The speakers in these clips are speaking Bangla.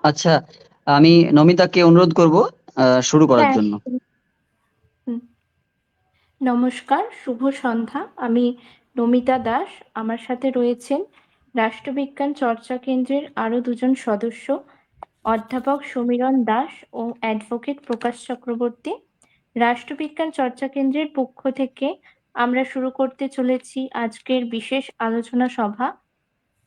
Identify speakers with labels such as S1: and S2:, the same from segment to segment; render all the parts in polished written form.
S1: আচ্ছা, আমি নমিতাকে অনুরোধ করব শুরু করার
S2: হ্যাঁ।
S1: জন্য।
S2: হুম। নমস্কার, শুভ সন্ধ্যা। আমি নমিতা দাস। আমার সাথে রয়েছেন রাষ্ট্রবিজ্ঞান চর্চা কেন্দ্রের আরো দুজন সদস্য, অধ্যাপক সমীরণ দাস ও অ্যাডভোকেট প্রকাশ চক্রবর্তী। রাষ্ট্রবিজ্ঞান চর্চা কেন্দ্রের পক্ষ থেকে আমরা শুরু করতে চলেছি আজকের বিশেষ আলোচনা সভা।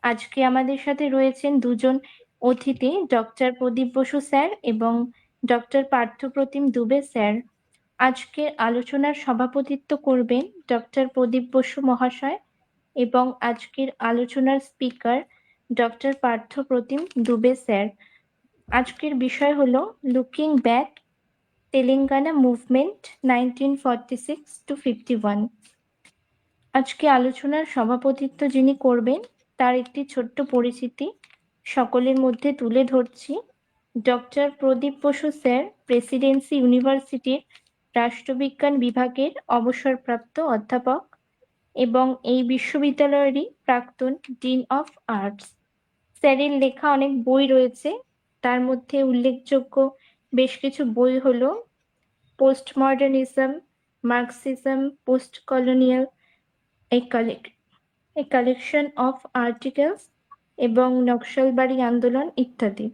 S2: আজকে আমাদের সাথে রয়েছেন দুজন অতিথি, ডক্টর প্রদীপ বসু স্যার এবং ডক্টর পার্থপ্রতিম দুবে স্যার। আজকের আলোচনার সভাপতিত্ব করবেন ডক্টর প্রদীপ বসু মহাশয় এবং আজকের আলোচনার speaker doctor Parthapratim Dubey sir. আজকের বিষয় হলো looking back Telangana movement 1946 to 51। আজকে আলোচনার সভাপতিত্ব যিনি করবেন তার একটি ছোট্ট পরিচিতি সকলের মধ্যে তুলে ধরছি। ডক্টর প্রদীপ বসু স্যার প্রেসিডেন্সি ইউনিভার্সিটির রাষ্ট্রবিজ্ঞান বিভাগের অবসরপ্রাপ্ত অধ্যাপক এবং এই বিশ্ববিদ্যালয়েরই প্রাক্তন ডিন অফ আর্টস। স্যারের লেখা অনেক বই রয়েছে, তার মধ্যে উল্লেখযোগ্য বেশ কিছু বই হলো post modernism, Marxism, post colonial, a collection of articles এবং নকশালবাড়ি আন্দোলন ইত্যাদি।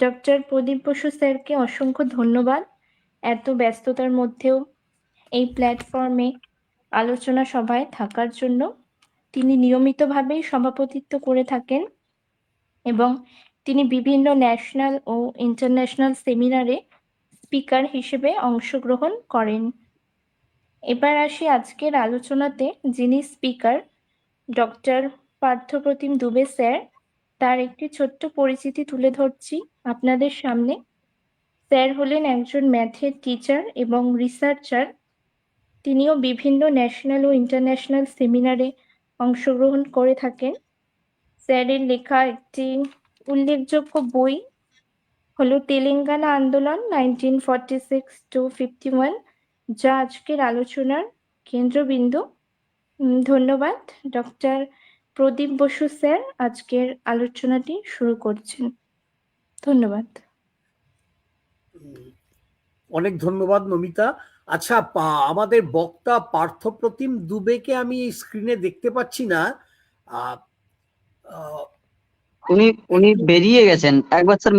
S2: ডক্টর প্রদীপ বসু স্যারকে অসংখ্য ধন্যবাদ এত ব্যস্ততার মধ্যেও এই প্ল্যাটফর্মে আলোচনা সভায় থাকার জন্য। তিনি নিয়মিতভাবেই সভাপতিত্ব করে থাকেন এবং তিনি বিভিন্ন ন্যাশনাল ও ইন্টারন্যাশনাল সেমিনারে স্পিকার হিসেবে অংশগ্রহণ করেন। এবার আসি আজকের আলোচনাতে যিনি speaker, doctor Parthapratim Dubey sir. তার একটি ছোট্ট পরিচিতি তুলে ধরছি আপনাদের সামনে। স্যার হলেন একজন ম্যাথের টিচার এবং রিসার্চার। তিনিও বিভিন্ন ন্যাশনাল ও ইন্টারন্যাশনাল সেমিনারে অংশগ্রহণ করে থাকেন। স্যারের লেখা একটি উল্লেখযোগ্য বই হলো তেলেঙ্গানা আন্দোলন 1946 to 51, যা আজকের আলোচনার কেন্দ্রবিন্দু। ধন্যবাদ। ডক্টর প্রদীপ বসু স্যার আজকের আলোচনাটি শুরু করছেন। ধন্যবাদ।
S3: অনেক ধন্যবাদ নমিতা। আচ্ছা, আমাদের বক্তা পার্থপ্রতিম দুবেকে আমি স্ক্রিনে দেখতে পাচ্ছি না। আহ, আহ,
S1: উনি উনি
S3: একটু
S1: বেরিয়ে গেছেন একবার স্যার।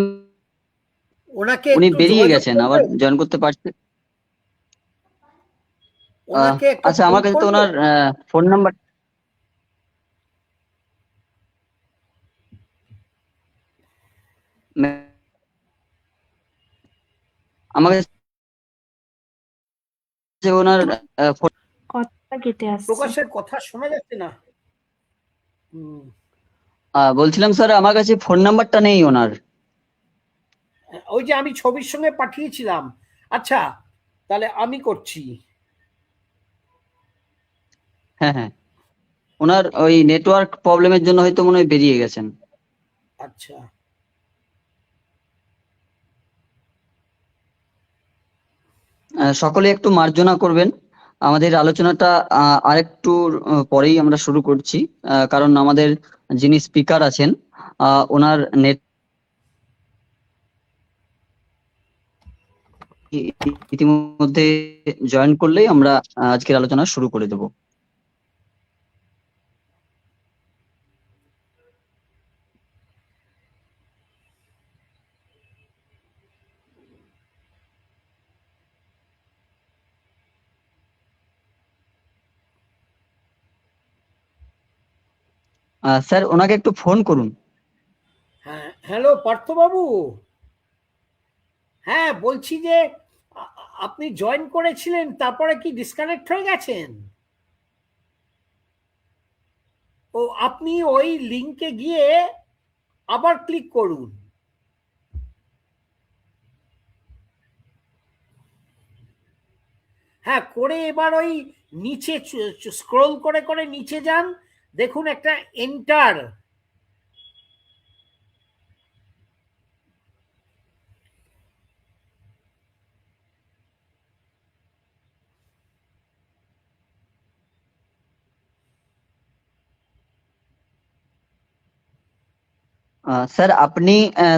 S3: ওনাকে
S1: উনি
S3: একটু
S1: বেরিয়ে
S3: যোগাযোগ
S1: গেছেন, আবার
S3: করবে,
S1: জয়েন করতে পারছে।
S3: ওনাকে একটা
S1: আচ্ছা,
S3: ফোন
S1: আমার কাছে তো
S3: করবে।
S1: ওনার ফোন নাম্বার আমার কাছে ওনার ফোন।
S2: কথা কেটে আসছে।
S3: প্রকাশের কথা শোনা যাচ্ছে না। হুম,
S1: বলছিলাম স্যার, আমার কাছে ফোন নাম্বারটা নেই ওনার।
S3: ওই যে আমি ছবির সঙ্গে পাঠিয়েছিলাম। আচ্ছা, তাহলে আমি করছি।
S1: হ্যাঁ, হ্যাঁ, ওনার ওই নেটওয়ার্ক প্রবলেমের জন্য হয়তো মনে হয় বেরিয়ে গেছেন।
S3: আচ্ছা,
S1: সকলে একটু মার্জনা করবেন। আমাদের আলোচনাটা আরেকটু পরেই আমরা শুরু করছি, কারণ আমাদের যিনি স্পিকার আছেন ওনার নেট ইতিমধ্যে জয়েন করলেই আমরা আজকের আলোচনা শুরু করে দেব। স্যার, ওনাকে একটু ফোন করুন।
S3: হ্যাঁ, হ্যালো পার্থবাবু। হ্যাঁ, বলছি যে আপনি জয়েন করেছিলেন, তারপরে কি ডিসকানেক্ট হয়ে গেছেন? ও, আপনি ওই লিংকে গিয়ে আবার ক্লিক করুন। হ্যাঁ, করে এবার ওই নিচে স্ক্রোল করে করে নিচে যান, দেখুন একটা এন্টার।
S1: স্যার আপনি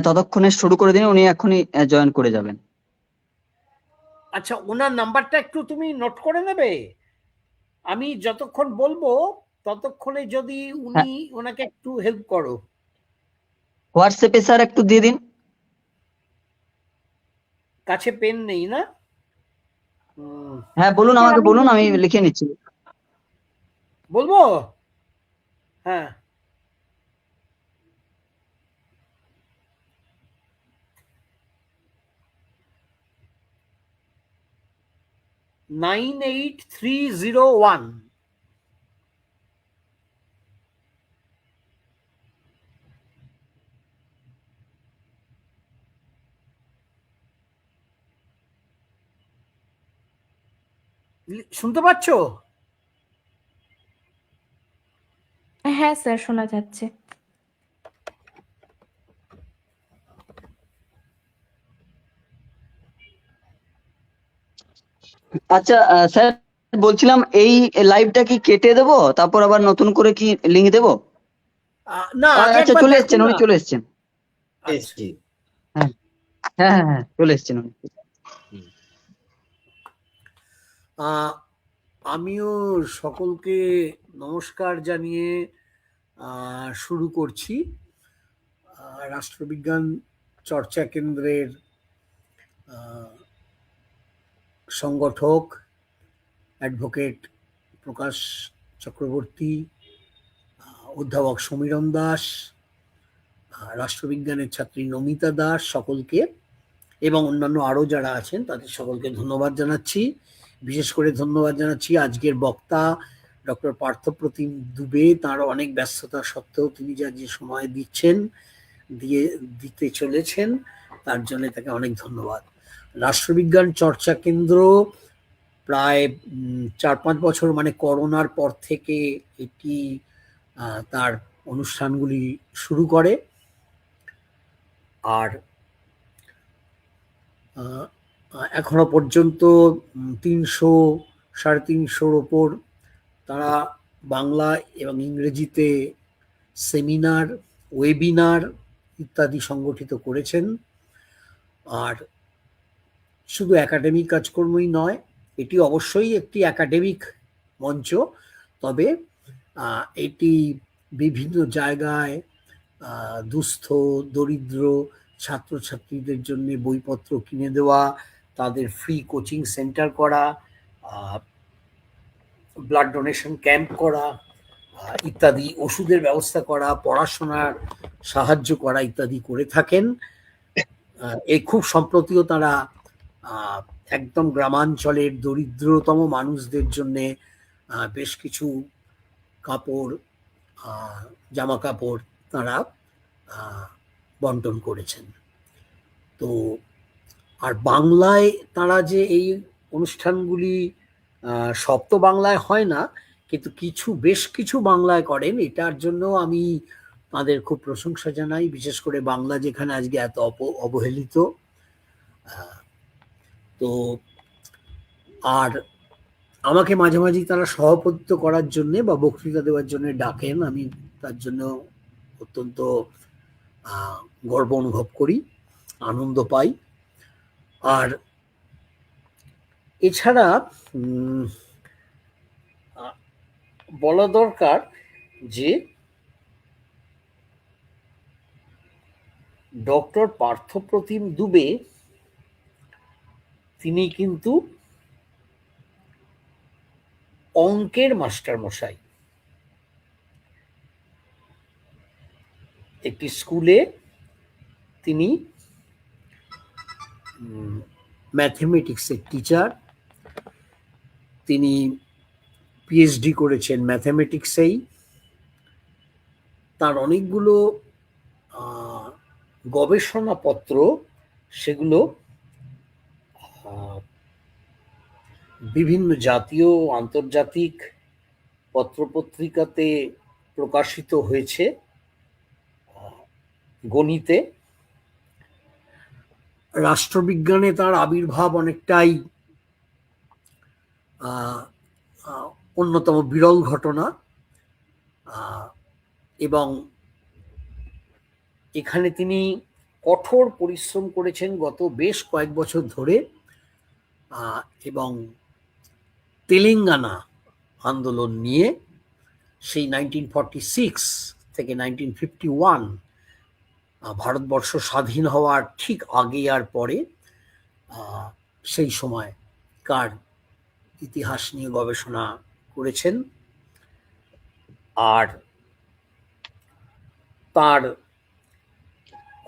S1: ততক্ষণে শুরু করে দিন, উনি এখনই জয়েন করে যাবেন।
S3: আচ্ছা, ওনার নাম্বারটা একটু তুমি নোট করে নেবে। আমি যতক্ষণ বলবো ততক্ষণে যদি
S1: হ্যাঁ,
S3: উনি ওনাকে একটু হেল্প করো।
S1: হোয়াটসঅ্যাপে স্যার একটু দিয়ে দিন।
S3: কাছে পেন নেই না?
S1: হ্যাঁ বলুন,
S2: স্যার
S1: আমাকে
S2: আমি
S1: বলুন, আমি
S2: লিখে
S1: লিখে নিচ্ছি।
S3: বলবো? হ্যাঁ, 98301। শুনতে পাচ্ছ?
S2: হ্যাঁ স্যার, শোনা যাচ্ছে।
S1: আচ্ছা স্যার, বলছিলাম এই লাইভটা কি কেটে দেবো, তারপর আবার নতুন করে কি লিংক দেবো?
S3: না, আগে
S1: আচ্ছা
S3: একবার
S1: চলে
S3: দেখো
S1: এসছেন, উনি
S3: না।
S1: চলে এসছেন।
S3: আচ্ছা,
S1: হ্যাঁ হ্যাঁ হ্যাঁ হ্যাঁ, চলে এসছেন উনি।
S3: আমিও সকলকে নমস্কার জানিয়ে শুরু করছি। রাষ্ট্রবিজ্ঞান চর্চা কেন্দ্রের সংগঠক অ্যাডভোকেট প্রকাশ চক্রবর্তী, অধ্যাপক সমীরণ দাস, রাষ্ট্রবিজ্ঞানের ছাত্রী নমিতা দাস, সকলকে এবং অন্যান্য আরও যারা আছেন তাদের সকলকে ধন্যবাদ জানাচ্ছি। বিশেষ করে ধন্যবাদ জানাচ্ছি আজকের বক্তা ডক্টর পার্থপ্রতিম দুবে। তাঁর অনেক ব্যস্ততা সত্ত্বেও তিনি যে সময় দিতে চলেছেন, তার জন্য তাকে অনেক ধন্যবাদ। রাষ্ট্রবিজ্ঞান চর্চা কেন্দ্র প্রায় 4-5 বছর, মানে করোনার পর থেকে এটি তার অনুষ্ঠানগুলি শুরু করে। আর এখনো পর্যন্ত 300-350-র ওপর তারা বাংলা এবং ইংরেজিতে সেমিনার, ওয়েবিনার ইত্যাদি সংগঠিত করেছেন। আর শুধু একাডেমিক কাজকর্মই নয়, এটি অবশ্যই একটি একাডেমিক মঞ্চ, তবে এটি বিভিন্ন জায়গায় দুস্থ দরিদ্র ছাত্রছাত্রীদের জন্য বইপত্র কিনে দেওয়া, তাদের ফ্রি কোচিং সেন্টার করা, ব্লাড ডোনেশন ক্যাম্প করা ইত্যাদি, ওষুধের ব্যবস্থা করা, পড়াশোনার সাহায্য করা ইত্যাদি করে থাকেন। এই খুব সম্প্রতিও তারা একদম গ্রামাঞ্চলের দরিদ্রতম মানুষদের জন্য বেশ কিছু কাপড়, জামা কাপড় তারা বন্টন করেছেন। তো আর বাংলায় তারা যে এই অনুষ্ঠানগুলি সব তো বাংলায় হয় না, কিন্তু বেশ কিছু বাংলায় করেন, এটার জন্য আমি তাদের খুব প্রশংসা জানাই। বিশেষ করে বাংলা যেখানে আজকে এত অবহেলিত। তো আর আমাকে মাঝে মাঝেই তারা সভাপতিত্ব করার জন্য বা বক্তৃতা দেওয়ার জন্য ডাকেন, আমি তার জন্য অত্যন্ত গর্ব অনুভব করি, আনন্দ পাই। আর এছাড়া বলা দরকার যে ডক্টর পার্থপ্রতিম দুবে তিনি কিন্তু অঙ্কের মাস্টার মশাই। একটি স্কুলে তিনি ম্যাথমেটিক্সের টিচার। তিনি পিএইচডি করেছেন ম্যাথমেটিক্সেই। তার অনেকগুলো গবেষণাপত্র, সেগুলো বিভিন্ন জাতীয় ও আন্তর্জাতিক পত্রপত্রিকাতে প্রকাশিত হয়েছে। গণিতে, রাষ্ট্রবিজ্ঞানে তার আবির্ভাব অনেকটাই অন্যতম বিরল ঘটনা, এবং এখানে তিনি কঠোর পরিশ্রম করেছেন গত বেশ কয়েক বছর ধরে, এবং তেলেঙ্গানা আন্দোলন নিয়ে সেই 1946 থেকে 1951 ভারতবর্ষ স্বাধীন হওয়ার ঠিক আগে আর পরে সেই সময়কার ইতিহাস নিয়ে গবেষণা করেছেন। আর তার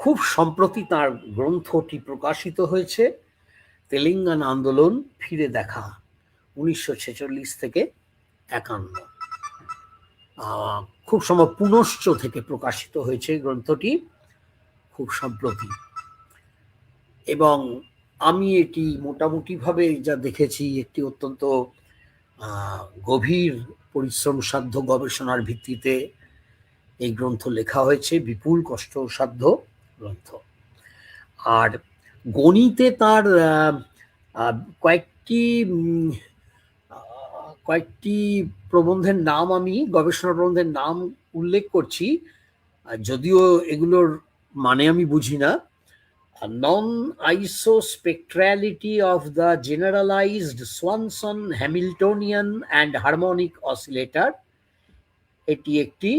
S3: খুব সম্প্রতি তার গ্রন্থটি প্রকাশিত হয়েছে, তেলেঙ্গানা আন্দোলন ফিরে দেখা, 1946 থেকে 51। খুব সম্ভব পুনশ্চ থেকে প্রকাশিত হয়েছে গ্রন্থটি খুব সম্প্রতি। এবং আমি এটি মোটামুটিভাবে যা দেখেছি একটি অত্যন্ত গভীর পরিশ্রমসাধ্য গবেষণার ভিত্তিতে এই গ্রন্থ লেখা হয়েছে, বিপুল কষ্টসাধ্য গ্রন্থ। আর গণিতে তার কয়েকটি প্রবন্ধের নাম, আমি গবেষণা প্রবন্ধের নাম উল্লেখ করছি, যদিও এগুলোর মানে আমি বুঝি না। Non-isospectrality of the generalized Swanson Hamiltonian and harmonic oscillator, এটি একটি।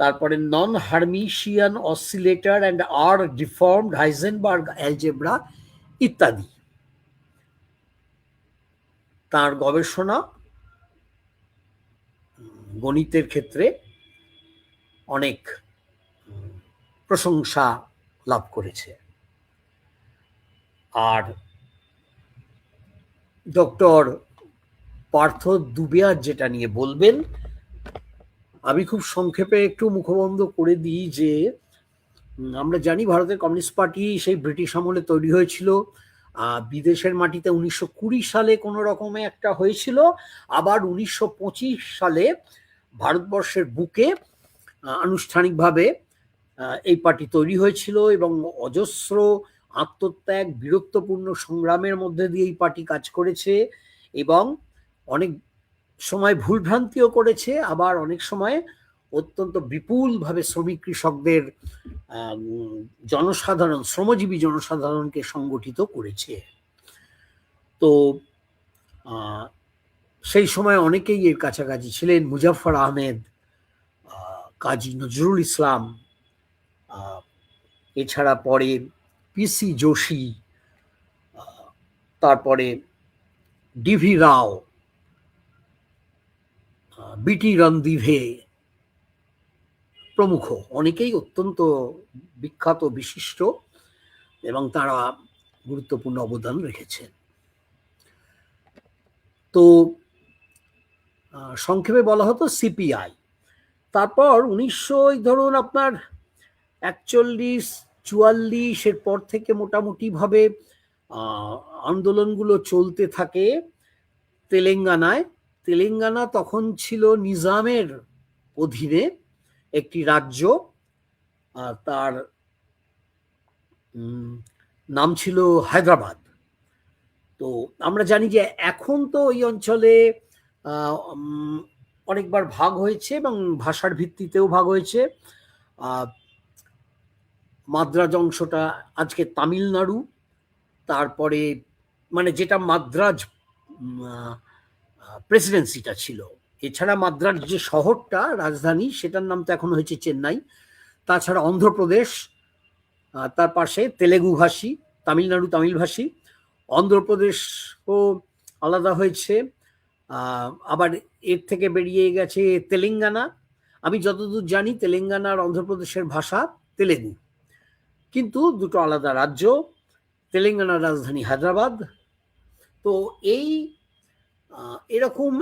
S3: তারপরে নন হার্মিশিয়ান অসিলেটর অ্যান্ড আর ডিফর্মড হাইজেনবার্গ অ্যালজেব্রা ইত্যাদি। তার গবেষণা গণিতের ক্ষেত্রে অনেক প্রশংসা লাভ করেছে। আর ডক্টর পার্থ দুবেয়ার যেটা নিয়ে বলবেন, আমি খুব সংক্ষেপে একটু মুখবন্ধ করে দিই যে আমরা জানি ভারতের কমিউনিস্ট পার্টি সেই ব্রিটিশ আমলে তৈরি হয়েছিল, বিদেশের মাটিতে 1920 সালে কোনো রকমে একটা হয়েছিল, আবার 1925 সালে ভারতবর্ষের বুকে আনুষ্ঠানিকভাবে এই পার্টি তৈরি হয়েছিল এবং অজস্র আত্মত্যাগ, বীরত্বপূর্ণ সংগ্রামের মধ্যে দিয়ে এই পার্টি কাজ করেছে এবং অনেক সময় ভুলভ্রান্তিও করেছে, আবার অনেক সময় অত্যন্ত বিপুলভাবে শ্রমিক কৃষকদের, জনসাধারণ, শ্রমজীবী জনসাধারণকে সংগঠিত করেছে। তো সেই সময় অনেকেই এর কাছাকাছি ছিলেন, মুজাফফর আহমেদ, কাজী নজরুল ইসলাম, এছাড়া পরে পিসি যোশী, তারপরে ডিভি রাও, বিটি রণদিভে প্রমুখ অনেকেই অত্যন্ত বিখ্যাত, বিশিষ্ট এবং তারা গুরুত্বপূর্ণ অবদান রেখেছেন। তো সংক্ষেপে বলা হতো সিপিআই। তারপর 1941-44 পর থেকে মোটামুটি ভাবে আন্দোলনগুলো চলতে থাকে তেলেঙ্গানায়। তেলেঙ্গানা তখন ছিল নিজামের অধীনে একটি রাজ্য, তার নাম ছিল হায়দ্রাবাদ। তো আমরা জানি যে এখন তো এই অঞ্চলে অনেকবার ভাগ হয়েছে এবং ভাষার ভিত্তিতেও ভাগ হয়েছে। মাদ্রাজ অংশটা আজকে তামিলনাড়ু, তারপরে মানে যেটা মাদ্রাজ প্রেসিডেন্সিটা ছিল, এছাড়া মাদ্রাজ যে শহরটা রাজধানী সেটার নাম তো এখন হয়েছে চেন্নাই। তাছাড়া অন্ধ্রপ্রদেশ, তার পাশে তেলেগু ভাষী, তামিলনাড়ু তামিল ভাষী, অন্ধ্রপ্রদেশও আলাদা হয়েছে। আবার এর থেকে বেরিয়ে গেছে তেলেঙ্গানা। আমি যতদূর জানি তেলেঙ্গানা আর অন্ধ্রপ্রদেশের ভাষা তেলেগু, কিন্তু দুটো আলাদা রাজ্য। তেলেঙ্গানার রাজধানী হায়দ্রাবাদ। তো এরকম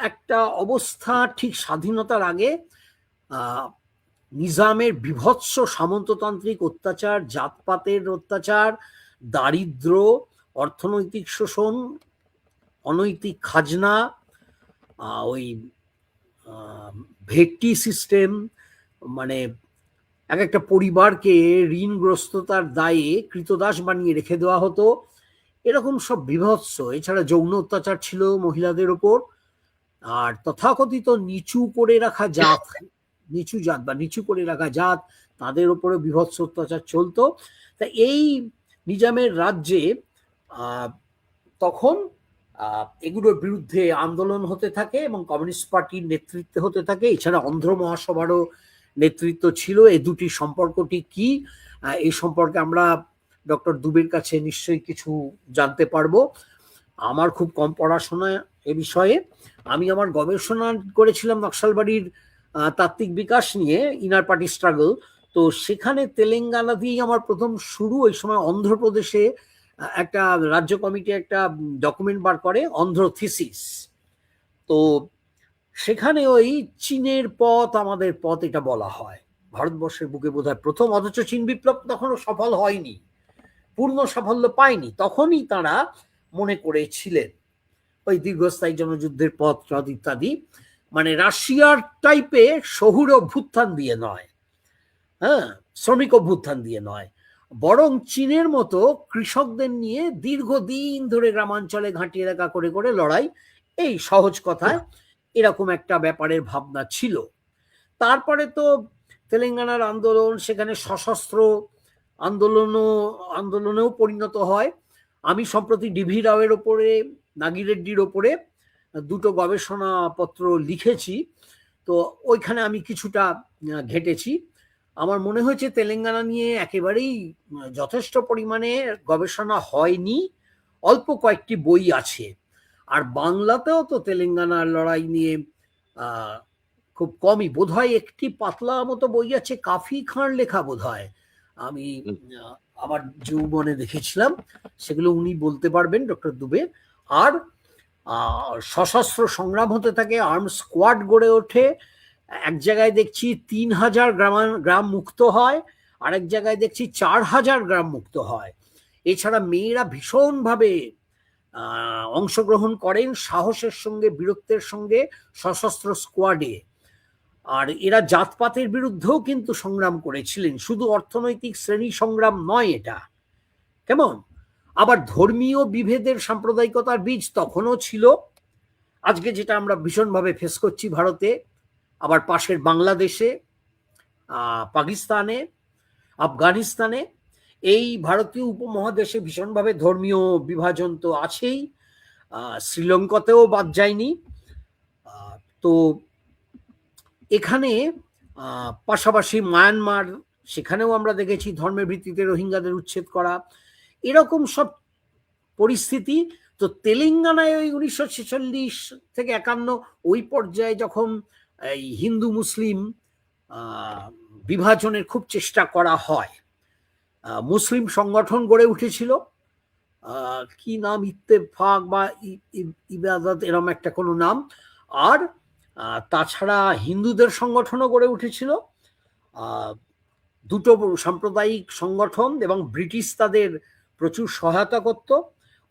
S3: একটা অবস্থা ঠিক স্বাধীনতার আগে নিজামের বীভৎস সামন্ততান্ত্রিক অত্যাচার, জাতপাতের অত্যাচার, দারিদ্র, অর্থনৈতিক শোষণ, অনৈতিক খাজনা, ওই ভেট্টি সিস্টেম, মানে এক একটা পরিবারকে ঋণগ্রস্ততার দায়ে কৃতদাস বানিয়ে রেখে দেওয়া হতো, এরকম সব বীভৎস। এছাড়া যৌন অত্যাচার ছিল মহিলাদের ওপর। আর তথাকথিত নিচু করে রাখা জাত, নিচু জাত বা নিচু করে রাখা জাত, তাদের উপরে বীভৎস অত্যাচার চলতো। তা এই নিজামের রাজ্যে তখন এগুলোর বিরুদ্ধে আন্দোলন হতে থাকে এবং কমিউনিস্ট পার্টির নেতৃত্বে হতে থাকে। এছাড়া অন্ধ্র মহাসভারও নেতৃত্ব ছিল। এই দুটি সম্পর্কটি কি, এই সম্পর্কে আমরা ডক্টর দুবের কাছে নিশ্চয়ই কিছু জানতে পারবো। আমার খুব কম পড়াশোনা এ বিষয়ে। আমি আমার গবেষণা করেছিলাম নকশালবাড়ির তাত্ত্বিক বিকাশ নিয়ে, ইনার পার্টি স্ট্রাগল। তো সেখানে তেলেঙ্গানা দিয়েই আমার প্রথম শুরু। ওই সময় অন্ধ্রপ্রদেশে একটা রাজ্য কমিটি একটা ডকুমেন্ট বার করে, অন্ধ্র থিসিস। তো সেখানে ওই চীনের পথ আমাদের পথ এটা বলা হয়, ভারতবর্ষের বুকে বোধহয় প্রথম। অথচ চীন বিপ্লব তখনও সফল হয়নি, পূর্ণ সাফল্য পায়নি। তখনই তারা মনে করেছিলেন ওই দীর্ঘস্থায়ী জনযুদ্ধের পথ ইত্যাদি, মানে রাশিয়ার টাইপে শহুরে অভ্যুত্থান দিয়ে নয়, হ্যাঁ, শ্রমিক অভ্যুত্থান দিয়ে নয়, বরং চীনের মতো কৃষকদের নিয়ে দীর্ঘদিন ধরে গ্রামাঞ্চলে ঘাঁটি এলাকা করে করে লড়াই, এই সহজ কথায় এরকম একটা ব্যাপারের ভাবনা ছিল। তারপরে তো তেলেঙ্গানার আন্দোলন সেখানে সশস্ত্র আন্দোলনেও পরিণত হয়। আমি সম্প্রতি ডিভি রাওয়ের ওপরে, নাগিরেড্ডির ওপরে দুটো গবেষণাপত্র লিখেছি। তো ওইখানে আমি কিছুটা ঘেটেছি। আমার মনে হয়েছে তেলেঙ্গানা নিয়ে একেবারেই যথেষ্ট পরিমাণে গবেষণা হয়নি, অল্প কয়েকটি বই আছে। আর বাংলাতেও তো তেলেঙ্গানার লড়াই নিয়ে খুব কমই, বোধহয় একটি পাতলা মতো বই আছে, কাফি খাঁর লেখা বোধহয়, আমি আমার যৌবনে দেখেছিলাম। সেগুলো উনি বলতে পারবেন, ডক্টর দুবে। আর সশস্ত্র সংগ্রাম হতে থাকে, আর্ম স্কোয়াড গড়ে ওঠে। এক জায়গায় দেখছি 3000 গ্রাম মুক্ত হয়, আরেক জায়গায় দেখছি 4000 গ্রাম মুক্ত হয়। এছাড়া মেয়েরা ভীষণভাবে অংশগ্রহণ করেন সাহসের সঙ্গে, বীরত্বের সঙ্গে সশস্ত্র স্কোয়াডে। আর এরা জাতপাতের বিরুদ্ধেও কিন্তু সংগ্রাম করেছিলেন, শুধু অর্থনৈতিক শ্রেণী সংগ্রাম নয় এটা। কেমন? আবার ধর্মীয় বিভেদের, সাম্প্রদায়িকতার বীজ তখনও ছিল, আজকে যেটা আমরা ভীষণভাবে ফেস করছি ভারতে, আবার পাশের বাংলাদেশে, পাকিস্তানে, আফগানিস্তানে। এই ভারতীয় উপমহাদেশে ভীষণভাবে ধর্মীয় বিভাজন তো আছেই, শ্রীলঙ্কাতেও বাদ যায়নি। তো এখানে পাশাপাশি মায়ানমার, সেখানেও আমরা দেখেছি ধর্মের ভিত্তিতে রোহিঙ্গাদের উচ্ছেদ করা, এরকম সব পরিস্থিতি। তো তেলেঙ্গানায় ওই 1946 থেকে 51 ওই পর্যায়ে যখন এই হিন্দু মুসলিম বিভাজনের খুব চেষ্টা করা হয়, মুসলিম সংগঠন গড়ে উঠেছিল, কি নাম, ইত্তেফাক বা ইবাদত, এরম একটা কোনো নাম। আর তাছাড়া হিন্দুদের সংগঠনও গড়ে উঠেছিল, দুটো সাম্প্রদায়িক সংগঠন, এবং ব্রিটিশ তাদের প্রচুর সহায়তা করত।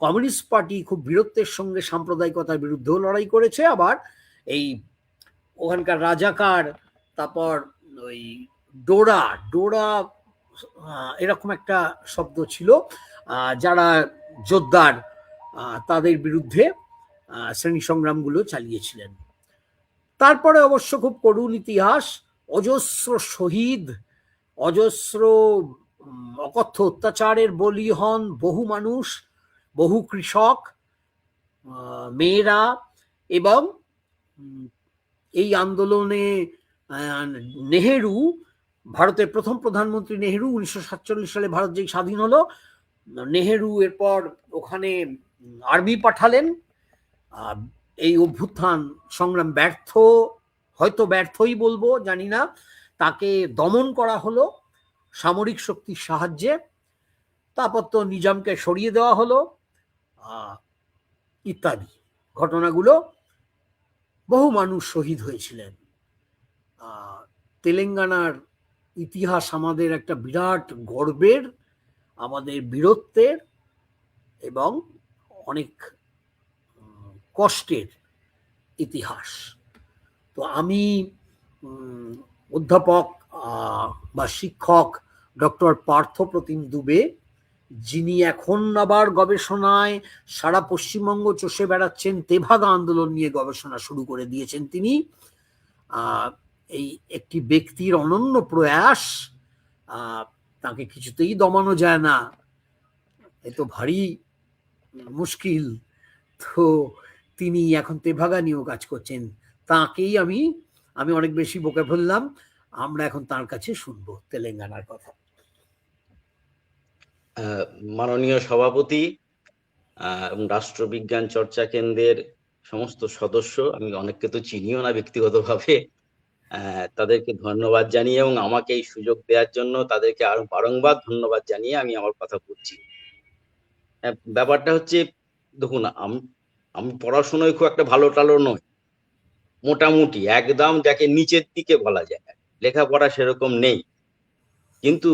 S3: কমিউনিস্ট পার্টি খুব বীরত্বের সঙ্গে সাম্প্রদায়িকতার বিরুদ্ধেও লড়াই করেছে। আবার এই ওখানকার রাজাকার, তারপর ওই ডোরা এরকম একটা শব্দ ছিল, যারা যোদ্ধার, তাদের বিরুদ্ধে শ্রেণী সংগ্রামগুলো চালিয়েছিলেন। তারপরে অবশ্য খুব করুণ ইতিহাস, অজস্র শহীদ, অজস্র অকথ্য অত্যাচারের বলি হন বহু মানুষ, বহু কৃষক, মেয়েরা। এবং এই আন্দোলনে নেহেরু, ভারতের প্রথম প্রধানমন্ত্রী নেহেরু, 1947 সালে ভারত যেই স্বাধীন হলো, নেহেরু এরপর ওখানে আর্মি পাঠালেন। এই অভ্যুত্থান সংগ্রাম ব্যর্থ, হয়তো ব্যর্থই বলবো, জানি না, তাকে দমন করা হলো সামরিক শক্তির সাহায্যে। তারপর তো নিজামকে সরিয়ে দেওয়া হলো, ইত্যাদি ঘটনাগুলো। বহু মানুষ শহীদ হয়েছিলেন। তেলেঙ্গানার ইতিহাস আমাদের একটা বিরাট গর্বের, আমাদের বীরত্বের এবং অনেক কষ্টের ইতিহাস। তো আমি অধ্যাপক বা শিক্ষক ডক্টর পার্থপ্রতিম দুবে, যিনি এখন আবার গবেষণায় সারা পশ্চিমবঙ্গ চষে বেড়াচ্ছেন, তেভাগা আন্দোলন নিয়ে গবেষণা শুরু করে দিয়েছেন তিনি। এই একটি ব্যক্তির অনন্য প্রয়াস, তাকে কিছুতেই দমানো যায় না, এ তো ভারী মুশকিল। তো তিনি এখন তেভাগা নিয়েও কাজ করছেন। তাকেই আমি অনেক বেশি বকে ফেললাম, আমরা এখন তার কাছে শুনবো তেলেঙ্গানার কথা।
S4: মাননীয় সভাপতি এবং রাষ্ট্রবিজ্ঞান চর্চা কেন্দ্রের সমস্ত সদস্য, আমি অনেককে তো চিনিও না ব্যক্তিগতভাবে, তাদেরকে ধন্যবাদ জানিয়ে এবং আমাকে এই সুযোগ দেওয়ার জন্য তাদেরকে আরো বারংবার ধন্যবাদ জানিয়ে আমি আমার কথা বলছি। ব্যাপারটা হচ্ছে, দেখুন, আমি পড়াশোনায় খুব একটা ভালো টালো নই, মোটামুটি একদম যাকে নিচের দিকে বলা যায়, লেখাপড়া সেরকম নেই। কিন্তু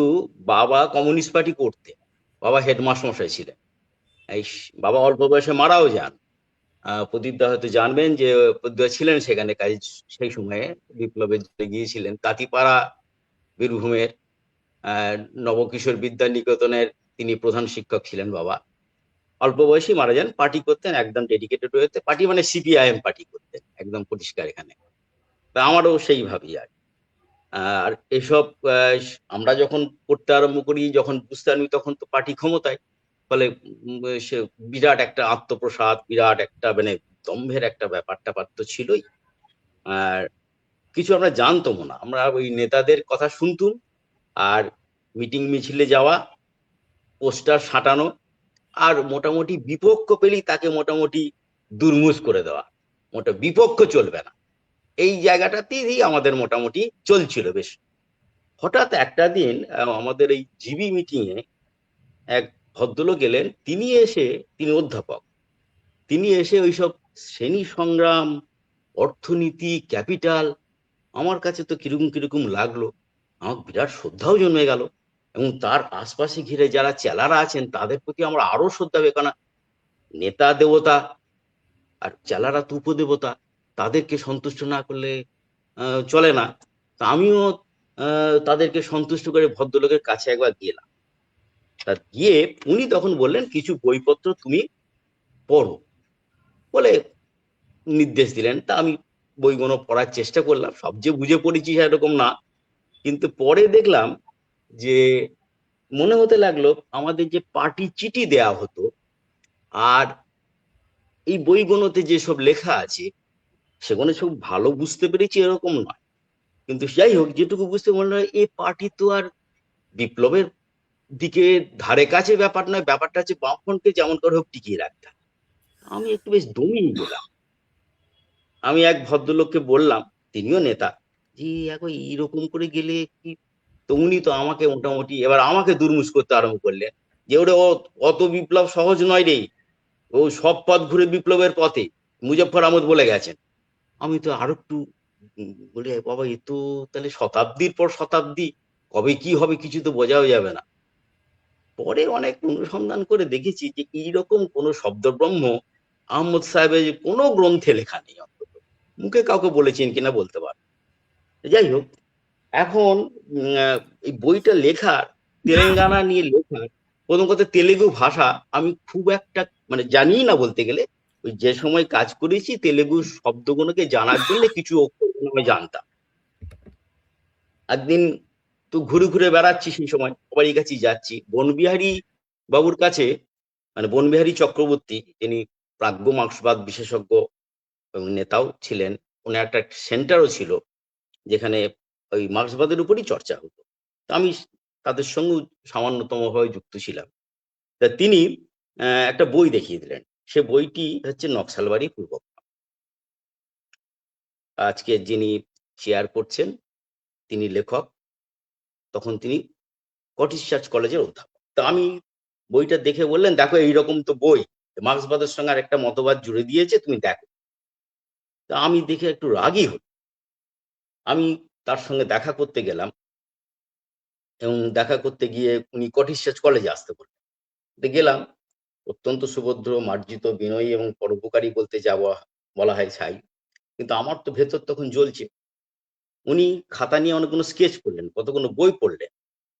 S4: বাবা কমিউনিস্ট পার্টি করতেন, বাবা হেডমাস্টার মশাই ছিলেন। এই বাবা অল্প বয়সে মারাও যান। প্রদীপদা হয়তো জানবেন যে প্রদীপদা ছিলেন সেখানে, কাজ সেই সময়ে বিপ্লবে গিয়েছিলেন। তাঁতিপাড়া বীরভূমের নবকিশোর বিদ্যা নিকেতনের তিনি প্রধান শিক্ষক ছিলেন বাবা। অল্প বয়সী মারা যান। পার্টি করতেন একদম ডেডিকেটেড হয়েছে, পার্টি মানে সিপিআইএম পার্টি করতেন, একদম পরিষ্কার এখানে। তা আমারও সেইভাবেই আর এসব আমরা যখন পড়তে আরম্ভ করি, যখন বুঝতে আরম্ভ তখন তো পার্টি ক্ষমতায়, ফলে সে বিরাট একটা আত্মপ্রসাদ, বিরাট একটা মানে দম্ভের একটা ব্যাপার তো ছিলই। আর কিছু আমরা জানতাম না, আমরা ওই নেতাদের কথা শুনতুম আর মিটিং মিছিলে যাওয়া, পোস্টার সাঁটানো, আর মোটামুটি বিপক্ষ পেলেই তাকে মোটামুটি দুর্মুষ করে দেওয়া, বিপক্ষ চলবে না, এই জায়গাটাতেই আমাদের মোটামুটি চলছিল বেশ। হঠাৎ একটা দিন আমাদের এই জিবি মিটিং এ এক ভদ্রলোক এলেন। তিনি অধ্যাপক। তিনি এসে ওইসব শ্রেণী সংগ্রাম, অর্থনীতি, ক্যাপিটাল, আমার কাছে তো কিরকম লাগলো, আমার বিরাট শ্রদ্ধাও জন্মে গেল। এবং তার আশপাশে ঘিরে যারা চেলারা আছেন তাদের প্রতি আমরা আরো শ্রদ্ধা পেয়ে, কেন নেতা দেবতা আর চেলারা তো উপদেবতা, তাদেরকে সন্তুষ্ট না করলে চলে না। তা আমিও তাদেরকে সন্তুষ্ট করে ভদ্রলোকের কাছে একবার গেলাম। তা গিয়ে উনি তখন বললেন, কিছু বইপত্র তুমি পড়ো বলে নির্দেশ দিলেন। তা আমি বইগুলো পড়ার চেষ্টা করলাম, সব যে বুঝে পড়েছি সেরকম না, কিন্তু পরে দেখলাম যে মনে হতে লাগলো আমাদের যে পার্টি চিঠি দেয়া হতো আর এই বইগুলোতে যেসব লেখা আছে সেগুলো সব ভালো বুঝতে পেরেছি এরকম নয়। কিন্তু যাই হোক, যেটুকু বুঝতে মনে হয় এই পার্টি তো আর বিপ্লবের দিকে ধারে কাছে ব্যাপার নয়, ব্যাপারটা হচ্ছে বামফ্রন্টকে যেমন করে হোক টিকিয়ে রাখতে। আমি একটু বেশ দমিয়ে গেলাম। আমি এক ভদ্রলোককে বললাম, তিনিও নেতা, যে এখন এইরকম করে গেলে কি? তো উনি তো আমাকে মোটামুটি এবার আমাকে দুর্মুষ করতে আরম্ভ করলেন, যে ওরে অত বিপ্লব সহজ নয় রে, ও সব পথ ঘুরে বিপ্লবের পথে, মুজফফর আহমদ বলে গেছেন। আমি তো আরো একটু বলি, বাবা এ তো তাহলে শতাব্দীর পর শতাব্দী, কবে কি হবে কিছু তো বোঝাও যাবে না। পরে অনেক অনুসন্ধান করে দেখেছি যে এইরকম কোন শব্দব্রহ্ম আহমদ সাহেবের কোনো গ্রন্থে লেখা নেই, অন্তত মুখে কাউকে বলেছেন কিনা বলতে পারেন। যাই হোক, এখন এই বইটা লেখার, তেলেঙ্গানা নিয়ে লেখার, প্রথম কথা তেলেগু ভাষা আমি খুব একটা মানে জানি না বলতে গেলে। ওই যে সময় কাজ করেছি তেলেগু শব্দগুলোকে জানার জন্য কিছু অক্ষর আমি জানতাম। একদিন তো ঘুরে ঘুরে বেড়াচ্ছি, সেই সময় সবারই কাছেই যাচ্ছি, বনবিহারী বাবুর কাছে, মানে বনবিহারী চক্রবর্তী, যিনি প্রাজ্ঞ মার্ক্সবাদ বিশেষজ্ঞ এবং নেতাও ছিলেন, ওনার একটা সেন্টারও ছিল যেখানে ওই মার্ক্সবাদের উপরই চর্চা হতো। তো আমি তাদের সঙ্গে সামান্যতম ভাবে যুক্ত ছিলাম। তা তিনি একটা বই দেখিয়ে দিলেন। সে বইটি হচ্ছে নকশালবাড়ি পূর্বগ্রাম। আজকে যিনি চেয়ার করছেন তিনি লেখক, তখন তিনি স্কটিশ চার্চ কলেজের অধ্যাপক। তো আমি বইটা দেখে বললেন, দেখো এইরকম তো বই, মার্ক্সবাদের সঙ্গে আর একটা মতবাদ জুড়ে দিয়েছে, তুমি দেখো। তা আমি দেখে একটু রাগই হল। আমি তার সঙ্গে দেখা করতে গেলাম এবং দেখা করতে গিয়ে উনি স্কটিশ চার্চ কলেজে আসতে বললেন। গেলাম, অত্যন্ত সুভদ্র, মার্জিত, বিনয়ী এবং পরোপকারী বলতে যা বলা হয় ছাই, কিন্তু আমার তো ভেতর তখন জ্বলছে। উনি খাতা নিয়ে অনেকগুলো স্কেচ করলেন, কতগুলো বই পড়লেন,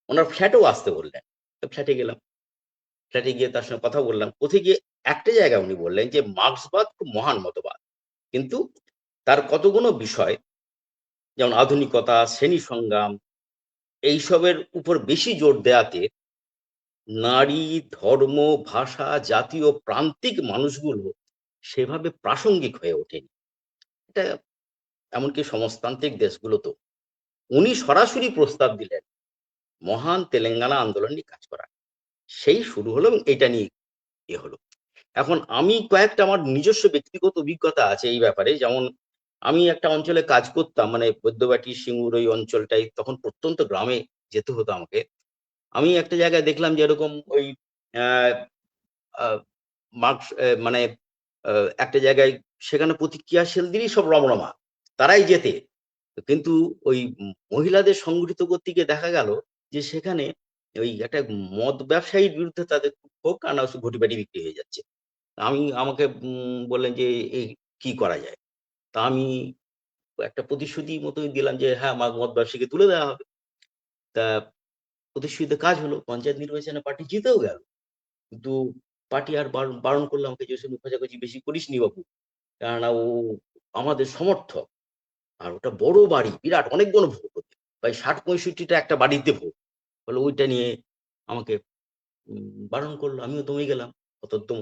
S4: ওনার ফ্ল্যাটেও আসতে বললেন। তো ফ্ল্যাটে গেলাম, ফ্ল্যাটে গিয়ে তার সঙ্গে কথা বললাম। কোথায় গিয়ে একটা জায়গায় উনি বললেন যে মার্ক্সবাদ খুব মহান মতবাদ, কিন্তু তার কতগুলো বিষয়, যেমন আধুনিকতা, শ্রেণী সংগ্রাম, এইসবের উপর বেশি জোর দেওয়াতে নারী, ধর্ম, ভাষা, জাতি ও প্রান্তিক মানুষগুলো সেভাবে প্রাসঙ্গিক হয়ে ওঠেনি। এটা এমনকি সমাজতান্ত্রিক দেশগুলোতেও। উনি সরাসরি প্রস্তাব দিলেন মহান তেলেঙ্গানা আন্দোলন নিয়ে কাজ করা। সেই শুরু হলো এবং এটা নিয়ে হলো। এখন আমি কয়েকটা আমার নিজস্ব ব্যক্তিগত অভিজ্ঞতা আছে এই ব্যাপারে। যেমন আমি একটা অঞ্চলে কাজ করতাম, মানে বৈদ্যবাটি, সিঙ্গুর ওই অঞ্চলটাই, তখন প্রত্যন্ত গ্রামে যেতে হতো আমাকে। আমি একটা জায়গায় দেখলাম যে এরকম ওই আহ, আহ, মার্কস মানে একটা জায়গায় সেখানে প্রতিক্রিয়াশীলদেরই সব রমরমা, তারাই যেতে। কিন্তু ওই মহিলাদের সংগঠিত করতে গিয়ে দেখা গেল যে সেখানে ওই একটা মদ ব্যবসায়ীর বিরুদ্ধে তাদের খুব ক্ষোভ, কারণ ঘটিবাটি বিক্রি হয়ে যাচ্ছে। আমাকে বললেন যে এই কি করা যায়। তা আমি একটা প্রতিশ্রুতি মতোই দিলাম যে হ্যাঁ, আমার মদ ব্যবসায়ীকে তুলে দেওয়া হবে। তা প্রতিশ্রুতিতে কাজ হলো, পঞ্চায়েত নির্বাচনে পার্টি জিতেও গেল। কিন্তু পার্টি আর বারণ করলো আমাকে যে ওসব খোঁজাখুঁজি বেশি করিস নি বাবু, কেননা ও আমাদের সমর্থক, আর ওটা বড় বাড়ি, বিরাট অনেকগুলো ভোট হতো, প্রায় ৬০-৬৫টা একটা বাড়িতে ভোট। বলে ওইটা নিয়ে আমাকে বারণ করলো। আমিও দমে গেলাম, হতোদ্যম।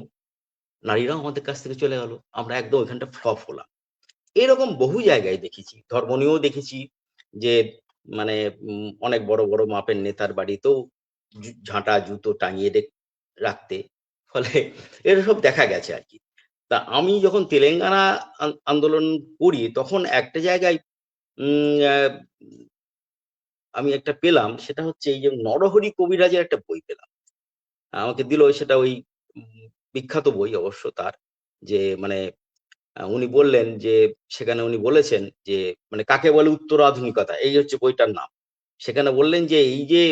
S4: নারীরাও আমাদের কাছ থেকে চলে গেল, আমরা একদম ওইখানটা ফ্লপ হলাম। এরকম বহু জায়গায় দেখেছি, ধর্ম নিয়েও দেখেছি যে মানে অনেক বড় বড় মাপের নেতার বাড়িতেও ঝাঁটা জুতো টাঙিয়ে রাখতে, ফলে এরা সব দেখা গেছে আর কি। তা আমি যখন তেলেঙ্গানা আন্দোলন করি, তখন একটা জায়গায় আহ, আমি একটা পেলাম, সেটা হচ্ছে এই যে নরহরি কবিরাজের একটা বই পেলাম, আমাকে দিল। সেটা ওই বিখ্যাত বই অবশ্য তার, যে মানে উনি বললেন যে সেখানে উনি বলেছেন যে মানে কাকে বলে উত্তর আধুনিকতা, এই হচ্ছে বইটার নাম। সেখানে বললেন যে এই যে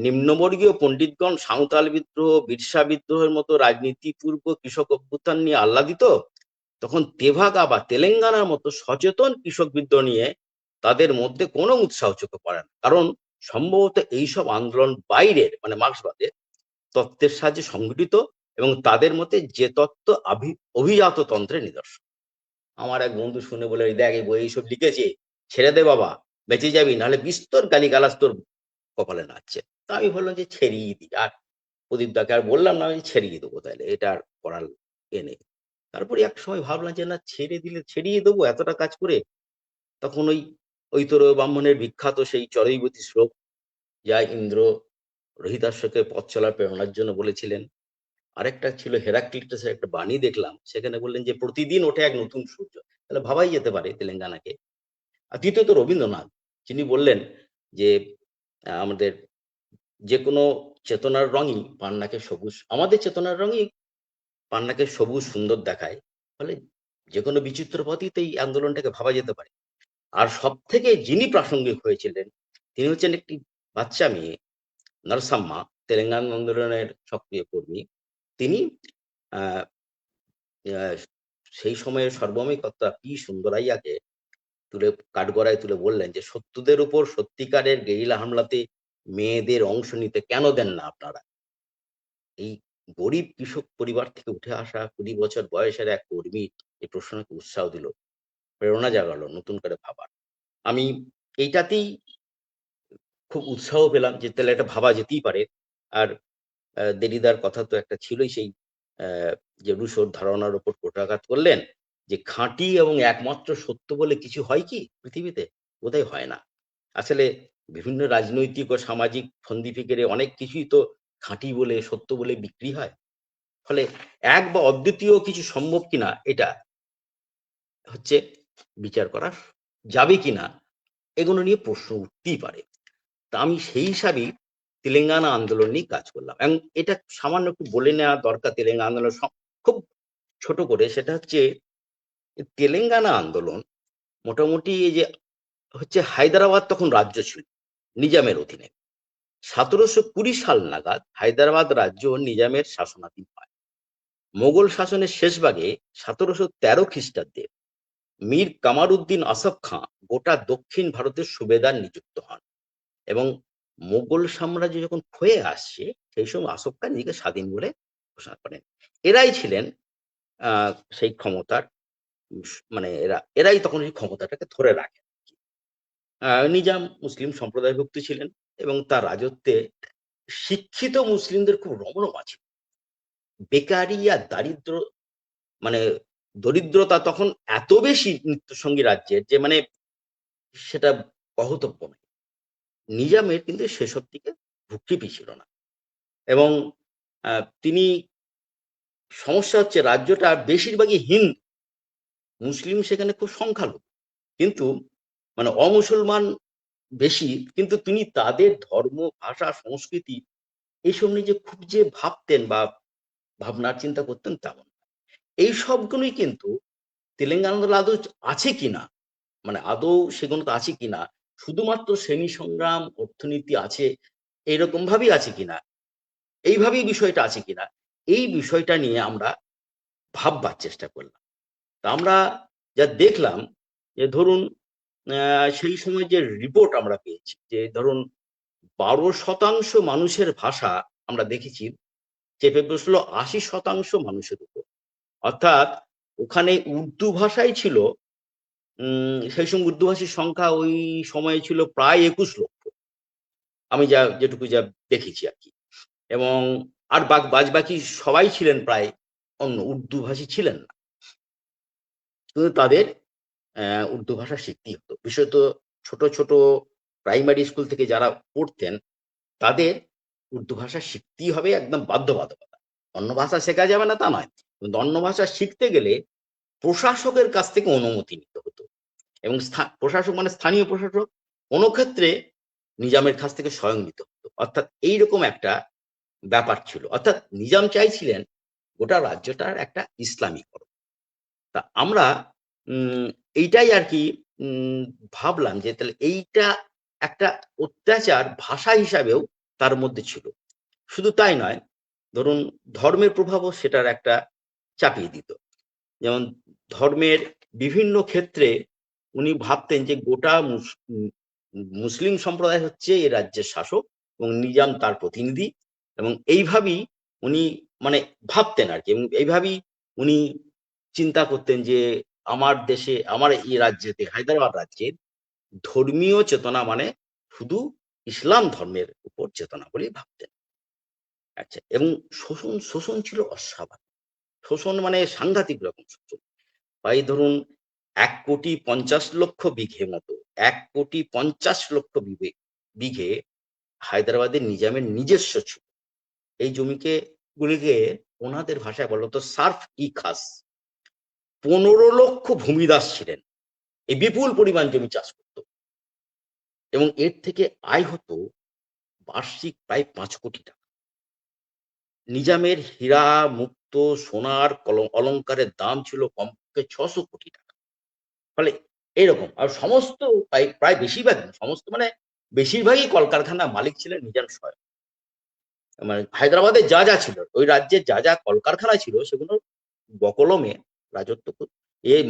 S4: নিম্নবর্গীয় পণ্ডিতগণ সাঁওতাল বিদ্রোহ, বিরসা বিদ্রোহের মতো রাজনীতি পূর্ব কৃষক অভ্যুত্থান নিয়ে আহ্লাদিত, তখন তেভাগা বা তেলেঙ্গানার মতো সচেতন কৃষক বিদ্রোহ নিয়ে তাদের মধ্যে কোনো উৎসাহ চোখে পড়ে না, কারণ সম্ভবত এইসব আন্দোলন বাইরের মানে মার্ক্সবাদের তত্ত্বের সাহায্যে সংগঠিত এবং তাদের মতে যে তত্ত্ব অভিজাত তন্ত্রের নিদর্শন। আমার এক বন্ধু শুনে বলে, দেখ এই বই এইসব লিখেছে, ছেড়ে দে বাবা, বেঁচে যাবি, নাহলে বিস্তর গালিগালাজ তোর কপালে নাচছে। তা আমি বললাম যে ছেড়িয়ে দিই, আর প্রদীপ দাকে আর বললাম না, আমি ছেড়িয়ে দেবো, তাহলে এটা আর করার নেই। তারপরে এক সময় ভাবলাম যে না, ছেড়ে দিলে ছেড়িয়ে দেবো এতটা কাজ করে। তখন ওই ঐতর ব্রাহ্মণের বিখ্যাত সেই চরৈবতী শ্লোক, যা ইন্দ্র রোহিতাশ্বকে পথ চলার প্রেরণার জন্য বলেছিলেন। আরেকটা ছিল হেরাক্লিটাসের একটা বাণী দেখলাম, সেখানে বললেন যে প্রতিদিন ওঠে এক নতুন সূর্য। তাহলে ভাবাই যেতে পারে তেলেঙ্গানাকে। আর দ্বিতীয়ত রবীন্দ্রনাথ, যিনি বললেন যে আমাদের যে কোনো চেতনার রঙই পান্নাকে সবুজ, আমাদের চেতনার রঙই পান্নাকে সবুজ সুন্দর দেখায়। ফলে যে কোনো বিচিত্র পথেই এই আন্দোলনটাকে ভাবা যেতে পারে। আর সব থেকে যিনি প্রাসঙ্গিক হয়েছিলেন, তিনি হচ্ছেন একটি বাচ্চা মেয়ে, নরসাম্মা, তেলেঙ্গানা আন্দোলনের সক্রিয় কর্মী। তিনি আহ আহ, সেই সময়ের সর্বময়কর্তা পি সুন্দরাইয়াকে তুলে কাঠগড়ায় তুলে বললেন যে শত্রুদের উপর সত্যিকারের গেরিলা হামলাতে মেয়েদের অংশ নিতে কেন দেন না আপনারা। এই গরিব কৃষক পরিবার থেকে উঠে আসা ২০ বছর বয়সের এক কর্মী এই প্রশ্নকে উৎসাহ দিল, প্রেরণা জাগালো নতুন করে ভাবার। আমি এইটাতেই খুব উৎসাহ পেলাম যে তাহলে এটা ভাবা যেতেই পারে। আর দেরিদার কথা তো একটা ছিলই, সেই যে রুশোর ধারণার উপর কটাঘাত করলেন যে খাঁটি এবং একমাত্র সত্য বলে কিছু হয় কি পৃথিবীতে, বোধহয় হয় না। আসলে বিভিন্ন রাজনৈতিক ও সামাজিক ফন্দি ফিকিরে অনেক কিছুই তো খাঁটি বলে সত্য বলে বিক্রি হয়। ফলে এক বা অদ্বিতীয় কিছু সম্ভব কিনা এটা হচ্ছে বিচার করা যাবে কিনা, এগুলো নিয়ে প্রশ্ন উঠতেই পারে। তা আমি সেই হিসাবেই তেলেঙ্গানা আন্দোলন নিয়ে কাজ করলাম। এবং এটা সামান্য একটু বলে নেওয়া দরকার তেলেঙ্গানা আন্দোলন খুব ছোট করে। সেটা হচ্ছে তেলেঙ্গানা আন্দোলন মোটামুটি এই যে হচ্ছে হায়দ্রাবাদ তখন রাজ্য ছিল নিজামের অধীনে। ১৭২০ সাল নাগাদ হায়দ্রাবাদ রাজ্য নিজামের শাসনাধীন হয়। মোগল শাসনের শেষ ভাগে ১৭১৩ খ্রিস্টাব্দে মীর কামারউদ্দিন আসফ খাঁ গোটা দক্ষিণ ভারতের সুবেদার নিযুক্ত হন এবং মোগল সাম্রাজ্য যখন ক্ষয়ে আসছে সেই সময় আসফ খান নিজেকে স্বাধীন বলে ঘোষণা করেন। এরাই ছিলেন সেই ক্ষমতার মানে এরাই তখন এই ক্ষমতাটাকে ধরে রাখেন। নিজাম মুসলিম সম্প্রদায়ভুক্ত ছিলেন এবং তার রাজত্বে শিক্ষিত মুসলিমদের খুব রমরমা ছিল। বেকারি আর দারিদ্র মানে দরিদ্রতা তখন এত বেশি নৃত্যসঙ্গী রাজ্যের যে মানে সেটা কহতব্য নয়। নিজামের কিন্তু সেসব দিকে ভ্রুক্ষেপই ছিল না এবং তিনি সমস্যা হচ্ছে রাজ্যটা বেশিরভাগই হিন্দু, মুসলিম সেখানে খুব সংখ্যালঘু, কিন্তু মানে অমুসলমান বেশি, কিন্তু তিনি তাদের ধর্ম, ভাষা, সংস্কৃতি এইসব নিয়ে যে খুব যে ভাবতেন বা ভাবনার চিন্তা করতেন তেমন না। এই সবগুলোই কিন্তু তেলেঙ্গানার আদৌ আছে কিনা, মানে আদৌ সেগুলো তো আছে কিনা, শুধুমাত্র শ্রেণী সংগ্রাম, অর্থনীতি আছে এইরকম ভাবেই আছে কিনা, এইভাবেই বিষয়টা আছে কিনা, এই বিষয়টা নিয়ে আমরা ভাববার চেষ্টা করলাম। তা আমরা যা দেখলাম যে ধরুন সেই সময় যে রিপোর্ট আমরা পেয়েছি যে ধরুন 12% মানুষের ভাষা আমরা দেখেছি চেপে বসলো 80% মানুষের উপর। অর্থাৎ ওখানে উর্দু ভাষাই ছিল, সেই সময় উর্দুভাষীর সংখ্যা ওই সময়ে ছিল প্রায় 21 লক্ষ, আমি যেটুকু দেখেছি আর কি। এবং আর বাকি সবাই ছিলেন প্রায় অন্য উর্দুভাষী ছিলেন না, কিন্তু তাদের উর্দু ভাষা শিখতেই হতো। বিশেষত ছোট ছোট প্রাইমারি স্কুল থেকে যারা পড়তেন তাদের উর্দু ভাষা শিখতেই হবে, একদম বাধ্যবাধকতা। অন্য ভাষা শেখা যাবে না তা নয়, কিন্তু অন্য ভাষা শিখতে গেলে প্রশাসকের কাছ থেকে অনুমতি নিতে হতো এবং প্রশাসক মানে স্থানীয় প্রশাসক, কোনো ক্ষেত্রে নিজামের কাছ থেকে স্বয়ং নিতে হতো। অর্থাৎ এইরকম একটা ব্যাপার ছিল। অর্থাৎ নিজাম চাইছিলেন গোটা রাজ্যটার একটা ইসলামীকরণ। তা আমরা এইটাই আর কি ভাবলাম যে তাহলে এইটা একটা অত্যাচার ভাষা হিসাবেও তার মধ্যে ছিল। শুধু তাই নয়, ধরুন ধর্মের প্রভাবও সেটার একটা চাপিয়ে দিত। যেমন ধর্মের বিভিন্ন ক্ষেত্রে উনি ভাবতেন যে গোটা মুসলিম সম্প্রদায় হচ্ছে এই রাজ্যের শাসক এবং নিজাম তার প্রতিনিধি, এবং এইভাবেই উনি মানে ভাবতেন আর কি। এবং এইভাবেই উনি চিন্তা করতেন যে আমার দেশে, আমার এই রাজ্যেতে, হায়দ্রাবাদ রাজ্যের ধর্মীয় চেতনা মানে শুধু ইসলাম ধর্মের উপর চেতনা বলেই ভাবতেন। আচ্ছা, এবং শোষণ ছিল অস্বাভাবিক। শোষণ মানে সাংঘাতিক রকম শোষণ। প্রায় ধরুন 1,50,00,000 বিঘে মতো, 1,50,00,000 বিঘে হায়দ্রাবাদের নিজামের নিজস্ব ছিল। এই গুলিকে ওনাদের ভাষায় বলা হতো সার্ফ ই খাস। 15 লক্ষ ভূমিদাস ছিলেন, এই বিপুল পরিমাণ জমি চাষ করত এবং এর থেকে আয় হতো বার্ষিক প্রায় 5 কোটি টাকা। নিজামের হীরা, মুক্ত, সোনার অলংকারের দাম ছিল কমপক্ষে 600 কোটি টাকা। ফলে এইরকম, আর সমস্ত প্রায় মানে বেশিরভাগই কলকারখানা মালিক ছিলেন নিজাম স্বয়ং। মানে হায়দ্রাবাদে যা যা ছিল, ওই রাজ্যের যা যা কলকারখানা ছিল সেগুলো বকলমে রাজত্ব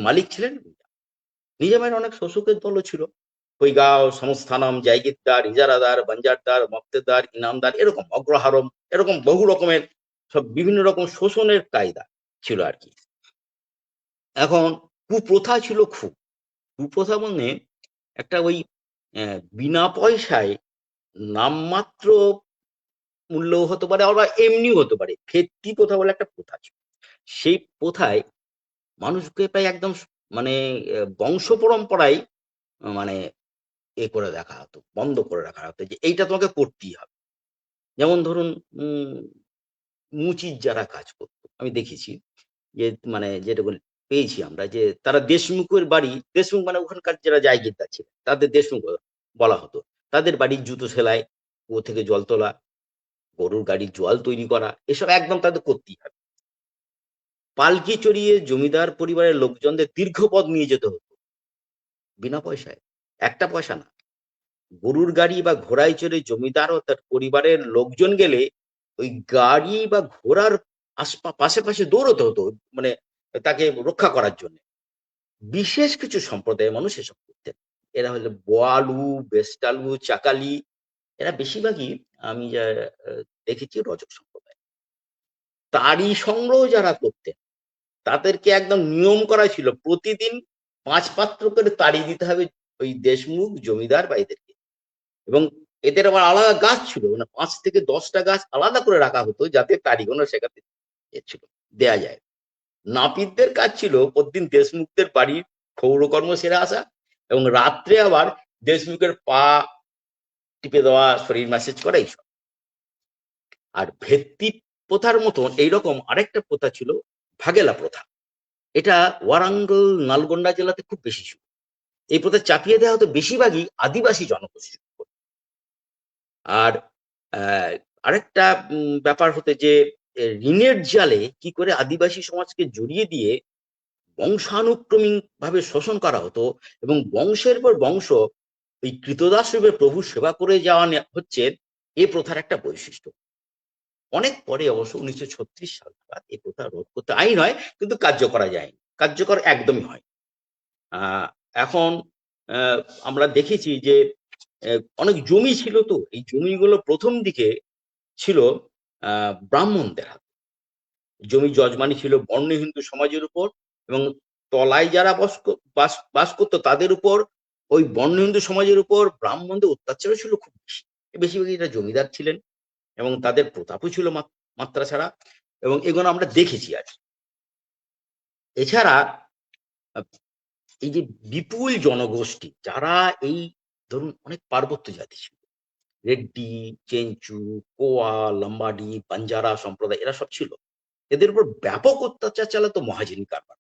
S4: মালিক ছিলেন নিজাম। নিজামের অনেক শোষকের দলও ছিল, কৈগাঁও, সংস্থানম, জায়গিরদার, ইজারাদার, বাঞ্জারদার, মক্তেদার, ইনামদার, এরকম অগ্রহারম, এরকম বহু রকমের সব বিভিন্ন রকম শোষণের কায়দা ছিল আর কি। এখন কুপ্রথা ছিল খুব। কুপ্রথা মানে একটা ওই বিনা পয়সায় নামমাত্র মূল্য হতে পারে, আবার এমনিও হতে পারে, ফেত্তি প্রথা বলে একটা প্রথা ছিল। সেই প্রথায় মানুষকে প্রায় একদম মানে বংশ পরম্পরায় মানে করে দেখা হতো, বন্ধ করে রাখা হতো যে এইটা তোমাকে করতেই হবে। যেমন ধরুন মুচির যারা কাজ করতো, আমি দেখেছি যে মানে যেটা পেয়েছি আমরা, যে তারা দেশমুখের বাড়ি, দেশমুখ মানে ওখানকার যারা জায়গিরদার ছিলেন তাদের দেশমুখ বলা হতো, তাদের বাড়ির জুতো সেলাই, কুয়ো থেকে জল তোলা, গরুর গাড়ির জল তৈরি করা, এসব একদম তাদের করতেই হবে। পালকি চড়িয়ে জমিদার পরিবারের লোকজনদের দীর্ঘ পথ নিয়ে যেতে হতো বিনা পয়সায়, একটা পয়সা না। গরুর গাড়ি বা ঘোড়ায় চড়ে জমিদার ও তার পরিবারের লোকজন গেলে ওই গাড়ি বা ঘোড়ার পাশে পাশে দৌড়তে হতো, মানে তাকে রক্ষা করার জন্য। বিশেষ কিছু সম্প্রদায়ের মানুষ এসব করতেন, এরা হলো বোয়ালু, বেস্টালু, চাকালি, এরা বেশিরভাগই আমি যা দেখেছি রজক সম্প্রদায়। তারই সংগ্রহ যারা করতেন তাদেরকে একদম নিয়ম করা ছিল প্রতিদিন 5 পাত্র করে তাড়ি দিতে হবে ওই দেশমুখ জমিদার বা এদেরকে। এবং এদের আবার আলাদা গাছ ছিল, মানে 5 থেকে 10টা গাছ আলাদা করে রাখা হতো যাতে কারিগণ সেখানে ছিল দেয়া যায়। নাপিতদের কাজ ছিল প্রতিদিন দেশমুখদের বাড়ির ক্ষৌরকর্ম সেরে আসা এবং রাত্রে আবার দেশমুখের পা টিপে দেওয়া, শরীর ম্যাসেজ করা এইসব। আর ভেত্তি প্রথার মতন এইরকম আরেকটা প্রথা ছিল ভাগেলা প্রথা। এটা ওয়ারাঙ্গল নালগোন্ডা জেলাতে খুব বেশি ছিল। এই প্রথা চাপিয়ে দেওয়া হতো বেশিরভাগই আদিবাসী জনগোষ্ঠীর উপর। আর আরেকটা ব্যাপার হতে যে ঋণের জালে কি করে আদিবাসী সমাজকে জড়িয়ে দিয়ে বংশানুক্রমিক ভাবে শোষণ করা হতো এবং বংশের পর বংশ এই কৃতদাস রূপে প্রভু সেবা করে যাওয়া হচ্ছে এ প্রথার একটা বৈশিষ্ট্য। অনেক পরে অবশ্য 1936 সাল নাগাদ এই প্রথা রোধ করতে আইন হয়, কিন্তু কার্য করা যায়নি, কার্যকর একদমই হয়। এখন আমরা দেখেছি যে অনেক জমি ছিল, তো এই জমিগুলো প্রথম দিকে ছিল ব্রাহ্মণদের হাতে। জমি যজমানি ছিল বর্ণ হিন্দু সমাজের উপর, এবং তলায় যারা বাস করতো তাদের উপর, ওই বর্ণ হিন্দু সমাজের উপর ব্রাহ্মণদের অত্যাচারও ছিল খুব বেশি। বেশিরভাগই এরা জমিদার ছিলেন এবং তাদের প্রতাপও ছিল মাত্রা ছাড়া, এবং এগুলো আমরা দেখেছি। আর এছাড়া এই যে বিপুল জনগোষ্ঠী যারা এই ধরুন অনেক পার্বত্য জাতি ছিল, রেড্ডি, চেঞ্চু, কোয়া, লম্বাডি, বাঞ্জারা সম্প্রদায়, এরা সব ছিল। এদের উপর ব্যাপক অত্যাচার চালাতো মহাজনী কারবার,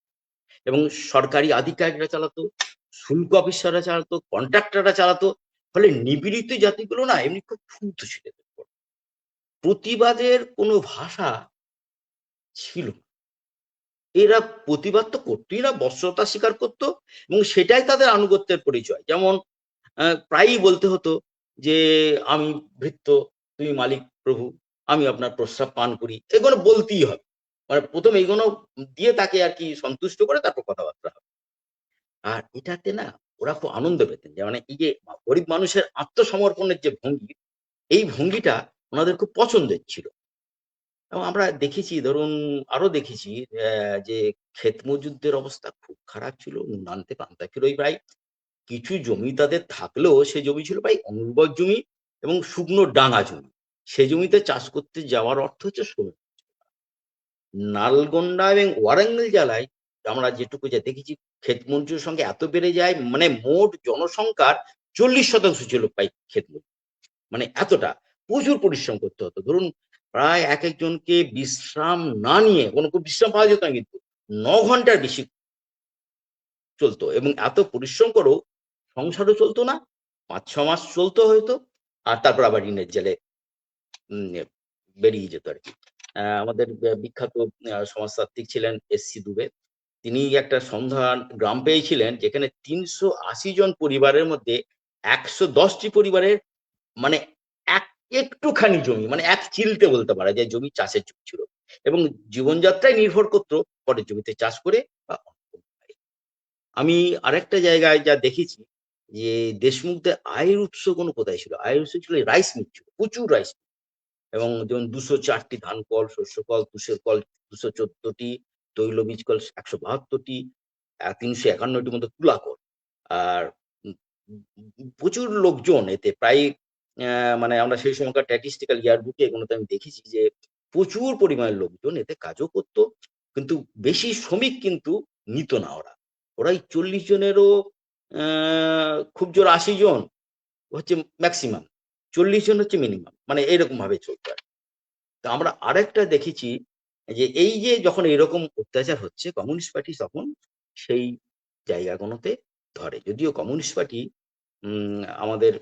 S4: এবং সরকারি আধিকারিকরা চালাতো, শুল্ক অফিসাররা চালাতো, কন্ট্রাক্টররা চালাতো। ফলে নিপীড়িত জাতিগুলো না এমনি খুব ক্ষুব্ধ ছিল এদের উপর। প্রতিবাদের কোনো ভাষা ছিল না। এরা প্রতিবাদ তো করতোই না, বর্ষতা স্বীকার করতো, এবং সেটাই তাদের আনুগত্যের পরিচয়। যেমন প্রায়ই বলতে হতো যে আমি ভৃত্য, তুমি মালিক প্রভু, আমি আপনার প্রস্রাব পান করি, এগুলো বলতেই হবে। মানে প্রথম এইগুলো দিয়ে তাকে আর কি সন্তুষ্ট করে তারপর কথাবার্তা হবে। আর এটাতে না ওরা খুব আনন্দ পেতেন, যে মানে এই যে গরিব মানুষের আত্মসমর্পণের যে ভঙ্গি, এই ভঙ্গিটা ওনাদের খুব পছন্দের ছিল। এবং আমরা দেখেছি, ধরুন আরো দেখেছি যে ক্ষেত মজুরদের অবস্থা খুব খারাপ ছিল, নুন আনতে পান্তা ছিলই প্রায়। কিছু জমি তাদের থাকলেও সে জমি ছিল প্রায় অনুর্বর জমি এবং শুকনো ডাঙা জমি। সে জমিতে চাষ করতে যাওয়ার অর্থ হচ্ছে শ্রমিক। নালগোন্ডা এবং ওয়ারাঙ্গল জেলায় আমরা যেটুকু যা দেখেছি, ক্ষেত মজুরের সঙ্গে এত বেড়ে যায়, মানে মোট জনসংখ্যার 40% ছিল প্রায় ক্ষেত মজুর। মানে এতটা প্রচুর পরিশ্রম করতে হতো। ধরুন প্রায় এক একজনকে বিশ্রাম না নিয়ে, কোনো বিশ্রাম পাওয়া যেত না, কিন্তু 9 ঘন্টার বেশি চলতো, এবং এত পরিশ্রম করেও সংসারও চলতো না, 5-6 মাস চলতো হয়তো, আর তারপর আবার ঋণের জেলে বেরিয়ে যেত আর কি। আমাদের বিখ্যাত সমাজতাত্ত্বিক ছিলেন SC দুবে। তিনি একটা সন্ধান গ্রাম পেয়েছিলেন যেখানে 380 জন পরিবারের মধ্যে 110টি পরিবারের মানে একটুখানি জমি, মানে এক চিলতে বলতে পারা যায়, জমি চাষের জমি ছিল, এবং জীবনযাত্রায় নির্ভর করতো পরের জমিতে চাষ করে বা আমি আরেকটা জায়গায় যা দেখেছি যে দেশমুখদের আয়ের উৎস কোনো কোথায় ছিল, আয়ের উৎস ছিল রাইস মিল, ছিল প্রচুর রাইস মিল। এবং যেমন 204টি ধান কল, শস্য কল, তুষের কল 214টি, তৈলবীজ কল 172টি, 351টির মতো তুলা কল। আর প্রচুর লোকজন এতে, প্রায় মানে আমরা সেই সময়কার স্ট্যাটিস্টিক্যাল ইয়ার বুকে এগুলোতে আমি দেখেছি যে প্রচুর পরিমাণের লোকজন এতে কাজও করতো, কিন্তু বেশি শ্রমিক কিন্তু নিত না ওরা। ওরাই 40 জনেরও খুব জোর 80 জন হচ্ছে ম্যাক্সিমাম, 40 জন হচ্ছে মিনিমাম, মানে এরকম ভাবে চলতো। তো আমরা আরেকটা দেখেছি যে এই যে যখন এরকম অত্যাচার হচ্ছে, কমিউনিস্ট পার্টি তখন সেই জায়গাগুলোতে ধরে। যদিও কমিউনিস্ট পার্টি আমাদের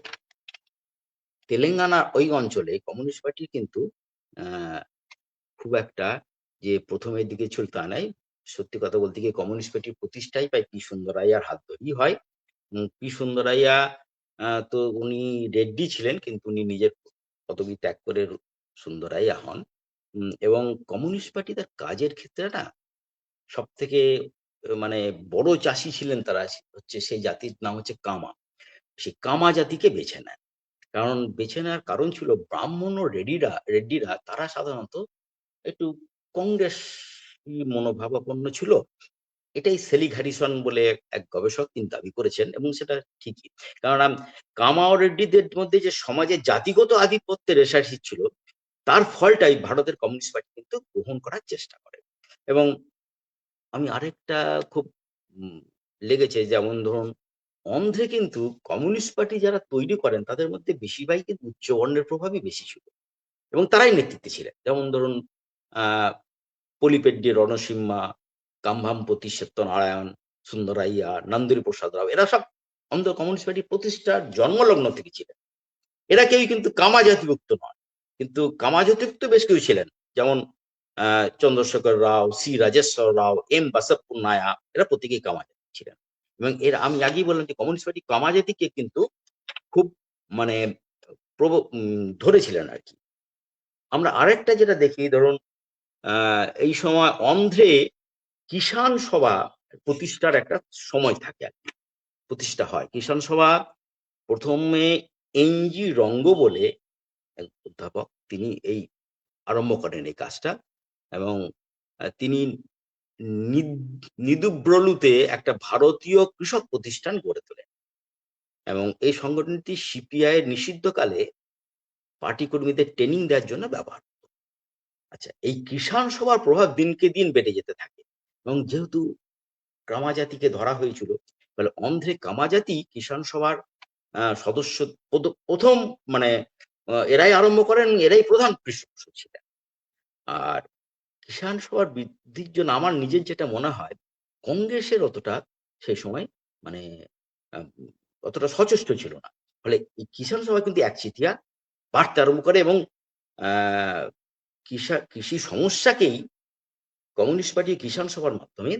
S4: তেলেঙ্গানা ওই অঞ্চলে কমিউনিস্ট পার্টি কিন্তু খুব একটা যে প্রথমের দিকে ছিল তা নাই। সত্যি কথা বলতে গিয়ে কমিউনিস্ট পার্টির প্রতিষ্ঠাই প্রায় পি সুন্দরাইয়ার হাত ধরেই হয়। পি সুন্দরাইয়া তো উনি রেড্ডি ছিলেন, কিন্তু উনি নিজের পদবি ত্যাগ করে সুন্দরাইয়া হন। এবং কমিউনিস্ট পার্টি তার কাজের ক্ষেত্রে না সব থেকে মানে বড় চাষি ছিলেন তারা, হচ্ছে সেই জাতির নাম হচ্ছে কামা। সেই কামা জাতিকে বেছে নেয়, কারণ বেছে নেওয়ার কারণ ছিল ব্রাহ্মণ ও রেড্ডিরা তারা সাধারণত একটু কংগ্রেস মনোভাবাপন্ন ছিল, এটাই সেলিগ হ্যারিসন বলে এক গবেষক তিনি দাবি করেছেন, এবং সেটা ঠিকই। কারণ কামাও রেড্ডিদের মধ্যে যে সমাজে জাতিগত আধিপত্যের রেশারেশি ছিল, তার ফলটাই ভারতের কমিউনিস্ট পার্টি কিন্তু গ্রহণ করার চেষ্টা করে। এবং আমি আরেকটা খুব লেগেছে, যেমন ধরুন অন্ধ্রে কিন্তু কমিউনিস্ট পার্টি যারা তৈরি করেন তাদের মধ্যে বেশিরভাগই কিন্তু উচ্চ বর্ণের প্রভাবই বেশি ছিল, এবং তারাই নেতৃত্বে ছিলেন। যেমন ধরুন পলিপেড্ডি রণসিম্মা, কাম্ভামপতি সত্যনারায়ণ, সুন্দরাইয়া, নন্দুরি প্রসাদ রাও, এরা সব অন্ধ্র কমিউনিস্ট পার্টি প্রতিষ্ঠার জন্মলগ্ন থেকে ছিলেন। এরা কেউই কিন্তু কামা জাতিভুক্ত নয়, কিন্তু কামা জাতিভুক্ত বেশ কেউ ছিলেন, যেমন চন্দ্রশেখর রাও, সি রাজেশ্বর রাও, এম বাসাপ্পুনায়া, এরা প্রত্যেকেই কামা জাতি ছিলেন। এবং এর আমি আগেই বললাম যে কমিউনিস্ট পার্টি কামা জাতিকে কিন্তু খুব মানে ধরেছিলেন আর কি। আমরা আরেকটা যেটা দেখি, ধরুন এই সময় অন্ধ্রে কিষাণ সভা প্রতিষ্ঠার একটা সময় থাকে আর কি, প্রতিষ্ঠা হয় কিষাণ সভা। প্রথমে এনজি রঙ্গ বলে এক অধ্যাপক, তিনি এই আরম্ভ করেন এই কাজটা, এবং তিনি নিদুব্রলুতে একটা ভারতীয় কৃষক প্রতিষ্ঠান গড়ে তোলেন, এবং এই সংগঠনটি সিপিআই এর নিষিদ্ধকালে পার্টি কর্মীদের ট্রেনিং দেওয়ার জন্য ব্যবহার হতো। আচ্ছা, এই কিষাণ সভার প্রভাব দিনকে দিন বেড়ে যেতে থাকে, এবং যেহেতু কামাজাতিকে ধরা হয়েছিল, ফলে অন্ধ্রে কামাজাতি কিষাণ সভার সদস্য প্রথম মানে এরাই আরম্ভ করেন, এরাই প্রধান পৃষ্ঠপোষক ছিলেন। আর কিষাণ সভার বৃদ্ধির জন্য আমার নিজের যেটা মনে হয়, কংগ্রেসের অতটা সেই সময় মানে অতটা সচেষ্ট ছিল না, ফলে এই কিষাণ সভা কিন্তু একচেটিয়া বাড়তে আরম্ভ করে, এবং কৃষি সমস্যাকেই কমিউনিস্ট পার্টি কিষাণ সভার মাধ্যমে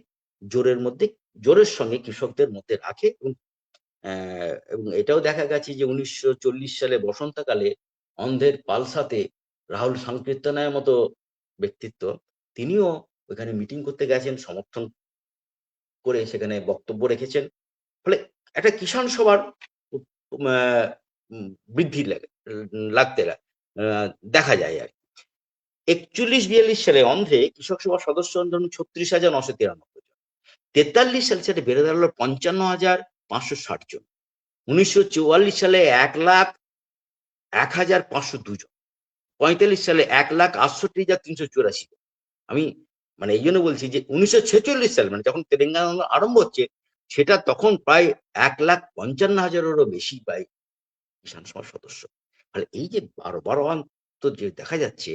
S4: জোরের সঙ্গে কৃষকদের মধ্যে রাখে। এবং এটাও দেখা গেছে যে 1940 সালে বসন্তকালে অন্ধ্রের পালসাতে রাহুল সংকীর্তনের মতো ব্যক্তিত্ব, তিনিও ওখানে মিটিং করতে গেছেন, সমর্থন করে সেখানে বক্তব্য রেখেছেন। ফলে একটা কিষাণ সভার বৃদ্ধি লাগতে দেখা যায় আর কি। 41-42 সালে অন্ধ্রে কৃষক সভার সদস্য ধরুন 36,993 জন, 43 সালে সেটা বেড়ে দাঁড়ালো 55,560 জন, 1944 সালে 1,01,502 জন, 45 সালে 1,68,384 জন। আমি মানে এই জন্য বলছি যে 1946 সাল মানে যখন তেলেঙ্গানা আরম্ভ হচ্ছে, সেটা তখন প্রায় 1,55,000-এরও বেশি প্রায় কিষাণ সভার সদস্য। তাহলে এই যে 12 যে দেখা যাচ্ছে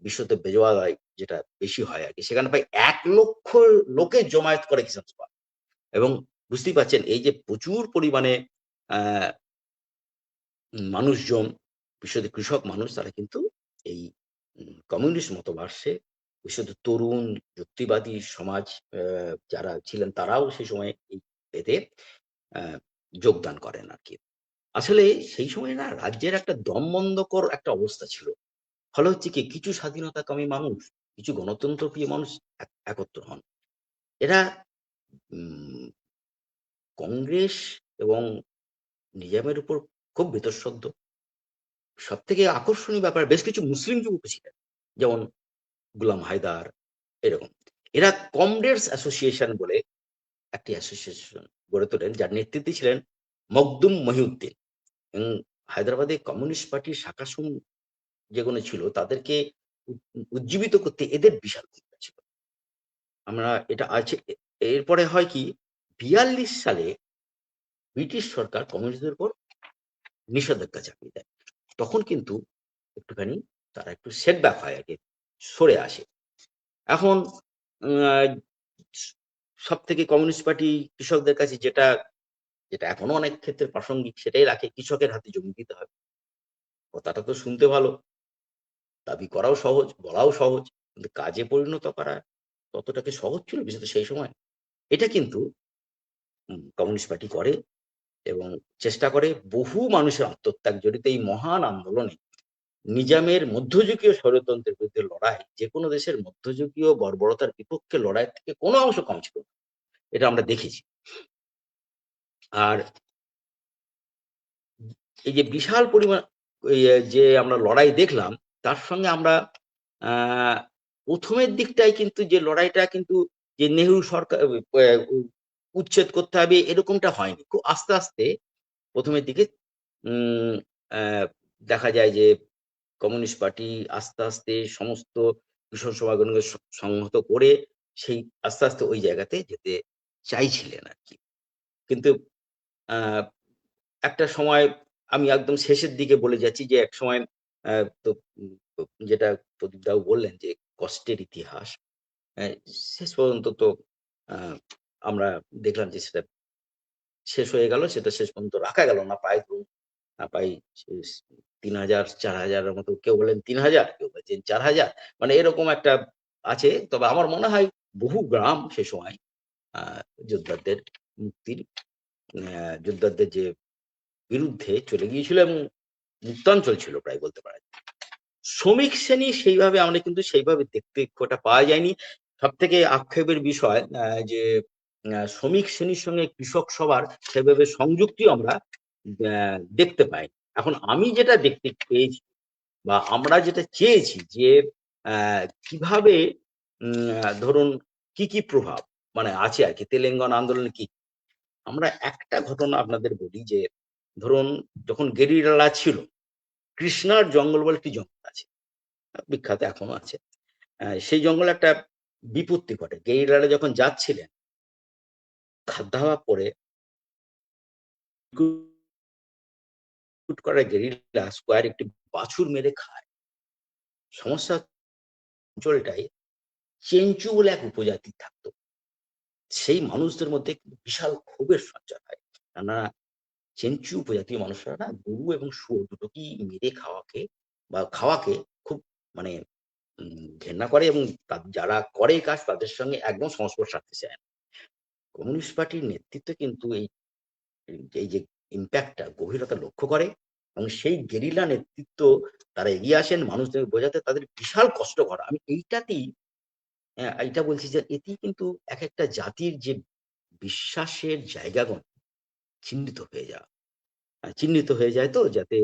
S4: বিশ্বতে বেজোয়ারায় যেটা বেশি হয় আর কি, সেখানে প্রায় 1 লক্ষ লোকের জমায়েত করে কিষাণ সভা। এবং বুঝতেই পারছেন এই যে প্রচুর পরিমাণে মানুষজন, বিশেষত কৃষক মানুষ, তারা কিন্তু এই কমিউনিস্ট মতবাদে, বিশেষত তরুণ যুক্তিবাদী সমাজ যারা ছিলেন, তারাও সেই সময় এতে যোগদান করেন আর কি। আসলে সেই সময় না রাজ্যের একটা দমবন্ধকর একটা অবস্থা ছিল। ফলে হচ্ছে কি, কিছু স্বাধীনতাকামী মানুষ, কিছু গণতন্ত্রপ্রিয় মানুষ একত্র হন। এরা কংগ্রেস এবং নিজামের উপর খুব বীতশ্রদ্ধ। সব থেকে আকর্ষণীয় ব্যাপার, বেশ কিছু মুসলিম যুবক ছিলেন, যেমন গুলাম হায়দার, এরকম। এরা কমরেডস অ্যাসোসিয়েশন বলে একটি অ্যাসোসিয়েশন গড়ে তোলেন, যার নেতৃত্বে ছিলেন মখদুম মহিউদ্দিন। এবং হায়দ্রাবাদে কমিউনিস্ট পার্টির শাখাসমূহ যেগুলো ছিল, তাদেরকে উজ্জীবিত করতে এদের বিশাল ভূমিকা ছিল। আমরা এটা আছে। এরপরে হয় কি, 42 সালে ব্রিটিশ সরকার কমিউনিস্টদের উপর নিষেধাজ্ঞা চাপিয়ে দেয়। তখন কিন্তু একটুখানি তারা একটু সেটব্যাক হয় আর কি, সরে আসে। এখন সব থেকে কমিউনিস্ট পার্টি কৃষকদের কাছে যেটা এখনো অনেক ক্ষেত্রে প্রাসঙ্গিক, সেটাই রাখে, কৃষকের হাতে জমি দিতে হবে। কথাটা তো শুনতে ভালো, দাবি করাও সহজ, বলাও সহজ, কিন্তু কাজে পরিণত করা ততটাকে সহজ ছিল বিশেষত সেই সময়। এটা কিন্তু কমিউনিস্ট পার্টি করে, এবং চেষ্টা করে বহু মানুষের আত্মত্যাগ জড়িত এই মহান আন্দোলনে। নিজামের মধ্যযুগীয় স্বৈরতন্ত্রের বিরুদ্ধে লড়াই যে কোনো দেশের মধ্যযুগীয় বর্বরতার বিপক্ষে লড়াই থেকে কোনো অংশ কম ছিল না, এটা আমরা দেখেছি। আর এই যে বিশাল পরিমাণ যে আমরা লড়াই দেখলাম, তার সঙ্গে আমরা প্রথমের দিকটাই কিন্তু যে লড়াইটা কিন্তু যে নেহরু সরকার উচ্ছেদ করতে হবে এরকমটা হয়নি। খুব আস্তে আস্তে প্রথমের দিকে উম আহ, দেখা যায় যে কমিউনিস্ট পার্টি আস্তে আস্তে সমস্ত কৃষক সমাগমকে সংহত করে সেই আস্তে আস্তে ওই জায়গাতে যেতে চাইছিলেন আর কি। কিন্তু আহ, একটা সময় আমি একদম শেষের দিকে বলে যাচ্ছি যে এক সময় তো যেটা প্রদীপ দাও বললেন যে কষ্টের ইতিহাস, আহ, শেষ পর্যন্ত তো আহ, আমরা দেখলাম যে সেটা শেষ হয়ে গেল, সেটা শেষ পর্যন্ত রাখা গেল না। প্রায় ধরুন প্রায় 3,000 4,000-এর মতো, কেউ বলেন 3,000, কেউ বলছেন 4,000, মানে এরকম একটা আছে। তবে আমার মনে হয় বহু গ্রাম সে সময় আহ, যোদ্ধাদের মুক্তির যোদ্ধাদের যে বিরুদ্ধে চলে গিয়েছিল এবং মুক্তাঞ্চল ছিল প্রায় বলতে পারা যায়। শ্রমিক শ্রেণী সেইভাবে আমরা কিন্তু সেইভাবে দেখতে খুব একটা পাওয়া যায়নি। সব থেকে আক্ষেপের বিষয় যে শ্রমিক শ্রেণীর সঙ্গে কৃষক সবার সেভাবে সংযুক্তি আমরা দেখতে পাই। এখন আমি যেটা দেখতে পেয়েছি বা আমরা যেটা চেয়েছি যে কিভাবে ধরুন কি কি প্রভাব মানে আছে আর কি তেলেঙ্গানা আন্দোলনে কি। আমরা একটা ঘটনা আপনাদের বলি যে ধরুন যখন গেরিলা ছিল, কৃষ্ণার জঙ্গল বলে একটি জঙ্গল আছে, বিখ্যাত এখনো আছে। সেই জঙ্গলে একটা বিপত্তি ঘটে। গেরিলারা যখন যাচ্ছিলেন খাদ্যাভাব পরে করা গেরিলা স্কোয়ার একটি বাছুর মেরে খায়। সমস্যা অঞ্চলটায় চেঞ্চু বলে এক উপজাতি থাকতো। সেই মানুষদের মধ্যে বিশাল ক্ষোভের সঞ্চার হয়, কেননা চেঞ্চু উপজাতীয় মানুষরা না গরু এবং শুয়োর দুটোকেই মেরে খাওয়াকে খুব মানে ঘেন্না করে এবং যারা করে এই কাজ তাদের সঙ্গে একদম সংস্পর্শ রাখতে চায় না। কমিউনিস্ট পার্টির নেতৃত্ব কিন্তু এই যে ইম্প্যাক্টটা গভীরতা লক্ষ্য করে এবং সেই গেরিলা নেতৃত্ব তারা এগিয়ে আসেন মানুষদের বোঝাতে, তাদের বিশাল কষ্ট করা। আমি এইটা বলছি যে এতেই কিন্তু এক একটা জাতির যে বিশ্বাসের জায়গাগুলো চিহ্নিত হয়ে যায় তো, যাতে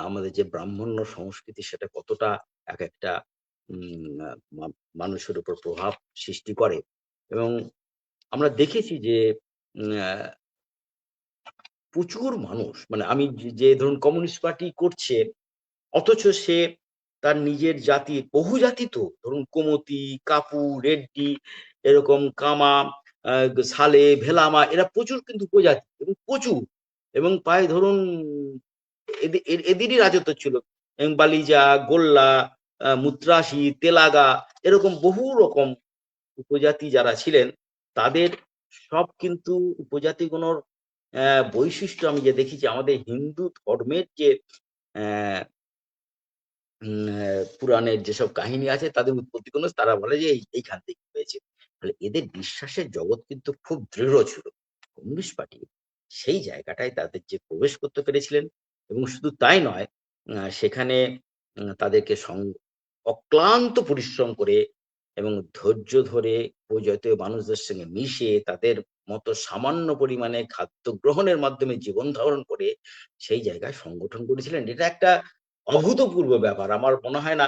S4: আমাদের যে ব্রাহ্মণ্য সংস্কৃতি সেটা কতটা এক একটা মানুষের উপর প্রভাব সৃষ্টি করে। এবং আমরা দেখেছি যে প্রচুর মানুষ মানে আমি যে ধরুন কমিউনিস্ট পার্টি করছে, অথচ সে তার নিজের জাতি বহু জাতি তো ধরুন কোমতি, কাপু, রেড্ডি, এরকম কামা, সালে, ভেলামা, এরা প্রচুর কিন্তু উপজাতি এবং প্রচুর এবং প্রায় ধরুন এদেরই রাজত্ব ছিল। এবং বালিজা, গোল্লা, মুত্রাসি, তেলাগা, এরকম বহু রকম উপজাতি যারা ছিলেন তাদের সব কিন্তু উপজাতিগুলোর বৈশিষ্ট্য আমি যে দেখেছি আমাদের হিন্দু ধর্মের যে পুরাণের যেসব কাহিনী আছে তাদের উৎপত্তি কোনো তারা বলে যে এইখান থেকে হয়েছে। তাহলে এদের বিশ্বাসের জগৎ কিন্তু খুব দৃঢ় ছিল। কমিউনিস্ট পার্টি সেই জায়গাটায় তাদের যে প্রবেশ করতে পেরেছিলেন এবং শুধু তাই নয়, সেখানে তাদেরকে অক্লান্ত পরিশ্রম করে এবং ধৈর্য ধরে উপজাতীয় মানুষদের সঙ্গে মিশে তাদের মতো সামান্য পরিমাণে খাদ্য গ্রহণের মাধ্যমে জীবন ধারণ করে সেই জায়গায় সংগঠন করেছিলেন। এটা একটা অভূতপূর্ব ব্যাপার। আমার মনে হয় না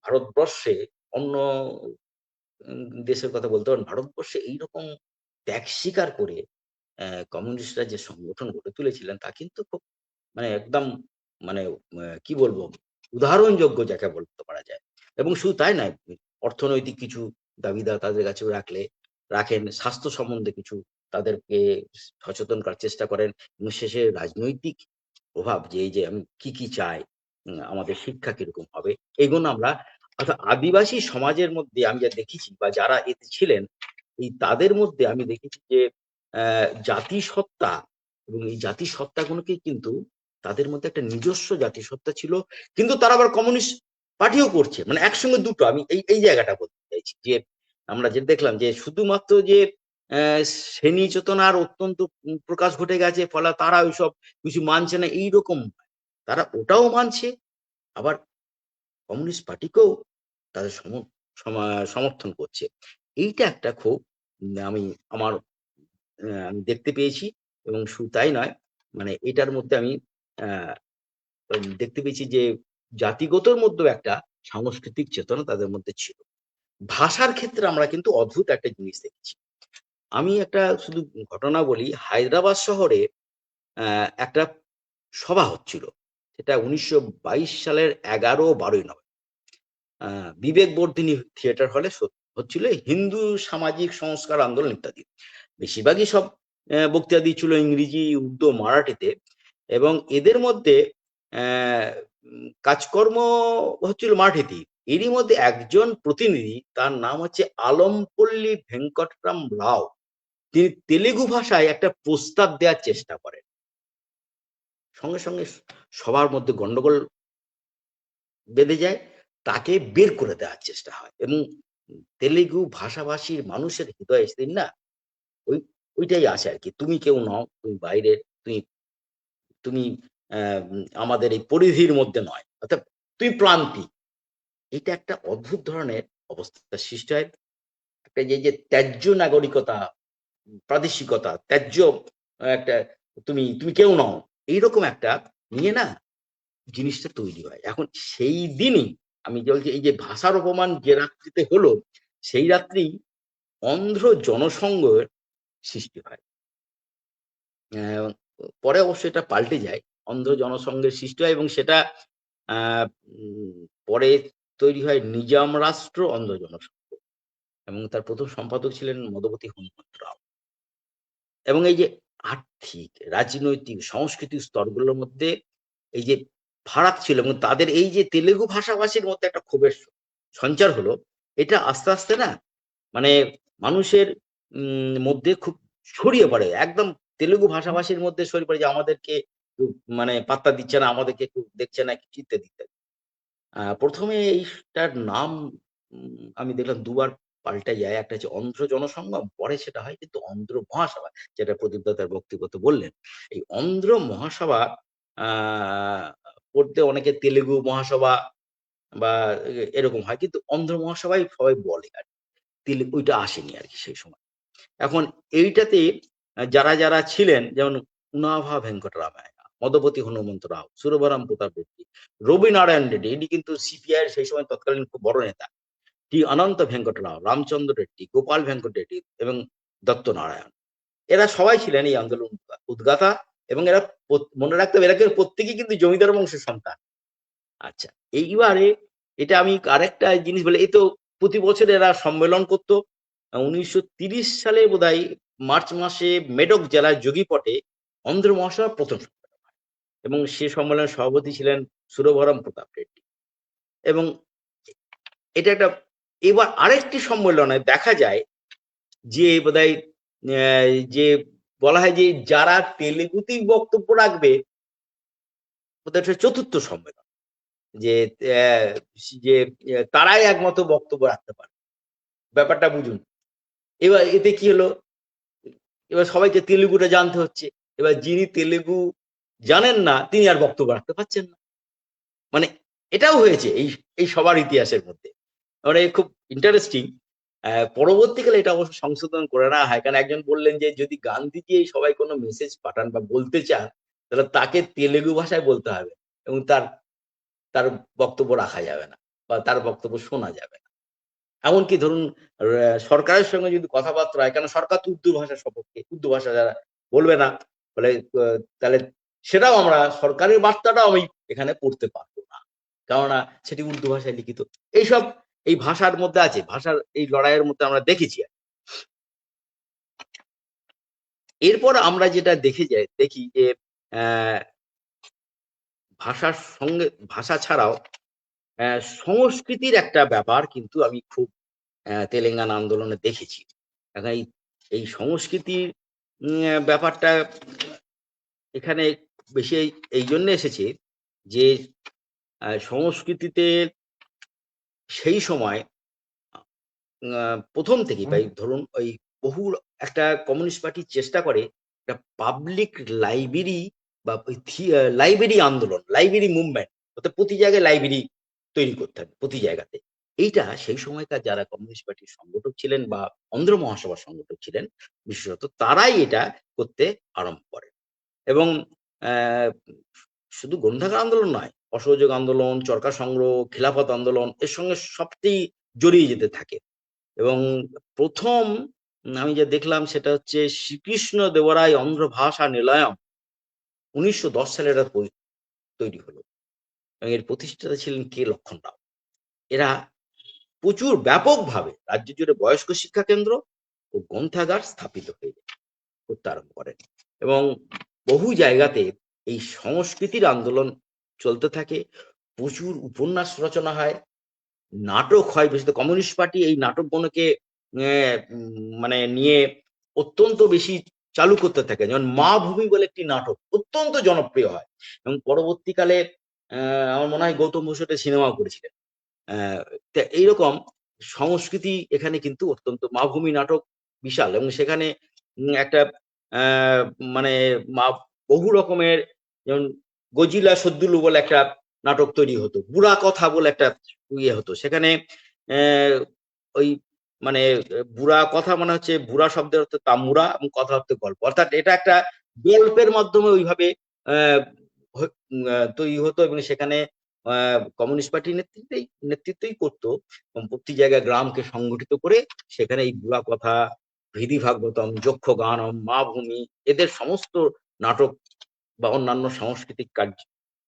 S4: ভারতবর্ষে অন্য দেশের কথা বলতে পারেন, ভারতবর্ষে এইরকম ত্যাগ স্বীকার করে কমিউনিস্টরা যে সংগঠন গড়ে তুলেছিলেন তা কিন্তু খুব মানে একদম মানে কি বলবো উদাহরণযোগ্য যাকে বলতে পারা যায়। এবং শুধু তাই নয়, অর্থনৈতিক কিছু দাবিদার তাদের কাছেও রাখেন, স্বাস্থ্য সম্বন্ধে কিছু তাদেরকে সচেতন করার চেষ্টা করেন এবং শেষে রাজনৈতিক প্রভাব যে এই যে আমি কি চাই, আমাদের শিক্ষা কিরকম হবে, এগুলো আমরা অর্থাৎ আদিবাসী সমাজের মধ্যে আমি যা দেখেছি বা যারা এতে ছিলেন এই তাদের মধ্যে আমি দেখেছি যে জাতিসত্তা এবং এই জাতিসত্তাগুলোকে কিন্তু তাদের মধ্যে একটা নিজস্ব জাতিসত্তা ছিল, কিন্তু তারা আবার কমিউনিস্ট পার্টিও করছে, মানে একসঙ্গে দুটো। আমি এই জায়গাটা বলতে চাইছি যে আমরা যে দেখলাম যে শুধুমাত্র যে শ্রেণী চেতনার অত্যন্ত প্রকাশ ঘটে গেছে ফলে তারা ওইসব কিছু মানছে না এইরকম, তারা ওটাও মানছে আবার কমিউনিস্ট পার্টিকেও তাদের সমর্থন করছে। এইটা একটা খুব আমি আমার আমি দেখতে পেয়েছি। এবং শুধু তাই নয়, মানে এটার মধ্যে আমি দেখতে পেয়েছি যে জাতিগতর মধ্যেও একটা সাংস্কৃতিক চেতনা তাদের মধ্যে ছিল। ভাষার ক্ষেত্রে আমরা কিন্তু অদ্ভুত একটা জিনিস দেখেছি। আমি একটা শুধু ঘটনা বলি, হায়দ্রাবাদ শহরে একটা সভা হচ্ছিল। সেটা 1922 সালের 11-12 নভেম্বর। বিবেকবর্ধিনী থিয়েটার হলে হচ্ছিল হিন্দু সামাজিক সংস্কার আন্দোলন ইত্যাদি। বেশিরভাগই সব বক্তৃতা দিচ্ছিল ইংরেজি, উর্দু, মারাঠিতে, এবং এদের মধ্যে কাজকর্ম হচ্ছিল মারাঠিতেই। এরই মধ্যে একজন প্রতিনিধি, তার নাম হচ্ছে আলমপল্লী ভেঙ্কটরাম রাও, তিনি তেলেগু ভাষায় একটা প্রস্তাব দেওয়ার চেষ্টা করেন। সঙ্গে সঙ্গে সবার মধ্যে গন্ডগোল বেঁধে যায়, তাকে বের করে দেওয়ার চেষ্টা হয়, এবং তেলেগু ভাষাভাষীর মানুষের হৃদয়ে সেদিন না ওই ওইটাই আসে আর কি, তুমি কেউ নও, তুমি বাইরের, তুমি তুমি আমাদের এই পরিধির মধ্যে নয়, অর্থাৎ তুমি প্রান্তিক। এটা একটা অদ্ভুত ধরনের অবস্থা সৃষ্টি হয়। একটা যে ত্যায্য নাগরিকতা, প্রাদেশিকতা, ত্যায্য একটা, তুমি তুমি কেউ নও, এইরকম একটা নিয়ে না জিনিসটা তৈরি হয়। এখন সেই দিনই আমি বলছি, এই যে ভাষার অপমান যে রাত্রিতে হলো, সেই রাত্রি অন্ধ্র জনসংঘের সৃষ্টি হয়। পরে অবশ্য এটা পাল্টে যায়, অন্ধ্র জনসংঘের সৃষ্টি হয়, এবং সেটা পরে তৈরি হয় নিজাম রাষ্ট্র অন্ধ্র জনসংঘ, এবং তার প্রথম সম্পাদক ছিলেন মদবতী হনুমন্ত রাও। এবং এই যে আর্থিক, রাজনৈতিক, সাংস্কৃতিক স্তরগুলোর মধ্যে এই যে ফারাক ছিল, এবং তাদের এই যে তেলেগু ভাষাভাষীর মধ্যে একটা ক্ষোভের সঞ্চার হলো, এটা আস্তে আস্তে না মানে মানুষের মধ্যে খুব ছড়িয়ে পড়ে, একদম তেলেগু ভাষাভাষীর মধ্যে ছড়িয়ে পড়ে, যে আমাদেরকে মানে পাত্তা দিচ্ছে না, আমাদেরকে একটু দেখছে না, কিছু ইত্যাদি ইত্যাদি। প্রথমে এইটার নাম আমি দেখলাম দুবার পাল্টে যায়। একটা হচ্ছে অন্ধ্র জনসংগম, পরে সেটা হয় কিন্তু অন্ধ্র মহাসভা, যেটা প্রদীপ দা তার বক্তব্যতে বললেন। এই অন্ধ্র মহাসভা পড়তে অনেকে তেলেগু মহাসভা বা এরকম হয়, কিন্তু অন্ধ্র মহাসভাই সবাই বলে আর কি। ওইটা আসেনি আর কি সেই সময়। এখন এইটাতে যারা যারা ছিলেন, যেমন উনাভা ভেঙ্কটরামায়ণ, মদবতী হনুমন্ত রাও, সুরবরাম প্রতাপ রেড্ডি, রবি নারায়ণ রেড্ডি, এটি কিন্তু সিপিআই এর সেই সময় তৎকালীন খুব বড় নেতা, টি অনন্ত ভেঙ্কটরাও, রামচন্দ্র রেড্ডি, গোপাল ভেঙ্কট রেড্ডি এবং দত্ত নারায়ণ, এরা সবাই ছিলেন এই আন্দোলন উদ্গাতা, এবং এরা মনে রাখতে হবে, এরা প্রত্যেকেই কিন্তু জমিদার বংশের সন্তান। আচ্ছা, এইবারে এটা আমি আরেকটা জিনিস বলে, এই তো প্রতি বছর এরা সম্মেলন করত। 1930 সালে বোধহয় মার্চ মাসে মেডক জেলার যোগীপটে অন্ধ্র মহাসভার প্রথম সম্মেলন হয়, এবং সে সম্মেলনের সভাপতি ছিলেন সুরবরম প্রতাপ রেড্ডি। এবং এটা একটা, এবার আরেকটি সম্মেলনে দেখা যায় যে বোধহয় যে বলা হয় যে যারা তেলেগুতেই বক্তব্য রাখবে, বোধহয় চতুর্থ সম্মেলন, যে যে তারাই একমাত্র বক্তব্য রাখতে পারে। ব্যাপারটা বুঝুন। এবার এতে কি হলো, এবার সবাইকে তেলেগুটা জানতে হচ্ছে, এবার যিনি তেলেগু জানেন না তিনি আর বক্তব্য রাখতে পারছেন না। মানে এটাও হয়েছে এই এই সবার ইতিহাসের মধ্যে। মানে খুব ইন্টারেস্টিং। পরবর্তীকালে এটা অবশ্য সংশোধন করে নেওয়া হয়, কারণ একজন বললেন যে যদি গান্ধীজি এই সবাই কোনো মেসেজ পাঠান বা বলতে চান, তাহলে তাকে তেলেগু ভাষায় বলতে হবে, এবং তার তার বক্তব্য রাখা যাবে না বা তার বক্তব্য শোনা যাবে না। এমনকি ধরুন সরকারের সঙ্গে যদি কথাবার্তা হয়, কেন সরকার তো উর্দু ভাষার সপক্ষে, উর্দু ভাষা যারা বলবে না, বলে তাহলে সেটাও আমরা, সরকারের বার্তাটাও আমি এখানে পড়তে পারবো না, কেননা সেটি উর্দু ভাষায় লিখিত। এইসব এই ভাষার মধ্যে আছে, ভাষার এই লড়াইয়ের মধ্যে আমরা দেখেছি। এরপর আমরা যেটা দেখি যে ভাষার সঙ্গে, ভাষা ছাড়াও সংস্কৃতির একটা ব্যাপার কিন্তু আমি খুব তেলেঙ্গানা আন্দোলনে দেখেছি। এখন এই সংস্কৃতির ব্যাপারটা এখানে বেশি এই জন্য এসেছে যে সংস্কৃতিতে সেই সময় প্রথম থেকেই প্রায় ধরুন ওই বহু একটা কমিউনিস্ট পার্টি চেষ্টা করে একটা পাবলিক লাইব্রেরি বা লাইব্রেরি আন্দোলন, লাইব্রেরি মুভমেন্ট, অর্থাৎ প্রতি জায়গায় লাইব্রেরি তৈরি করতে হবে প্রতি জায়গাতে। এইটা সেই সময়কার যারা কমিউনিস্ট পার্টির সংগঠক ছিলেন বা অন্ধ্র মহাসভার সংগঠক ছিলেন বিশেষত, তারাই এটা করতে আরম্ভ করে। এবং শুধু গ্রন্থাগার আন্দোলন নয়, অসহযোগ আন্দোলন, চরকা সংগ্রহ, খিলাফত আন্দোলন, এর সঙ্গে সবচেয়ে জড়িয়ে যেতে থাকে। এবং প্রথম আমি যা দেখলাম সেটা হচ্ছে শ্রীকৃষ্ণ দেবরায় অন্ধ্র ভাষা নিলয়ম 1910 সালে এটা তৈরি হলো এবং এর প্রতিষ্ঠাতা ছিলেন কে লক্ষণ রাও। এরা প্রচুর ব্যাপকভাবে রাজ্য জুড়ে বয়স্ক শিক্ষা কেন্দ্র ও গ্রন্থাগার স্থাপিত করতে আরম্ভ করেন এবং বহু জায়গাতে এই সংস্কৃতির আন্দোলন চলতে থাকে। প্রচুর উপন্যাস রচনা হয়, নাটক হয়। বিশেষত কমিউনিস্ট পার্টি এই নাটকগুলোকে মানে নিয়ে অত্যন্ত বেশি চালু করতে থাকে। যেমন মা ভূমি বলে একটি নাটক অত্যন্ত জনপ্রিয় হয় এবং পরবর্তীকালে আমার মনে হয় গৌতম বসু এটা সিনেমাও করেছিলেন। তা এইরকম সংস্কৃতি এখানে কিন্তু অত্যন্ত মাভূমি নাটক বিশাল এবং সেখানে একটা আহ, মানে বহু রকমের, যেমন গজিলা সদ্দুলু বলে একটা নাটক তৈরি হতো, বুড়া কথা বলে একটা ইয়ে হতো সেখানে। ওই মানে বুড়া কথা মানে হচ্ছে বুড়া শব্দের অর্থ তামুরা এবং কথা হচ্ছে গল্প, অর্থাৎ এটা একটা গল্পের মাধ্যমে ওইভাবে আহ, তৈরি হতো এবং সেখানে কমিউনিস্ট পার্টির নেতৃত্বই করতো এবং প্রতি জায়গায় গ্রামকে সংগঠিত করে সেখানে এই বুড়া কথা, ভিধি ভাগবতম, যক্ষ গানম, মা ভূমি এদের সমস্ত নাটক বা অন্যান্য সাংস্কৃতিক কার্য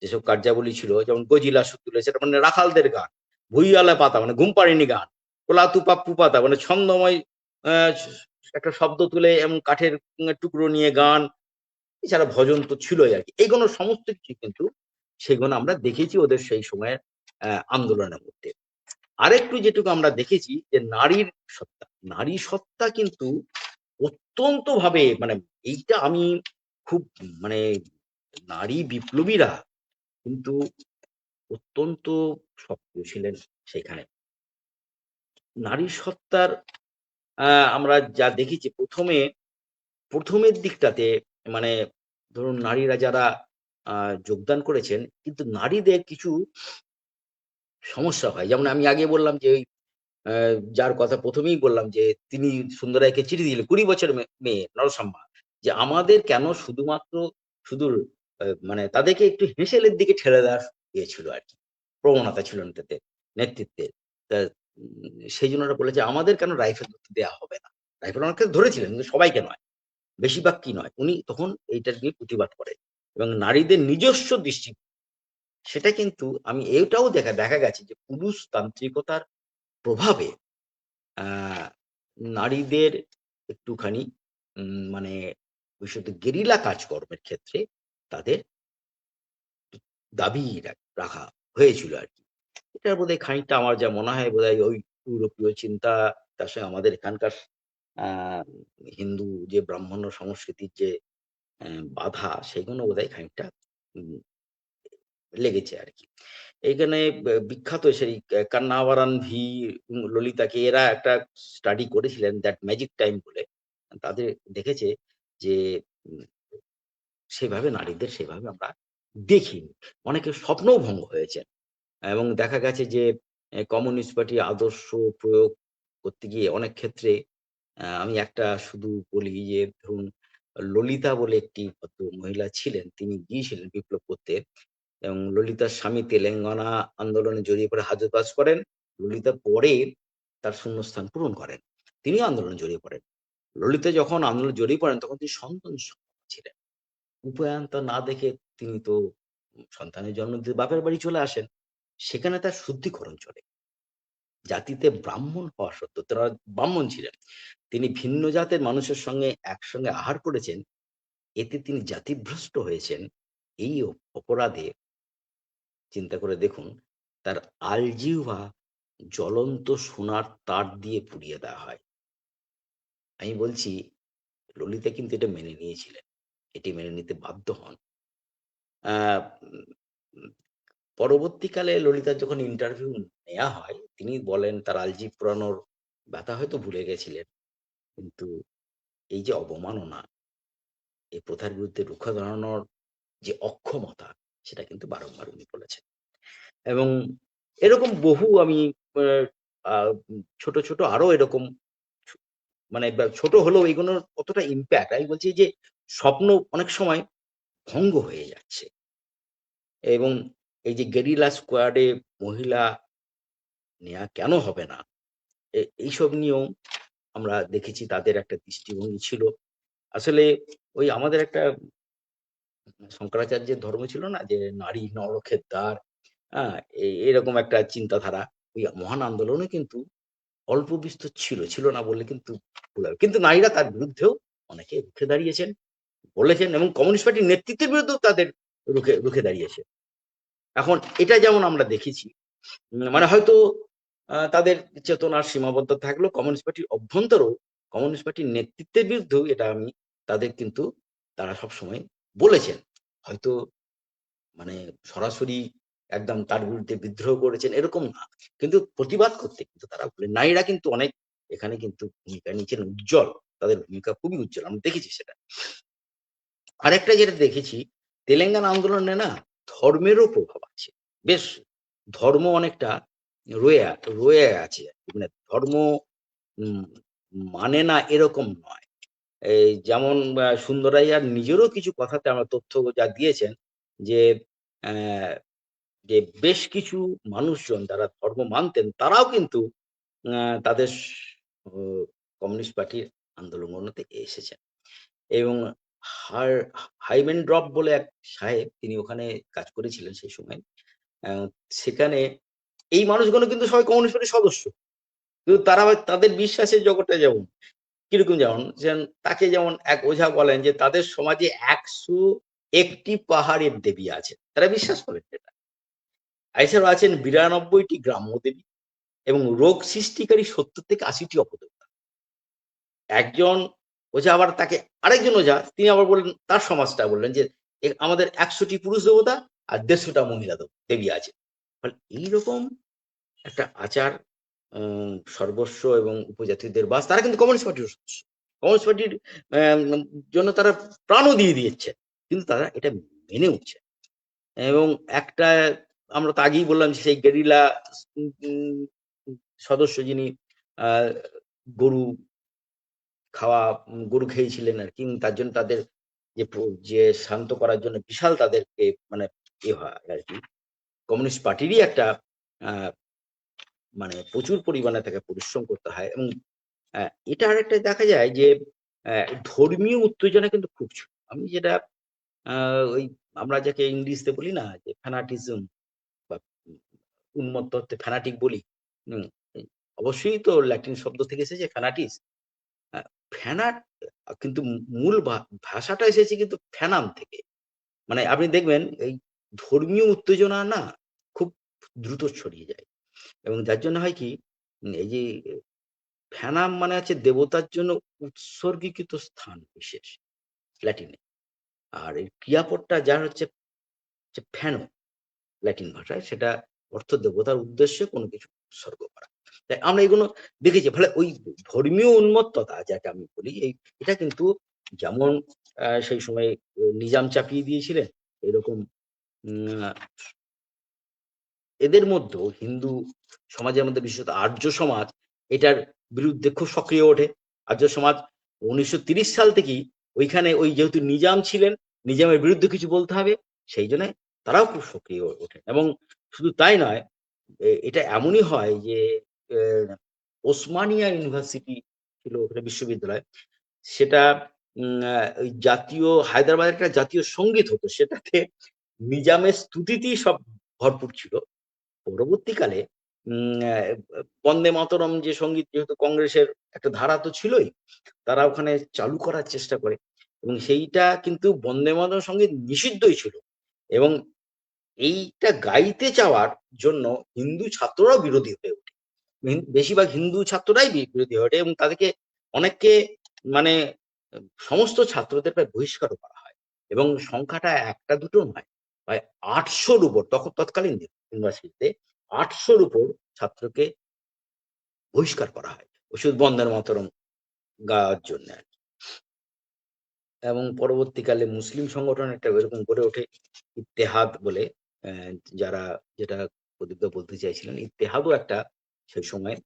S4: যেসব কার্যাবলী ছিল, যেমন গজিলা সুতুলে সেটা মানে রাখালদের গান, ভুইয়ালা পাতা মানে ঘুম পাড়িনি গান, কোলাতু পাপ্পু পাতা মানে ছন্দময় আহ, একটা শব্দ তুলে এবং কাঠের টুকরো নিয়ে গান, এছাড়া ভজন তো ছিলই আর কি। এইগুলো সমস্ত কিছু কিন্তু সেগুলো আমরা দেখেছি ওদের সেই সময়ের আন্দোলনের মধ্যে। আরেকটু যেটুকু আমরা দেখেছি যে নারী সত্তা কিন্তু অত্যন্ত ভাবে মানে এইটা আমি খুব মানে নারী বিপ্লবীরা কিন্তু অত্যন্ত সক্রিয় ছিলেন সেখানে। নারী সত্তার আমরা যা দেখেছি প্রথমের দিকটাতে মানে ধরুন নারীরা যারা যোগদান করেছেন, কিন্তু নারীদের কিছু সমস্যা হয়। যেমন আমি আগে বললাম যে ওই যার কথা প্রথমেই বললাম যে তিনি সুন্দরাইকে চিঠি দিলেন 20 বছর মেয়ে নরসাম্মা, যে আমাদের কেন শুধুমাত্র শুধু মানে তাদেরকে একটু হেঁসেলের দিকে ঠেলে দেওয়ার ইয়ে ছিল আর কি, প্রবণতা ছিল নেতৃত্বের। তা সেই জন্য ওরা বলেছে আমাদের কেন রাইফেল দেওয়া হবে না। রাইফেল অনেক ক্ষেত্রে ধরেছিলেন কিন্তু সবাইকে নয়, বেশিরভাগ কি নয়। উনি তখন এইটার নিয়ে প্রতিবাদ করেন এবং নারীদের নিজস্ব দৃষ্টি সেটা কিন্তু আমি এটাও দেখা গেছে যে পুরুষতান্ত্রিকতার প্রভাবে নারীদের একটুখানি মানে বিশেষত গেরিলা কাজকর্মের ক্ষেত্রে তাদের দাবি রাখা হয়েছিল আর কি। এটার বোধহয় খানিকটা আমার যা মনে হয় বোধহয় ওই ইউরোপীয় চিন্তা, তার সঙ্গে আমাদের এখানকার হিন্দু যে ব্রাহ্মণ্য সংস্কৃতির যে বাধা, সেগুলো বোধহয় খানিকটা লেগেছে আর কি। এইখানে বিখ্যাত সেই কান্নাওয়ারান ভি ললিতাকে এরা একটা স্টাডি করেছিলেন দ্যাট ম্যাজিক টাইম বলে। তাদের দেখেছে যে সেভাবে নারীদের সেভাবে আমরা দেখিনি, অনেকের স্বপ্নও ভঙ্গ হয়েছে এবং দেখা গেছে যে কমিউনিস্ট পার্টির আদর্শ প্রয়োগ করতে গিয়ে অনেক ক্ষেত্রে আমি একটা শুধু বলি যে ধরুন ললিতা বলে একটি ভদ্র মহিলা ছিলেন, তিনি গিয়েছিলেন বিপ্লব করতে এবং ললিতার স্বামী তেলেঙ্গানা আন্দোলনে জড়িয়ে পড়ে হাজতবাস করেন। ললিতা পরে তার শূন্যস্থান পূরণ করেন, তিনিও আন্দোলনে জড়িয়ে পড়েন। ললিতা যখন আন্দোলনে জড়িয়ে পড়েন তখন তিনি সন্তান ছিলেন, উপায়ন্ত না দেখে তিনি তো সন্তানের জন্ম দিতে বাপের বাড়ি চলে আসেন। সেখানে তার শুদ্ধিকরণ চলে। জাতিতে ব্রাহ্মণ হওয়া সত্ত্বেও তারা ব্রাহ্মণ ছিলেন, তিনি ভিন্ন জাতের মানুষের সঙ্গে একসঙ্গে আহার করেছেন, এতে তিনি জাতিভ্রষ্ট হয়েছেন। এই অপরাধে চিন্তা করে দেখুন তার আলজিহ্বা জ্বলন্ত সোনার তার দিয়ে পুড়িয়ে দেওয়া হয়। আমি বলছি ললিতা কিন্তু এটা মেনে নিয়েছিলেন, এটি মেনে নিতে বাধ্য হন। আহ উম, পরবর্তীকালে ললিতার যখন ইন্টারভিউ নেওয়া হয় তিনি বলেন তার আলজি পোড়ানোর ব্যথা হয়তো ভুলে গেছিলেন, কিন্তু এই যে অবমাননা, এই প্রথার বিরুদ্ধে রুখে দাঁড়ানোর যে অক্ষমতা, সেটা কিন্তু বারংবার উনি বলেছেন। এবং এরকম বহু আমি আহ, আহ, ছোট ছোট আরো এরকম মানে ছোট হলেও এগুলোর কতটা ইম্প্যাক্ট আমি বলছি যে স্বপ্ন অনেক সময় ভঙ্গ হয়ে যাচ্ছে। এবং এই যে গেরিলা স্কোয়াডে মহিলা নেওয়া কেন হবে না, এইসব নিয়েও আমরা দেখেছি তাদের একটা দৃষ্টিভঙ্গি ছিল। আসলে ওই আমাদের একটা শঙ্করাচার্যের ধর্ম ছিল না যে নারী নরকের দ্বার, হ্যাঁ, এরকম একটা চিন্তাধারা ওই মহান আন্দোলনে কিন্তু অল্প বিস্তর ছিল না বললে কিন্তু ভুল হবে। কিন্তু নারীরা তার বিরুদ্ধেও অনেকে রুখে দাঁড়িয়েছেন, বলেছেন, এবং কমিউনিস্ট পার্টির নেতৃত্বের বিরুদ্ধেও তাদের রুখে রুখে দাঁড়িয়েছে। এখন এটা যেমন আমরা দেখেছি, মানে হয়তো তাদের চেতনার সীমাবদ্ধ থাকলেও কমিউনিস্ট পার্টির অভ্যন্তরেও কমিউনিস্ট পার্টির নেতৃত্বের বিরুদ্ধেও এটা আমি তাদের কিন্তু তারা সবসময় বলেছেন। হয়তো মানে সরাসরি একদম তার বিরুদ্ধে বিদ্রোহ করেছেন এরকম না, কিন্তু প্রতিবাদ করতে কিন্তু তারা বলে। নারীরা কিন্তু অনেক এখানে কিন্তু ভূমিকা নিয়েছেন, উজ্জ্বল, তাদের ভূমিকা খুবই উজ্জ্বল, আমরা দেখেছি সেটা। আরেকটা যেটা দেখেছি, তেলেঙ্গানা আন্দোলনে না ধর্মেরও প্রভাব আছে বেশ, ধর্ম অনেকটা রয়ে রয়ে আছে, মানে ধর্ম উম, মানে না এরকম নয়। এই যেমন সুন্দরাইয়ার নিজেরও কিছু কথাতে আমার তথ্য যা দিয়েছেন যে আহ, যে বেশ কিছু মানুষজন যারা ধর্ম মানতেন তারাও কিন্তু তাদের কমিউনিস্ট পার্টির আন্দোলনগুলোতে এসেছেন। এবং হাইমেন ড্রপ বলে এক সাহেব, তিনি ওখানে কাজ করেছিলেন সেই সময়। আহ, সেখানে এই মানুষগুলো কিন্তু সবাই কমিউনিস্ট পার্টির সদস্য, কিন্তু তারা তাদের বিশ্বাসের জগৎটা যেমন কিরকম, যেমন তাকে যেমন এক ওঝা বলেন যে তাদের সমাজে 101টি পাহাড়ের দেবী আছে, তারা বিশ্বাস করেন এটা। এছাড়াও আছেন 92টি গ্রাম্য দেবী এবং রোগ সৃষ্টিকারী 70 থেকে 80টি অপদেবতা। একজন ওঝা আবার তাকে আরেকজন ওঝা তিনি আবার বললেন তার সমাজটা বললেন যে আমাদের 100টি পুরুষ দেবতা আর 150টা মহিলা দেবী আছে। এইরকম একটা আচার সর্বস্ব এবং উপজাতিদের বাস, তারা কিন্তু কমিউনিস্ট পার্টির সদস্য, কমিউনিস্ট পার্টির জন্য তারা প্রাণও দিয়ে দিয়েছে, কিন্তু তারা এটা মেনে উঠছে। এবং একটা আমরা তো আগেই বললাম সেই গেরিলা সদস্য যিনি গরু গরু খেয়েছিলেন আর কি, তার জন্য তাদের যে শান্ত করার জন্য বিশাল তাদেরকে মানে হয় আর কি, কমিউনিস্ট পার্টিরই একটা মানে প্রচুর পরিমাণে তাকে পরিশ্রম করতে হয়। এবং এটা আরেকটা দেখা যায় যে ধর্মীয় উত্তেজনা কিন্তু খুব ছিল। আমি যেটা ওই আমরা যাকে ইংলিশে বলি না যে ফ্যানাটিজম বা উন্মত্ত ফ্যানাটিক বলি, অবশ্যই তো ল্যাটিন শব্দ থেকে এসেছে ফ্যানাটিস। ফ্যানাট কিন্তু মূল ভাষাটা এসেছে কিন্তু ফ্যানাম থেকে। মানে আপনি দেখবেন এই ধর্মীয় উত্তেজনা না খুব দ্রুত ছড়িয়ে যায়, এবং যার জন্য হয় কি, এই যে ফ্যানাম মানে হচ্ছে দেবতার জন্য উৎসর্গীকৃত স্থান বিশেষ ল্যাটিনে, আর এই ক্রিয়াপদটা যার হচ্ছে ফ্যানো ল্যাটিন ভাষায়, সেটা অর্থ দেবতার উদ্দেশ্যে কোনো কিছু উৎসর্গ করা। তাই আমরা এগুলো দেখেছি। ফলে ওই ধর্মীয় উন্মত্ততা যাকে আমি বলি, এটা কিন্তু যেমন সেই সময় নিজাম চাপিয়ে দিয়েছিলেন, এরকম এদের মধ্যেও হিন্দু সমাজের মধ্যে বিশেষত আর্য সমাজ এটার বিরুদ্ধে খুব সক্রিয় ওঠে। আর্য সমাজ 1930 সাল থেকেই ওইখানে ওই যেহেতু নিজাম ছিলেন, নিজামের বিরুদ্ধে কিছু বলতে হবে, সেই জন্য তারাও খুব সক্রিয় ওঠেন। এবং শুধু তাই নয়, এটা এমনই হয় যে ওসমানিয়া ইউনিভার্সিটি ছিল ওখানে বিশ্ববিদ্যালয়, সেটা ওই জাতীয় হায়দ্রাবাদের একটা জাতীয় সঙ্গীত হতো, সেটাতে নিজামের স্তুতিতেই সব ভরপুর ছিল। পরবর্তীকালে বন্দে মাতরম যে সঙ্গীত, যেহেতু কংগ্রেসের একটা ধারা তো ছিলই, তারা ওখানে চালু করার চেষ্টা করে, এবং সেইটা কিন্তু বন্দে মাতরম সঙ্গীত নিষিদ্ধই ছিল। এবং এইটা গাইতে চাওয়ার জন্য হিন্দু ছাত্ররাও বিরোধী হয়ে ওঠে, বেশিরভাগ হিন্দু ছাত্ররাই বিরোধী হয়ে ওঠে, এবং তাদেরকে অনেককে মানে সমস্ত ছাত্রদের প্রায় বহিষ্কারও করা হয়। এবং সংখ্যাটা একটা দুটো নয়, প্রায় 800-র উপর, তৎকালীন ইউনিভার্সিটিতে 800-র উপর ছাত্রকে বহিষ্কার করা হয় ওষুধ বন্দের মাতরম গাওয়ার জন্য। এবং পরবর্তীকালে মুসলিম সংগঠন একটা এরকম গড়ে ওঠে ইত্তেহাদ বলে, যারা যেটা প্রদীপ বলতে চাইছিলেন, ইত্তেহাদও একটা সেই সময়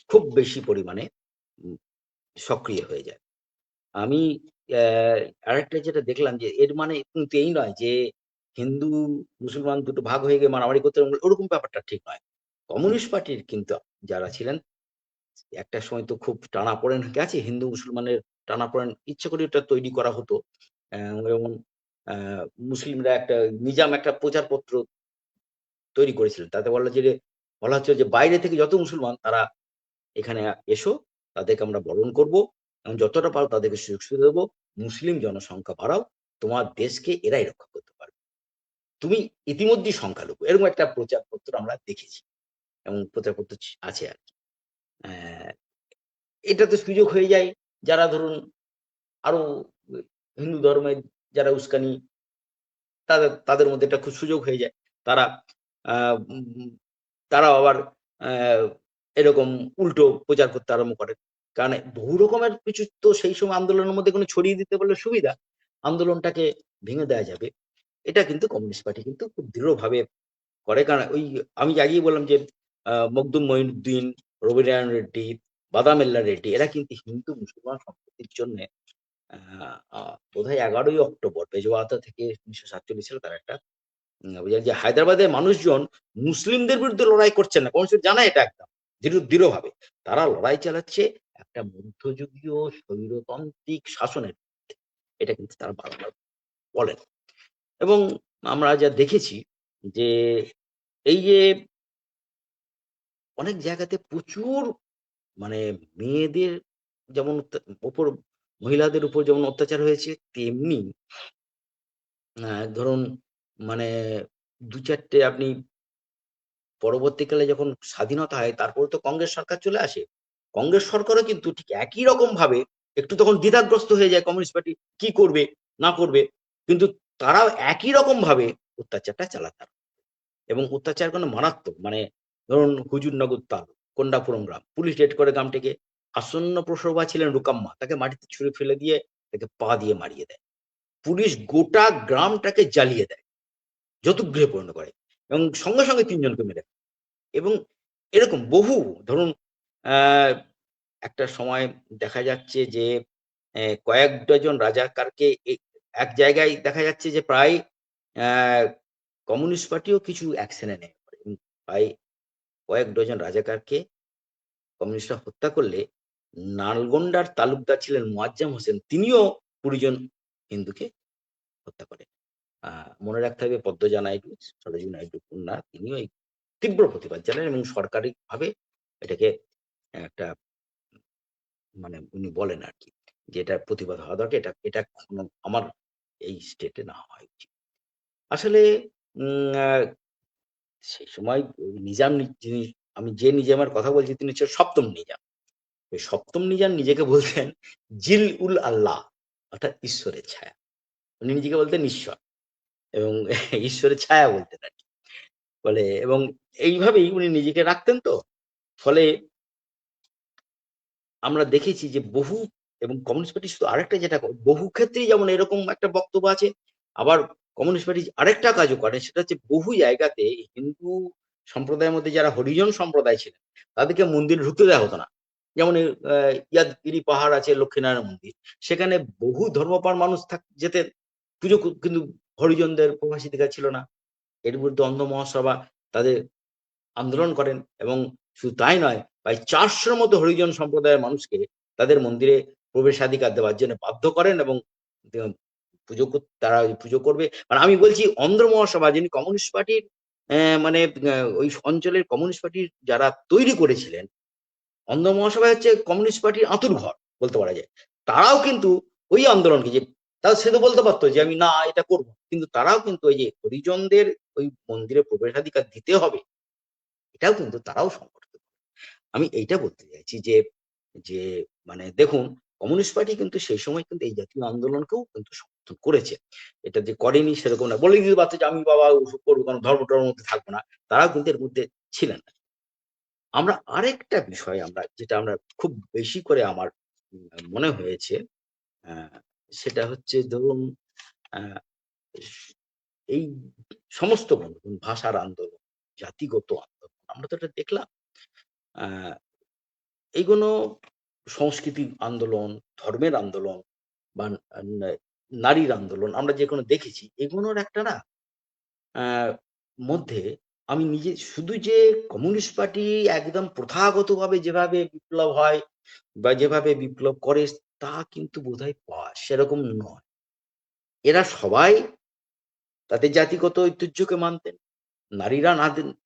S4: খুব বেশি পরিমাণে সক্রিয় হয়ে যায়। আমি আরেকটা যেটা দেখলাম যে এর মানে কিন্তু এই নয় যে হিন্দু মুসলমান দুটো ভাগ হয়ে গিয়ে মারামারি করতে, ওরকম ব্যাপারটা ঠিক নয়। কমিউনিস্ট পার্টির কিন্তু যারা ছিলেন একটা সময় তো খুব টানাপোড়েন গেছে, হিন্দু মুসলমানের টানাপোড়েন ইচ্ছে করে ওটা তৈরি করা হতো। যেমন মুসলিমরা নিজাম একটা প্রচারপত্র তৈরি করেছিলেন। তাতে বলা হচ্ছে যে বাইরে থেকে যত মুসলমান তারা এখানে এসো, তাদেরকে আমরা বরণ করব এবং যতটা পারো তাদেরকে সুযোগ সুবিধা দেবো। মুসলিম জনসংখ্যা বাড়াও, তোমার দেশকে এরাই রক্ষা করতে পারবে। তুমি ইতিমধ্যেই সংখ্যালঘু, এরকম একটা প্রচারপত্র আমরা দেখেছি এবং প্রচারপত্র আছে আর কি। এটাতে সুযোগ হয়ে যায় যারা ধরুন আরো হিন্দু ধর্মের যারা উস্কানি, তাদের মধ্যে একটা খুব সুযোগ হয়ে যায়। তারা আহ উম, তারা আবার এরকম উল্টো প্রচার করতে আরম্ভ করে। কারণ বহু রকমের কিছু তো সেই সময় আন্দোলনের মধ্যে কোনো ছড়িয়ে দিতে পারলে সুবিধা, আন্দোলনটাকে ভেঙে দেওয়া যাবে। এটা কিন্তু কমিউনিস্ট পার্টি কিন্তু খুব দৃঢ়ভাবে করে। কারণ ওই আমি আগেই বললাম যে মখদুম মঈনুদ্দিন, রবিনারায়ণ রেড্ডি, বাদামেল্লা রেড্ডি এরা কিন্তু হিন্দু মুসলমান সম্প্রীতির জন্য বোধহয় 11ই অক্টোবর বেজওয়াতা থেকে 1947 সালে তারা একটা বুঝলেন যে হায়দ্রাবাদের মানুষজন মুসলিমদের বিরুদ্ধে লড়াই করছেন না, কমিউনিস্ট জানে এটা একদম দৃঢ়ভাবে। তারা লড়াই চালাচ্ছে একটা মধ্যযুগীয় স্বৈরতান্ত্রিক শাসনের বিরুদ্ধে। এটা কিন্তু তারা বারবার বলেন। এবং আমরা যা দেখেছি যে এই যে অনেক জায়গাতে প্রচুর মানে মেয়েদের যেমন উপর মহিলাদের উপর যেমন অত্যাচার হয়েছে, তেমনি ধরুন মানে 2-4টে আপনি পরবর্তীকালে যখন স্বাধীনতা হয় তারপরে তো কংগ্রেস সরকার চলে আসে। কংগ্রেস সরকারও কিন্তু ঠিক একই রকম ভাবে একটু তখন দ্বিধাগ্রস্ত হয়ে যায় কমিউনিস্ট পার্টি কি করবে না করবে, কিন্তু তারাও একই রকম ভাবে অত্যাচারটা চালাতে এবং অত্যাচার কোনো মারাত্মক ধরুন হুজুরনগর তালুক কোন্ডাপুরম গ্রাম, পুলিশ রেড করে গ্রামটিকে। আসন্ন প্রসবা ছিলেন রুকাম্মা, তাকে মাটিতে ছুঁড়ে ফেলে দিয়ে তাকে পা দিয়ে মারিয়ে দেয়। পুলিশ গোটা গ্রামটাকে জ্বালিয়ে দেয়, যৌতুকগৃহে পরিণত করে এবং সঙ্গে সঙ্গে 3 জনকে মেরে ফেলে। এবং এরকম বহু ধরুন আহ একটা সময় দেখা যাচ্ছে যে কয়েক ডজন রাজাকারকে এক জায়গায় দেখা যাচ্ছে যে প্রায় কমিউনিস্ট পার্টিও কিছু অ্যাকশনে নেয় এবং প্রায় কয়েক ডজন রাজাকারকে কমিউনিস্টরা হত্যা করলে নালগোন্ডার তালুকদার ছিলেন মোয়াজ্জেম হোসেন, তিনিও 20 জন হিন্দুকে হত্যা করেন। মনে রাখতে হবে পদ্মজা নাইডু, সরোজিনী নাইডু কন্যা, তিনিও এই তীব্র প্রতিবাদ জানান এবং সরকারিভাবে এটাকে একটা উনি বলেন আর কি যে এটার প্রতিবাদ হওয়া দরকার, এটা এটা কখনো আমার এই স্টেটে না হয় উচিত। আসলে সেই সময় ওই নিজাম যিনি, আমি যে নিজামের কথা বলছি তিনি হচ্ছে 7ম নিজাম। ওই 7ম নিজাম নিজেকে বলতেন জিল উল আল্লাহ, অর্থাৎ ঈশ্বরের ছায়া। উনি নিজেকে বলতেন ঈশ্বর এবং ঈশ্বরের ছায়া বলতেন আর কি বলে, এবং এইভাবেই উনি নিজেকে রাখতেন। তো ফলে আমরা দেখেছি যে বহু এবং কমিউনিস্ট পার্টি শুধু আরেকটা যেটা বহু ক্ষেত্রেই যেমন এরকম একটা বক্তব্য আছে, আবার কমিউনিস্ট পার্টি আরেকটা কাজও করে, সেটা হচ্ছে বহু জায়গাতে হিন্দু সম্প্রদায়ের মধ্যে যারা হরিজন সম্প্রদায় ছিলেন তাদেরকে মন্দিরে ঢুকতে দেওয়া হতো না। যেমন ইয়াদগিরি পাহাড় আছে, লক্ষ্মীনারায়ণ মন্দির, সেখানে বহু ধর্মপ্রাণ মানুষ যেতেন পুজো, কিন্তু হরিজনদের প্রবেশাধিকার ছিল না। এর বিরুদ্ধে অন্ধ মহাসভা তাদের আন্দোলন করেন এবং শুধু তাই নয়, প্রায় 400-র মতো হরিজন সম্প্রদায়ের মানুষকে তাদের মন্দিরে প্রবেশাধিকার দেওয়ার জন্য বাধ্য করেন এবং তারা পুজো করবে। আমি বলছি অন্ধ্র মহাসভা, যিনি কমিউনিস্ট পার্টির ওই অঞ্চলের কমিউনিস্ট পার্টির যারা তৈরি করেছিলেন, অন্ধ্র মহাসভা হচ্ছে কমিউনিস্ট পার্টির আঁতুড়ঘর বলতে পারা যায়। তারাও কিন্তু ওই আন্দোলনকে, যে তারা সে তো বলতে পারতো যে আমি না এটা করব, কিন্তু তারাও কিন্তু ওই যে হরিজনদের ওই মন্দিরে প্রবেশাধিকার দিতে হবে, এটাও কিন্তু তারাও সংগঠিত করে। আমি এইটা বলতে চাইছি যে যে দেখুন কমিউনিস্ট পার্টি কিন্তু সেই সময় কিন্তু এই জাতীয় আন্দোলনকেও কিন্তু সমর্থন করেছে। এটা যে করেনি সেরকম না, বলে দিতে পারতো যে আমি বাবা ওসব করবো, কারণ ধর্মটার মধ্যে থাকবো না, তারাও কিন্তু এর মধ্যে ছিলেন না। আমরা আরেকটা বিষয় যেটা আমরা খুব বেশি করে আমার মনে হয়েছে, সেটা হচ্ছে ধরুন এই সমস্ত ভাষার আন্দোলন, জাতিগত আন্দোলন, আমরা তো এটা দেখলাম। এইগুলো সংস্কৃতির আন্দোলন, ধর্মের আন্দোলন বা নারীর আন্দোলন আমরা যে কোনো দেখেছি, এগুলোর একটা না মধ্যে আমি নিজে শুধু যে কমিউনিস্ট পার্টি একদম প্রথাগতভাবে যেভাবে বিপ্লব হয় বা যেভাবে বিপ্লব করে তা কিন্তু বোধহয় সেরকম নয়। এরা সবাই তাদের জাতিগত ঐতিহ্যকে মানতেন, নারীরা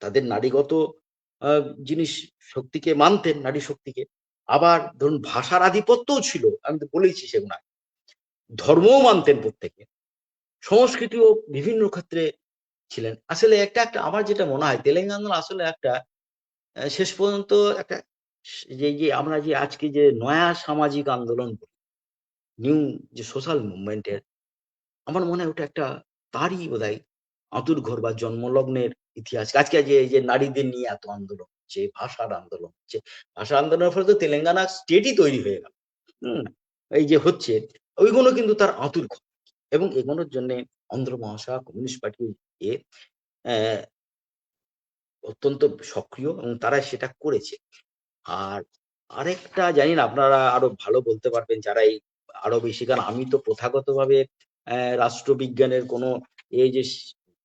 S4: তাদের নারীগত জিনিস শক্তিকে মানতেন, নারী শক্তিকে। আবার ধরুন ভাষার আধিপত্যও ছিল, আমি তো বলেছি সেগুলো। ধর্মও মানতেন প্রত্যেকে, সংস্কৃতিও বিভিন্ন ক্ষেত্রে ছিলেন। আসলে একটা একটা আমার যেটা মনে হয় তেলেঙ্গানা আসলে একটা শেষ পর্যন্ত একটা যে আমরা যে আজকে যে নয়া সামাজিক আন্দোলন নিউ যে সোশ্যাল মুভমেন্টের, আমার মনে হয় ওটা একটা তারই বোধহয় আঁতুড়ঘর বা জন্মলগ্নের ইতিহাস। আজকে যে নারীদের নিয়ে এত আন্দোলন হচ্ছে, ভাষার আন্দোলন হচ্ছে, ভাষা আন্দোলনের ফলে তো তেলেঙ্গানা স্টেটই তৈরি হয়ে গেল। এই যে হচ্ছে ওইগুলো কিন্তু তার আঁতুড়ঘর, এবং এগুলোর জন্য অন্ধ্র মহাসভা কমিউনিস্ট পার্টি অত্যন্ত সক্রিয় এবং তারা সেটা করেছে। আর আরেকটা জানি না, আপনারা আরো ভালো বলতে পারবেন যারা এই আরো বেশি, কারণ আমি তো প্রথাগতভাবে রাষ্ট্রবিজ্ঞানের কোনো এই যে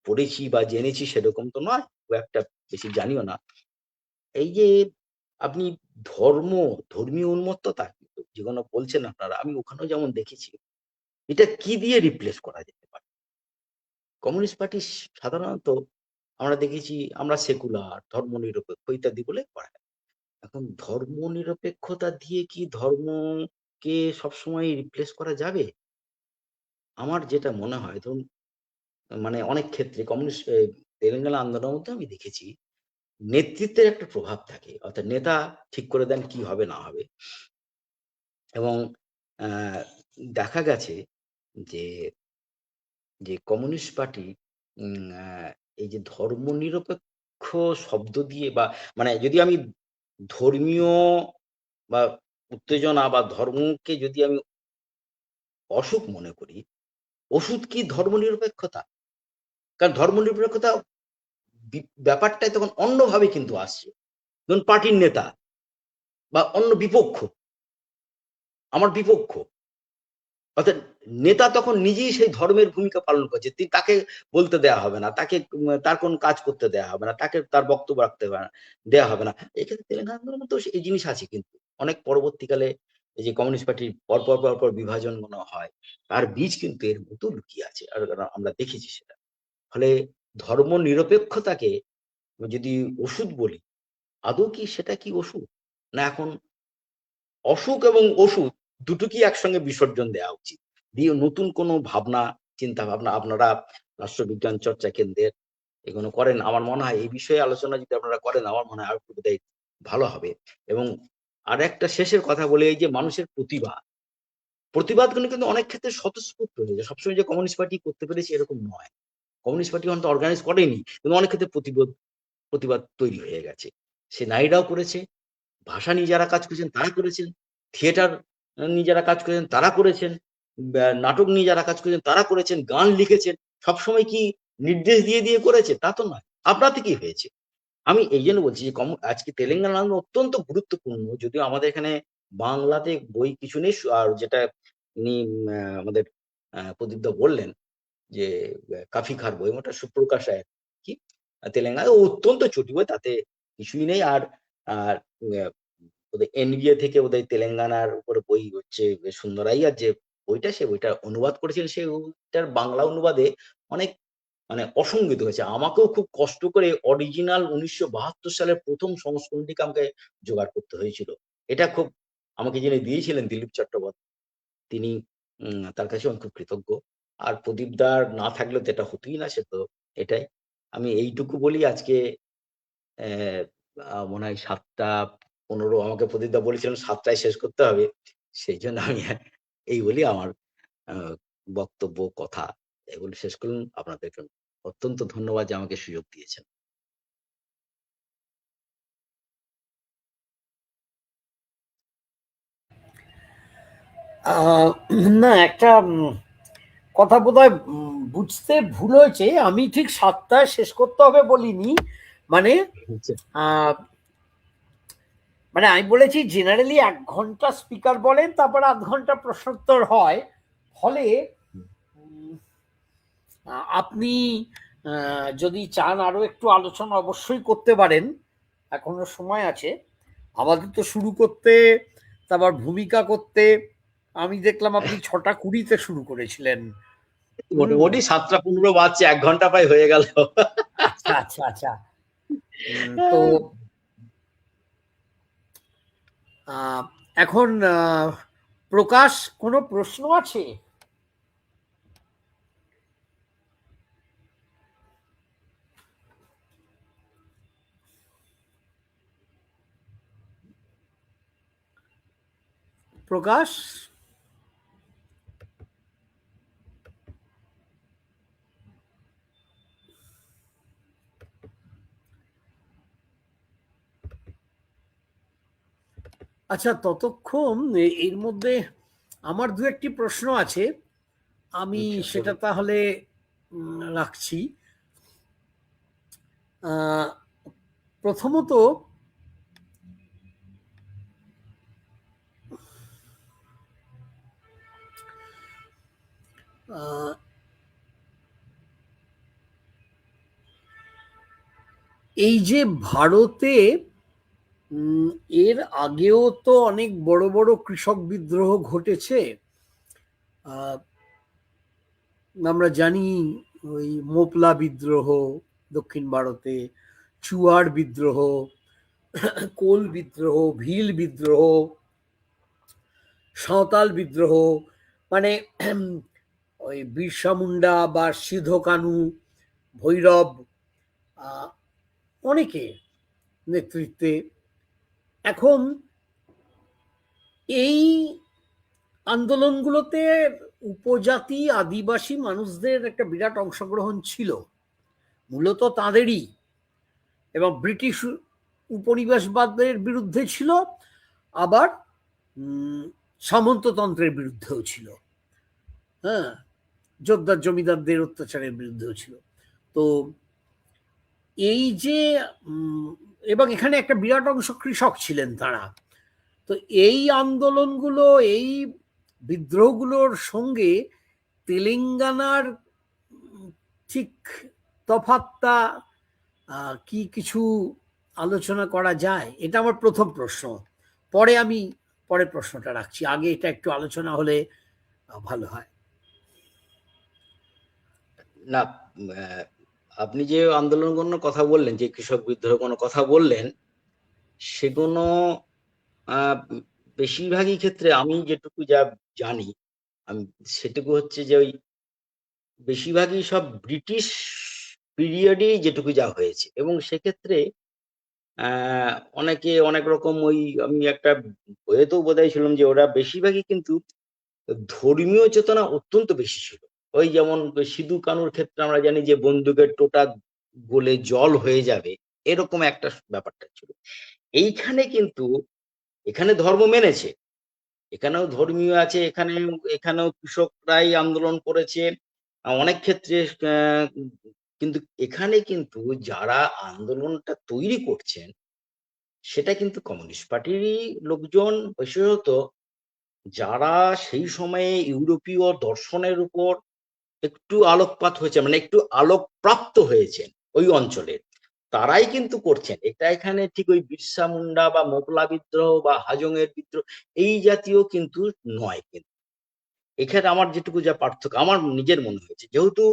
S4: পড়েছি বা জেনেছি সেরকম তো নয়, খুব একটা বেশি জানিও না। এই যে আপনি ধর্মীয় উন্মত্ততা যেগুলো বলছেন আপনারা, আমি ওখানেও যেমন দেখেছি, এটা কি দিয়ে রিপ্লেস করা যেতে পারে? কমিউনিস্ট পার্টি সাধারণত আমরা দেখেছি আমরা সেকুলার, ধর্মনিরপেক্ষ ইত্যাদি বলে পড়ায়। এখন ধর্মনিরপেক্ষতা দিয়ে কি ধর্মকে সবসময় রিপ্লেস করা যাবে? আমার যেটা মনে হয়, ধরুন মানে অনেক ক্ষেত্রে কমিউনিস্ট তেলেঙ্গানা আন্দোলনের মধ্যে আমি দেখেছি নেতৃত্বের একটা প্রভাব থাকে, অর্থাৎ নেতা ঠিক করে দেন কি হবে না হবে। এবং দেখা গেছে যে যে কমিউনিস্ট পার্টি এই যে ধর্মনিরপেক্ষ শব্দ দিয়ে বা মানে যদি আমি ধর্মীয় বা উত্তেজনা বা ধর্মকে যদি আমি অসুখ মনে করি, ওষুধ কি ধর্মনিরপেক্ষতা? কারণ ধর্মনিরপেক্ষতা ব্যাপারটাই তখন অন্যভাবে কিন্তু আসছে। ধরুন পার্টির নেতা বা অন্য বিপক্ষ, আমার বিপক্ষ, অর্থাৎ নেতা তখন নিজেই সেই ধর্মের ভূমিকা পালন করছে। তাকে বলতে দেয়া হবে না, তাকে তার কোন কাজ করতে দেয়া হবে না, তাকে তার বক্তব্য রাখতে দেয়া হবে না। এক্ষেত্রে তেলেঙ্গানা আন্দোলনে তো এই জিনিস আছে, কিন্তু অনেক পরবর্তীকালে এই যে কমিউনিস্ট পার্টির পরপর বিভাজন মনে হয়, তার বীজ কিন্তু এর মতো লুকিয়ে আছে, আর আমরা দেখেছি সেটা। ফলে ধর্ম নিরপেক্ষতাকে যদি ওষুধ বলি, আদৌ কি সেটা কি ওষুধ? না এখন অসুখ এবং ওষুধ দুটোকেই একসঙ্গে বিসর্জন দেওয়া উচিত, দিয়ে নতুন কোনো ভাবনা চিন্তা ভাবনা আপনারা রাষ্ট্রবিজ্ঞান চর্চা কেন্দ্রের এগুলো করেন, আমার মনে হয় এই বিষয়ে আলোচনা যদি আপনারা করেন, আমার মনে হয় আরেকটু বোধহয় ভালো হবে। এবং আর একটা শেষের কথা বলে, এই যে মানুষের প্রতিবাদগুলো কিন্তু অনেক ক্ষেত্রে স্বতঃস্ফূর্ত হয়ে যায়। সবসময় যে কমিউনিস্ট পার্টি করতে পেরেছে এরকম নয়, কমিউনিস্ট পার্টি অন্তত অর্গানাইজ করেনি, কিন্তু অনেক ক্ষেত্রে প্রতিবাদ তৈরি হয়ে গেছে। সে নারীরাও করেছে, ভাষা নিয়ে যারা কাজ করেছেন তারা করেছেন, থিয়েটার নিয়ে যারা কাজ করেছেন তারা করেছেন, নাটক নিয়ে যারা কাজ করেছেন তারা করেছেন, গান লিখেছেন। সবসময় কি নির্দেশ দিয়ে করেছে তা তো নয়, আপনা থেকেই হয়েছে। আমি এই জন্য বলছি যে আজকে তেলেঙ্গানা আন্দোলন অত্যন্ত গুরুত্বপূর্ণ, যদিও আমাদের এখানে বাংলাতে বই কিছু নেই। আর যেটা উনি আমাদের প্রদীপদা বললেন যে কাফি খার বই, ওটা সুপ্রকাশ রায় কি তেলেঙ্গানা, অত্যন্ত চটি বই, তাতে কিছুই নেই। আর আর ওদের এনবিএ থেকে ওদের তেলেঙ্গানার উপরে বই হচ্ছে সুন্দরাইয়ার যে বইটা, সে বইটা অনুবাদ করেছিলেন, সেই বইটার বাংলা অনুবাদে অনেক মানে অসংগীত হয়েছে। আমাকেও খুব কষ্ট করে অরিজিনাল 1972 সালের প্রথম সংস্করণটিকে আমাকে জোগাড় করতে হয়েছিল। এটা খুব আমাকে যিনি দিয়েছিলেন দিলীপ চট্টোপাধ্যায়, তিনি তার কাছে আমি খুব কৃতজ্ঞ। আর প্রদীপদার না থাকলেও তো এটা হতোই না, সে তো এটাই। আমি এইটুকু বলি। আজকে মনে হয় 7টা 15 আমাকে প্রদীপদা বলেছিলেন 7টায় শেষ করতে হবে, সেই জন্য আমি এই বলি আমার বক্তব্য কথা এগুলো শেষ করুন। আপনাদেরকে অত্যন্ত ধন্যবাদ যে আমাকে সুযোগ দিয়েছেন।
S3: না, একটা কথা বোধহয় বুঝতে ভুল হয়েছে। আমি ঠিক 7টায় শেষ করতে হবে বলিনি, মানে মানে আমি বলেছি জেনারেলি 1 ঘন্টা স্পিকার বলেন, তারপর আধ ঘন্টা প্রশ্নোত্তর হয়। ফলে আপনি যদি চান আরো একটু আলোচনা অবশ্যই করতে পারেন, এখনো সময় আছে। আমাদের তো শুরু করতে, তারপর ভূমিকা করতে আমি দেখলাম আপনি 6:20 শুরু করেছিলেন।
S4: মোটামুটি 7টা 15 বাজছে, 1 ঘন্টা প্রায় হয়ে গেল।
S3: আচ্ছা আচ্ছা আচ্ছা। তো এখন প্রকাশ, কোনো প্রশ্ন আছে? প্রকাশ? আচ্ছা, ততক্ষণ এর মধ্যে আমার দু একটি প্রশ্ন আছে, আমি
S4: আচ্ছা,
S3: সেটা
S4: বলুন।
S3: তাহলে রাখছি। প্রথমত, এই যে ভারতে এর আগেও তো অনেক বড় বড় কৃষক বিদ্রোহ ঘটেছে। আমরা জানি ওই মোপলা বিদ্রোহ দক্ষিণ ভারতে, চুয়ার বিদ্রোহ, কোল বিদ্রোহ, ভিল বিদ্রোহ, সাঁওতাল বিদ্রোহ, মানে ওই বিরসা মুন্ডা বা সিধো কানু, ভৈরব, অনেকে নেতৃত্বে। এখন এই আন্দোলনগুলোতে উপজাতি আদিবাসী মানুষদের একটা বিরাট অংশগ্রহণ ছিল, মূলত তাদেরই, এবং ব্রিটিশ উপনিবেশবাদের বিরুদ্ধে ছিল, আবার সামন্ততন্ত্রের বিরুদ্ধেও ছিল, হ্যাঁ, জোরদার জমিদারদের অত্যাচারের বিরুদ্ধেও ছিল। তো এই যে এবং এখানে একটা বিরাট অংশ কৃষক ছিলেন তারা। তো এই আন্দোলনগুলো, এই বিদ্রোহগুলোর সঙ্গে তেলেঙ্গানার ঠিক তফাৎটা কি কিছু আলোচনা করা যায়? এটা আমার প্রথম প্রশ্ন। পরে আমি পরের প্রশ্নটা রাখছি, আগে এটা একটু আলোচনা হলে ভালো হয়।
S4: না, আপনি যে আন্দোলনগুলোর কথা বললেন, যে কৃষক বিদ্রোহ কোনো কথা বললেন, সেগুলো বেশিরভাগই ক্ষেত্রে আমি যেটুকু যা জানি, আমি সেটুকু হচ্ছে যে ওই বেশিরভাগই সব ব্রিটিশ পিরিয়ডেই যেটুকু যা হয়েছে, এবং সেক্ষেত্রে অনেকে অনেক রকম, ওই আমি একটা বইয়েতেও বোধহয় ছিলাম যে ওরা বেশিরভাগই কিন্তু ধর্মীয় চেতনা অত্যন্ত বেশি ছিল। ওই যেমন সিধু কানুর ক্ষেত্রে আমরা জানি যে বন্দুকের টোটা গলে জল হয়ে যাবে, এরকম একটা ব্যাপারটা ছিল। এইখানে কিন্তু এখানে ধর্ম মেনেছে, এখানেও ধর্মীয় আছে, এখানেও কৃষকরাই আন্দোলন করেছে অনেক ক্ষেত্রে। আহ, কিন্তু এখানে কিন্তু যারা আন্দোলনটা তৈরি করছেন সেটা কিন্তু কমিউনিস্ট পার্টিরই লোকজন, বিশেষত যারা সেই সময়ে ইউরোপীয় দর্শনের উপর একটু আলোকপাত হয়েছে, মানে একটু আলোকপ্রাপ্ত হয়েছেন ওই অঞ্চলের, তারাই কিন্তু করছেন এটা। এখানে ঠিক ওই বিরসা মুন্ডা বা মোগলা বিদ্রোহ বা হাজং এর বিদ্রোহ এই জাতীয় কিন্তু নয়। কিন্তু এখানে আমার যেটুকু যা পার্থক্য আমার নিজের মনে হয়েছে, যেহেতু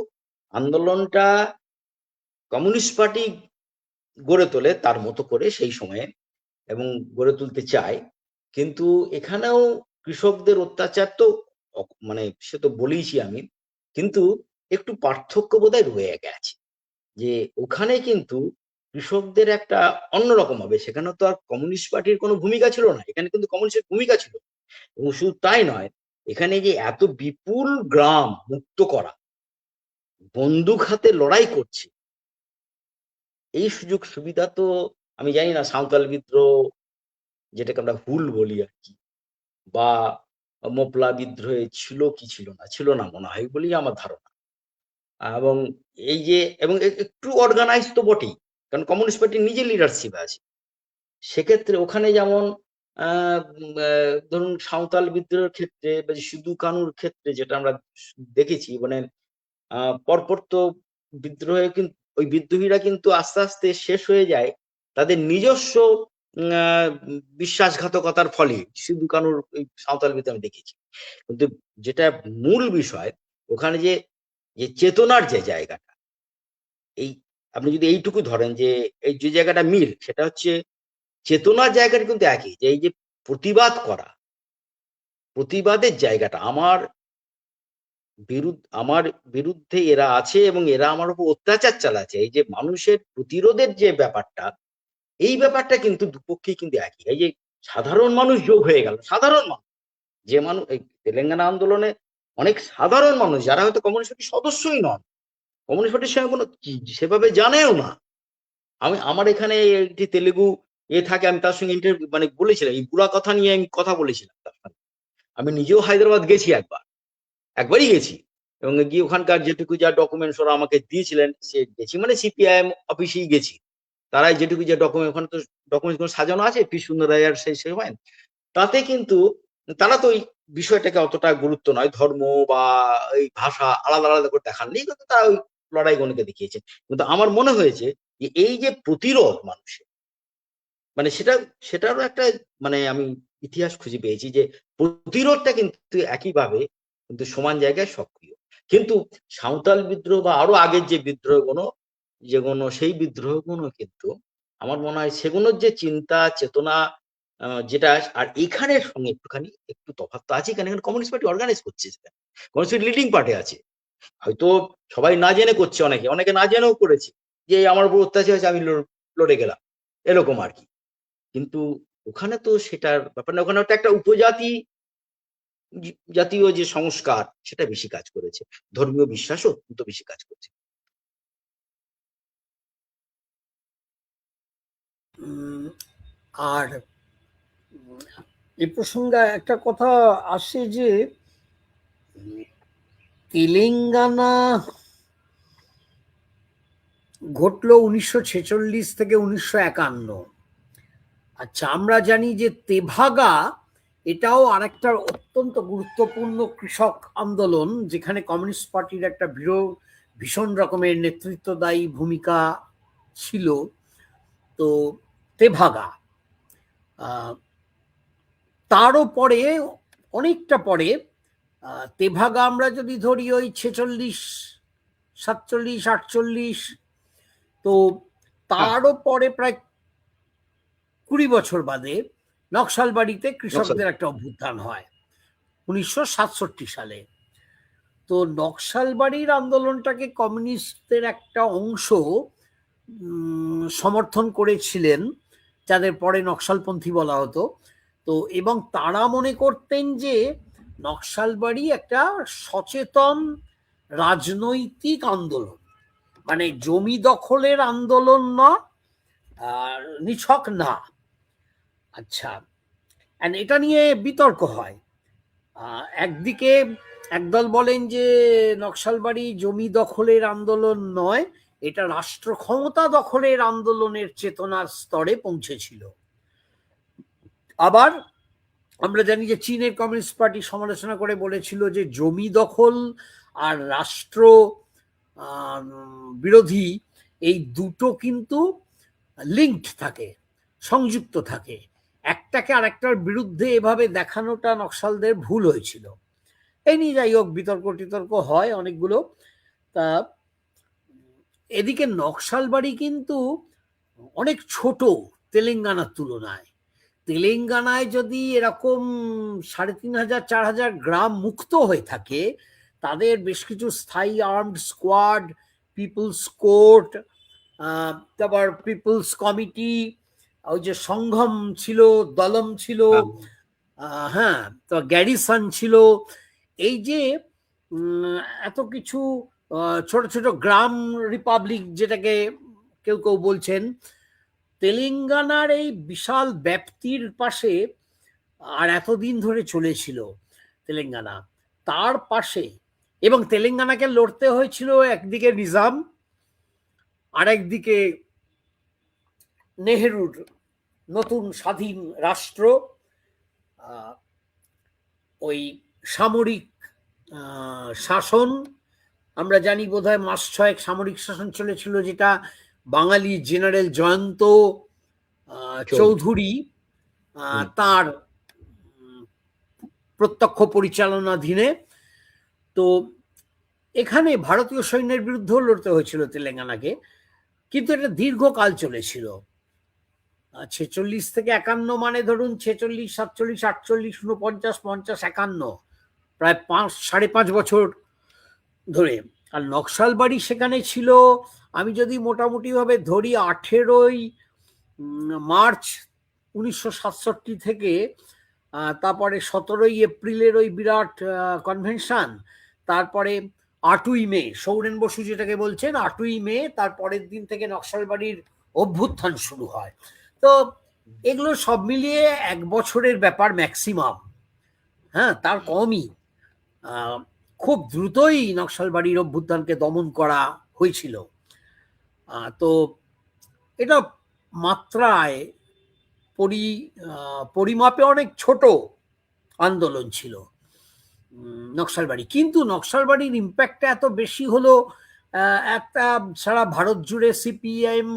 S4: আন্দোলনটা কমিউনিস্ট পার্টি গড়ে তোলে তার মতো করে সেই সময়ে এবং গড়ে তুলতে চায়, কিন্তু এখানেও কৃষকদের অত্যাচার তো মানে সে তো বলেইছি আমি, কিন্তু একটু পার্থক্য বোধহয় রয়ে গেছে। যে ওখানে কিন্তু কৃষকদের একটা অন্যরকম হবে, সেখানে তো আর কমিউনিস্ট পার্টির কোনো ভূমিকা ছিল না, এখানে কিন্তু কমিউনিস্টের ভূমিকা ছিল। এবং শুধু তাই নয়, এখানে যে এত বিপুল গ্রাম মুক্ত করা, বন্দুক হাতে লড়াই করছে, এই সুযোগ সুবিধা তো আমি জানি না সাঁওতাল বিদ্রোহ, যেটাকে আমরা হুল বলি আর কি, বা মোপলা বিদ্রোহে ছিল কি ছিল না, ছিল না মনে হয় বলেই আমার ধারণা। এবং এই যে এবং একটু অর্গানাইজ তো বটেই, কারণ কমিউনিস্ট পার্টির নিজের লিডারশিপ আছে। সেক্ষেত্রে ওখানে যেমন ধরুন সাঁওতাল বিদ্রোহের ক্ষেত্রে বা সিধু কানুর ক্ষেত্রে যেটা আমরা দেখেছি, মানে পরপর তো বিদ্রোহে কিন্তু ওই বিদ্রোহীরা কিন্তু আস্তে আস্তে শেষ হয়ে যায় তাদের নিজস্ব বিশ্বাসঘাতকতার ফলে। সিধু কানুর ওই সাঁওতাল বিদ্রোহ আমি দেখেছি। কিন্তু যেটা মূল বিষয় ওখানে যে যে চেতনার যে জায়গাটা, এই আপনি যদি এইটুকু ধরেন যে এই যে জায়গাটা মিল সেটা হচ্ছে চেতনার জায়গাটা কিন্তু একই, যে এই যে প্রতিবাদ করা, প্রতিবাদের জায়গাটা আমার বিরুদ্ধে এরা আছে এবং এরা আমার উপর অত্যাচার চালাচ্ছে, এই যে মানুষের প্রতিরোধের যে ব্যাপারটা, এই ব্যাপারটা কিন্তু দুপক্ষেই কিন্তু একই। এই যে সাধারণ মানুষ যোগ হয়ে গেল, সাধারণ মানুষ, যে মানুষ এই তেলেঙ্গানা আন্দোলনে অনেক সাধারণ মানুষ যারা হয়তো কমিউনিস্ট পার্টির সদস্যই নন, কমিউনিস্ট পার্টির সঙ্গে কোনো সেভাবে জানেও না। আমার এখানে একটি তেলেগু থাকে, আমি তার সঙ্গে মানে বলেছিলাম এই পুরা কথা নিয়ে আমি কথা বলেছিলাম তার সঙ্গে। আমি নিজেও হায়দ্রাবাদ গেছি একবারই গেছি, এবং গিয়ে ওখানকার যেটুকু যা ডকুমেন্টস ওরা আমাকে দিয়েছিলেন, সে গেছি মানে সিপিআইএম অফিসেই গেছি, তারাই যেটুকু যে ডকুমেন্ট, ওখানে তো ডকুমেন্টস গুলো সাজানো আছে পি সুন্দর রায়ার সেই সময়, তাতে কিন্তু তারা তো ওই বিষয়টাকে অতটা গুরুত্ব নয়, ধর্ম বা এই ভাষা আলাদা আলাদা করে দেখাননি, কিন্তু তারা ওই লড়াই গণকে দেখিয়েছে। কিন্তু আমার মনে হয়েছে যে এই যে প্রতিরোধ মানুষের, মানে সেটারও একটা মানে আমি ইতিহাস খুঁজে পেয়েছি যে প্রতিরোধটা কিন্তু একইভাবে কিন্তু সমান জায়গায় সক্রিয়। কিন্তু সাঁওতাল বিদ্রোহ বা আরো আগের যে বিদ্রোহগুলো যেগুলো, সেই বিদ্রোহগুলো কিন্তু আমার মনে হয় সেগুলোর যে চিন্তা চেতনা যেটা, আর এখানের সঙ্গে একটু তফাৎ তো আছে। এখানে কমিউনিস্ট পার্টি অর্গানাইজ করছে, কমিউনিস্ট পার্টি লিডিং পার্টি আছে, হয়তো সবাই না জেনে করছে, অনেকে না জেনেও করেছে, যে আমার উপর অত্যাচার হয়েছে আমি লড়ে গেলাম, এরকম আর কি। কিন্তু ওখানে তো সেটার ব্যাপার না, ওখানে একটা উপজাতি জাতীয় যে সংস্কার সেটা বেশি কাজ করেছে, ধর্মীয় বিশ্বাসও অত্যন্ত বেশি কাজ করেছে।
S3: আর এই প্রসঙ্গে একটা কথা আসে যে তেলেঙ্গানা ঘটলো 1946 থেকে 1951। আচ্ছা, আমরা জানি যে তেভাগা এটাও আরেকটা অত্যন্ত গুরুত্বপূর্ণ কৃষক আন্দোলন, যেখানে কমিউনিস্ট পার্টির একটা ভীষণ রকমের নেতৃত্বদায়ী ভূমিকা ছিল। তো তেভাগা তারও পরে, অনেকটা পরে, তেভাগা আমরা যদি ধরি ওই 46, 47, 48, তো তারও পরে প্রায় 20 বছর বাদে নকশালবাড়িতে কৃষকদের একটা অভ্যুত্থান হয় 1967 সালে। তো নকশালবাড়ির আন্দোলনটাকে কমিউনিস্টদের একটা অংশ সমর্থন করেছিলেন, যাদের পরে নকশালপন্থী বলা হতো। তো এবং তারা মনে করতেন যে নকশালবাড়ি একটা সচেতন রাজনৈতিক আন্দোলন, মানে জমি দখলের আন্দোলন না, আর নিছক না। আচ্ছা, এটা নিয়ে বিতর্ক হয়। একদিকে একদল বলেন যে নকশালবাড়ি জমি দখলের আন্দোলন নয়, এটা রাষ্ট্র ক্ষমতা দখলের আন্দোলনের চেতনার স্তরে পৌঁছেছিল। আবার আমরা জানি যে চীনের কমিউনিস্ট পার্টি সমালোচনা করে বলেছিল যে জমি দখল আর রাষ্ট্র বিরোধী এই দুটো কিন্তু লিঙ্কড থাকে, সংযুক্ত থাকে, একটাকে আরেকটার বিরুদ্ধে এভাবে দেখানোটা নকশালদের ভুল হয়েছিল। এই নিয়ে যাই হোক বিতর্ক টিতর্ক হয় অনেকগুলো। তা এদিকে নকশালবাড়ি কিন্তু অনেক ছোট তেলেঙ্গানার তুলনায়। তেলেঙ্গানায় যদি এরকম 3500, 4000 গ্রাম মুক্ত হয়ে থাকে, তাদের বেশ কিছু স্থায়ী আর্মড স্কোয়াড, পিপলস কোর্ট, তারপর পিপলস কমিটি, ওই যে সংঘম ছিল, দলম ছিল, হ্যাঁ, তো গ্যারিসন ছিল, এই যে এত কিছু ছোট ছোট গ্রাম রিপাবলিক যেটাকে কেউ কেউ বলছেন, তেলেঙ্গানার এই বিশাল ব্যাপ্তির পাশে আর এতদিন ধরে চলেছিল তেলেঙ্গানা, তার পাশে, এবং তেলেঙ্গানাকে লড়তে হয়েছিল একদিকে নিজাম, আর একদিকে নেহেরুর নতুন স্বাধীন রাষ্ট্র, ওই সামরিক শাসন, আমরা জানি বোধহয় মাস 6 সামরিক শাসন চলেছিল, যেটা বাঙালি জেনারেল জয়ন্ত চৌধুরী তার প্রত্যক্ষ পরিচালনাধীনে। তো এখানে ভারতীয় সৈন্যের বিরুদ্ধেও লড়তে হয়েছিল তেলেঙ্গানাকে, কিন্তু এটা দীর্ঘকাল চলেছিল। 46 থেকে 51, মানে ধরুন 46, 47, 48, 49, 50, 51, প্রায় 5.5 বছর ধরে। আর নকশালবাড়ি সেখানে ছিল, আমি যদি মোটামুটি ভাবে ধরি, 18ই মার্চ 1967 থেকে তারপরে 17ই এপ্রিলের ওই বিরাট কনভেনশন, তারপরে 8ই মে সৌরেন বসু যেটাকে বলছেন, 8ই মে, তারপরের দিন থেকে নকশালবাড়ির অভ্যুত্থান শুরু হয়। তো এগুলো সব মিলিয়ে 1 বছরের ব্যাপার ম্যাক্সিমাম, হ্যাঁ, তার কমই। খুব দ্রুতই নকশালবাড়ির অভ্যুত্থানকে দমন করা হয়েছিল। তো এটা মাত্রায় পরিমাপে অনেক ছোট আন্দোলন ছিল নকশালবাড়ি, কিন্তু নকশালবাড়ির ইম্প্যাক্টটা এত বেশি হলো, একটা সারা ভারত জুড়ে সিপিএম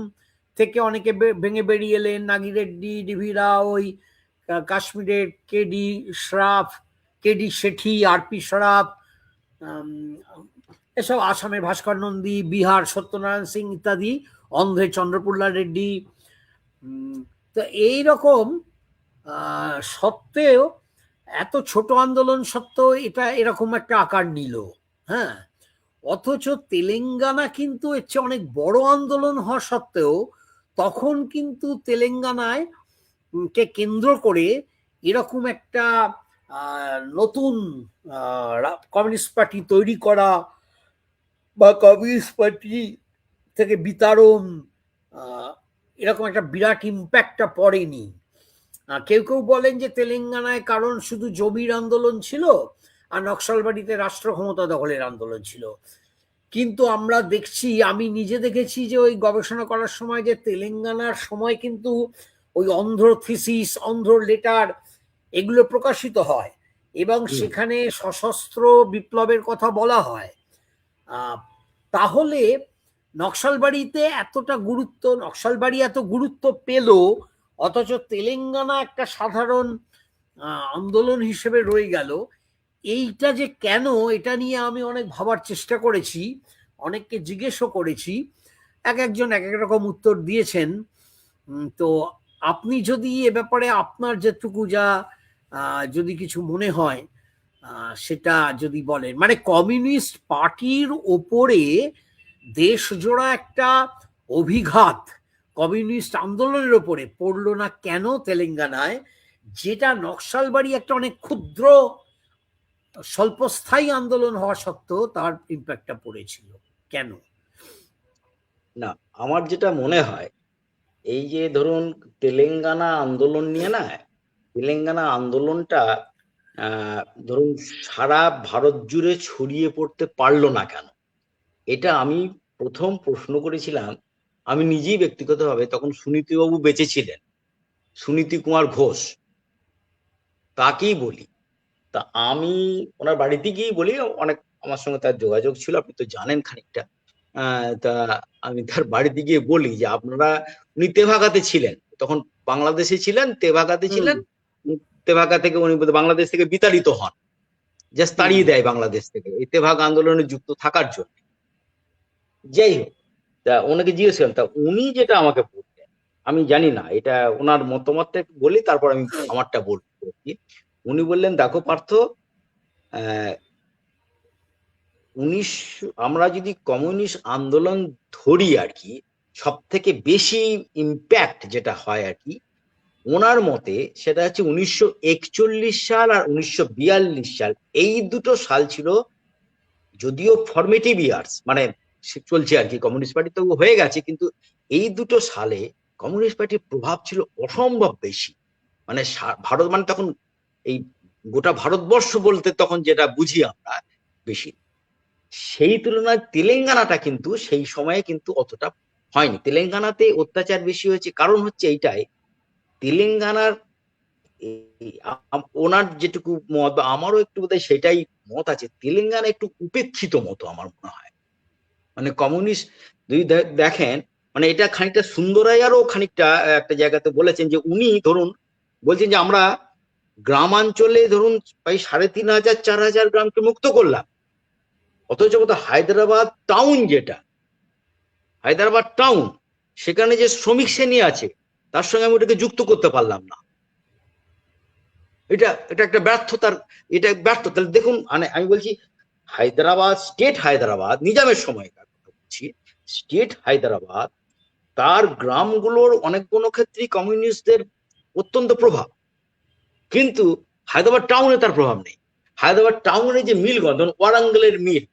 S3: থেকে অনেকে ভেঙে বেরিয়ে এলেন, নাগি রেড্ডি, ডিভি রাও, ওই কাশ্মীরের KD শ্রাফ, KD Shetty, RP Saraf, এসব, আসামের ভাস্কর নন্দী, বিহার সত্যনারায়ণ সিং ইত্যাদি, অন্ধ্রে চন্দ্রপুল্লা রেড্ডি। তো এইরকম সত্ত্বেও, এত ছোট আন্দোলন সত্ত্বেও এটা এরকম একটা আকার নিল, হ্যাঁ। অথচ তেলেঙ্গানা কিন্তু এর চেয়ে অনেক বড় আন্দোলন হওয়া সত্ত্বেও তখন কিন্তু তেলেঙ্গানায় কে কেন্দ্র করে এরকম একটা নতুন কমিউনিস্ট পার্টি তৈরি করা বা কমিউনিস্ট পার্টি থেকে বিতাড়ন, এরকম একটা বিরাট ইম্প্যাক্টটা পড়েনি। কেউ কেউ বলেন যে তেলেঙ্গানায় কারণ শুধু জমির আন্দোলন ছিল আর নকশালবাড়িতে রাষ্ট্র ক্ষমতা দখলের আন্দোলন ছিল, কিন্তু আমরা দেখছি, আমি নিজে দেখেছি যে ওই গবেষণা করার সময়, যে তেলেঙ্গানার সময় কিন্তু ওই অন্ধ্র থিসিস, অন্ধ্র লেটার, এগুলো প্রকাশিত হয় এবং সেখানে সশস্ত্র বিপ্লবের কথা বলা হয়। তাহলে নকশালবাড়িতে এতটা গুরুত্ব, নকশালবাড়ি এত গুরুত্ব পেল, অথচ তেলেঙ্গানা একটা সাধারণ আন্দোলন হিসেবে রয়ে গেল। এইটা যে কেন, এটা নিয়ে আমি অনেক ভাবার চেষ্টা করেছি, অনেককে জিজ্ঞেসও করেছি, একজন এক এক রকম উত্তর দিয়েছেন। তো আপনি যদি এ ব্যাপারে আপনার যেটুকু যা যদি কিছু মনে হয় সেটা যদি বলেন। মানে কমিউনিস্ট পার্টির ওপরে দেশজোড়া একটা অভিঘাত কমিউনিস্ট আন্দোলনের ওপরে পড়লো না কেন তেলেঙ্গানায়, যেটা নকশালবাড়ি একটা অনেক ক্ষুদ্র স্বল্পস্থায়ী আন্দোলন হওয়া সত্ত্বেও তার ইম্প্যাক্টটা পড়েছিল কেন?
S4: না, আমার যেটা মনে হয়, এই যে ধরুন তেলেঙ্গানা আন্দোলন নিয়ে না, তেলেঙ্গানা আন্দোলনটা ধরুন সারা ভারত জুড়ে ছড়িয়ে পড়তে পারলো না কেন, এটা আমি প্রথম প্রশ্ন করেছিলাম। আমি নিজেই ব্যক্তিগতভাবে, তখন সুনীতিবাবু বেঁচে ছিলেন, সুনীতি কুমার ঘোষ, তাকেই বলি। তা আমি ওনার বাড়িতে গিয়েই বলি, অনেক আমার সঙ্গে তার যোগাযোগ ছিল, আপনি তো জানেন খানিকটা। তা আমি তার বাড়িতে গিয়ে বলি যে আপনারা, উনি তেভাগাতে ছিলেন তখন, বাংলাদেশে ছিলেন, তেভাগাতে ছিলেন, তেভাগা থেকে উনি বাংলাদেশ থেকে বিতাড়িত হন, জাস্ট তাড়িয়ে দেয় বাংলাদেশ থেকে এই তেভাগ আন্দোলনে যুক্ত থাকার জন্য। যাই হোক, তা ওনাকে জিজ্ঞেস করেন, তা উনি যেটা আমাকে বললেন, আমি জানি না, এটা ওনার মতামতটা একটু বলি, তারপর আমি আমারটা বলবো। উনি বললেন, দেখো পার্থ, আমরা যদি কমিউনিস্ট আন্দোলন ধরি আর কি, সব থেকে বেশি ইম্প্যাক্ট যেটা হয় আর কি, ওনার মতে সেটা হচ্ছে 1941 সাল আর 1942 সাল, এই দুটো সাল ছিল যদিও ফরমেটিভ ইয়ার্স, মানে চলছে আর কি, কমিউনিস্ট পার্টি তো হয়ে গেছে, কিন্তু এই দুটো সালে কমিউনিস্ট পার্টির প্রভাব ছিল অসম্ভব বেশি। মানে ভারত, মানে তখন এই গোটা ভারতবর্ষ বলতে তখন যেটা বুঝি আমরা বেশি, সেই তুলনায় তেলেঙ্গানাটা কিন্তু সেই সময়ে কিন্তু অতটা হয়নি। তেলেঙ্গানাতে অত্যাচার বেশি হয়েছে, কারণ হচ্ছে এইটাই, তেলেঙ্গানার ওনার যেটুকু মত, বা আমারও একটু বোধহয় সেটাই মত আছে, তেলেঙ্গানা একটু উপেক্ষিত মতো আমার মনে হয়। মানে কমিউনিস্ট যদি দেখেন, মানে এটা খানিকটা সুন্দরাইয়ারও খানিকটা একটা জায়গাতে বলেছেন যে উনি ধরুন বলছেন যে আমরা গ্রামাঞ্চলে ধরুন প্রায় ৩,৫০০-৪,০০০ গ্রামকে মুক্ত করলাম, অথচ হায়দ্রাবাদ টাউন, যেটা হায়দ্রাবাদ টাউন, সেখানে যে শ্রমিক শ্রেণী আছে তার সঙ্গে আমি ওটাকে যুক্ত করতে পারলাম না। এটা এটা একটা ব্যর্থতার, এটা ব্যর্থ। তাহলে দেখুন, মানে আমি বলছি হায়দ্রাবাদ, স্টেট হায়দ্রাবাদ নিজামের সময়কার কথা বলছি, স্টেট হায়দ্রাবাদ তার গ্রামগুলোর অনেকগুলো ক্ষেত্রেই কমিউনিস্টদের অত্যন্ত প্রভাব, কিন্তু হায়দ্রাবাদ টাউনে তার প্রভাব নেই। হায়দ্রাবাদ টাউনে যে মিলগণ, ধরুন ওয়ারাঙ্গলের মিল,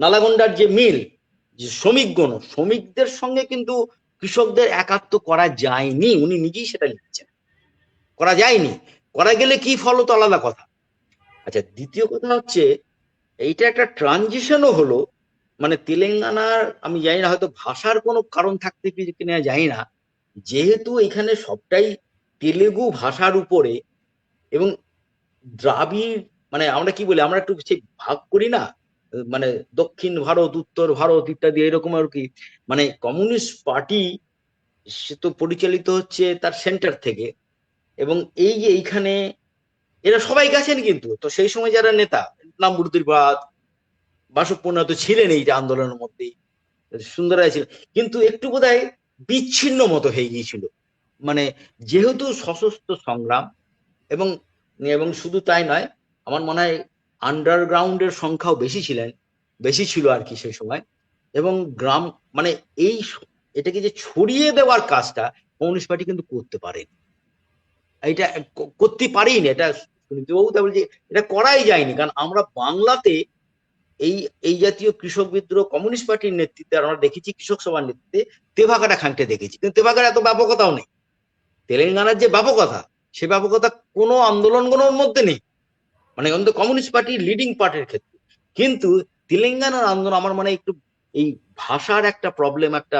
S4: নালাগোন্ডার যে মিল, যে শ্রমিকদের সঙ্গে কিন্তু কৃষকদের একাত্ম করা যায়নি, উনি নিজেই সেটা লিখছেন, করা যায়নি। করা গেলে কি ফল হতো আলাদা কথা। আচ্ছা, দ্বিতীয় কথা হচ্ছে এইটা একটা ট্রানজিশনও হলো, মানে তেলেঙ্গানার, আমি জানি না হয়তো ভাষার কোনো কারণ থাকতে কিনা জানি না, যেহেতু এখানে সবটাই তেলেগু ভাষার উপরে, এবং দ্রাবিড়, মানে আমরা কি বলি, আমরা একটু সেই ভাগ করি না, মানে দক্ষিণ ভারত, উত্তর ভারত ইত্যাদি এরকম আর কি। মানে কমিউনিস্ট পার্টি সে তো পরিচালিত হচ্ছে তার সেন্টার থেকে, এবং এই যে এইখানে এরা সবাই গেছেন, কিন্তু তো সেই সময় যারা নেতা, নামবুদ্দিরবাদ, বাসুপ্রণা তো ছিলেন এই যে আন্দোলনের মধ্যেই, সুন্দরায় ছিলেন, কিন্তু একটু বোধহয় বিচ্ছিন্ন মতো হয়ে গিয়েছিল। মানে যেহেতু সশস্ত্র সংগ্রাম, এবং এবং শুধু তাই নয়, আমার মনে হয় আন্ডারগ্রাউন্ডের সংখ্যাও বেশি ছিল আর কি সেই সময়। এবং গ্রাম, মানে এই এটাকে যে ছড়িয়ে দেওয়ার কাজটা কমিউনিস্ট পার্টি কিন্তু করতে পারেনি, এটা করতে পারিনি, এটা সুনীতিবাবু তা বলছে এটা করাই যায়নি। কারণ আমরা বাংলাতে এই এই জাতীয় কৃষক বিদ্রোহ কমিউনিস্ট পার্টির নেতৃত্বে আমরা দেখেছি, কৃষক সভার নেতৃত্বে তেভাগাটা খানিকটা দেখেছি, কিন্তু তেভাগার এত ব্যাপকতাও নেই। তেলেঙ্গানার যে ব্যাপকতা, সে ব্যাপকতা কোনো আন্দোলনগুলোর মধ্যে নেই, মানে অন্তত কমিউনিস্ট পার্টির লিডিং পার্টির ক্ষেত্রে। কিন্তু তেলেঙ্গানার আন্দোলন আমার মনে একটু এই ভাষার একটা প্রবলেম একটা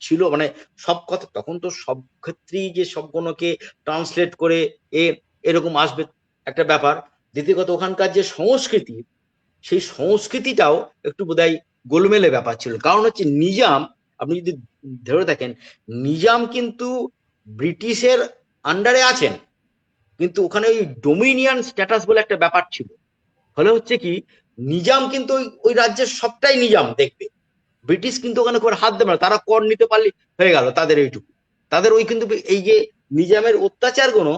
S4: ছিল, মানে সব কথা তখন তো সব ক্ষেত্রেই যে সবগুলোকে ট্রান্সলেট করে এরকম আসবে একটা ব্যাপার। দ্বিতীয় কথা, ওখানকার যে সংস্কৃতি, সেই সংস্কৃতিটাও একটু বোধহয় গোলমেলে ব্যাপার ছিল। কারণ হচ্ছে নিজাম, আপনি যদি ধরে থাকেন, নিজাম কিন্তু ব্রিটিশের আন্ডারে আছেন, কিন্তু ওখানে ওই ডোমিনিয়ন স্ট্যাটাস বলে একটা ব্যাপার ছিল। ফলে হচ্ছে কি, নিজাম কিন্তু ওই রাজ্যের সবটাই নিজাম দেখবে, ব্রিটিশ কিন্তু ওখানে করে হাত দেবে না, তারা কর নিতে পারলে হয়ে গেল তাদের এইটুকু। তাদের ওই কিন্তু এই যে নিজামের অত্যাচার কোনো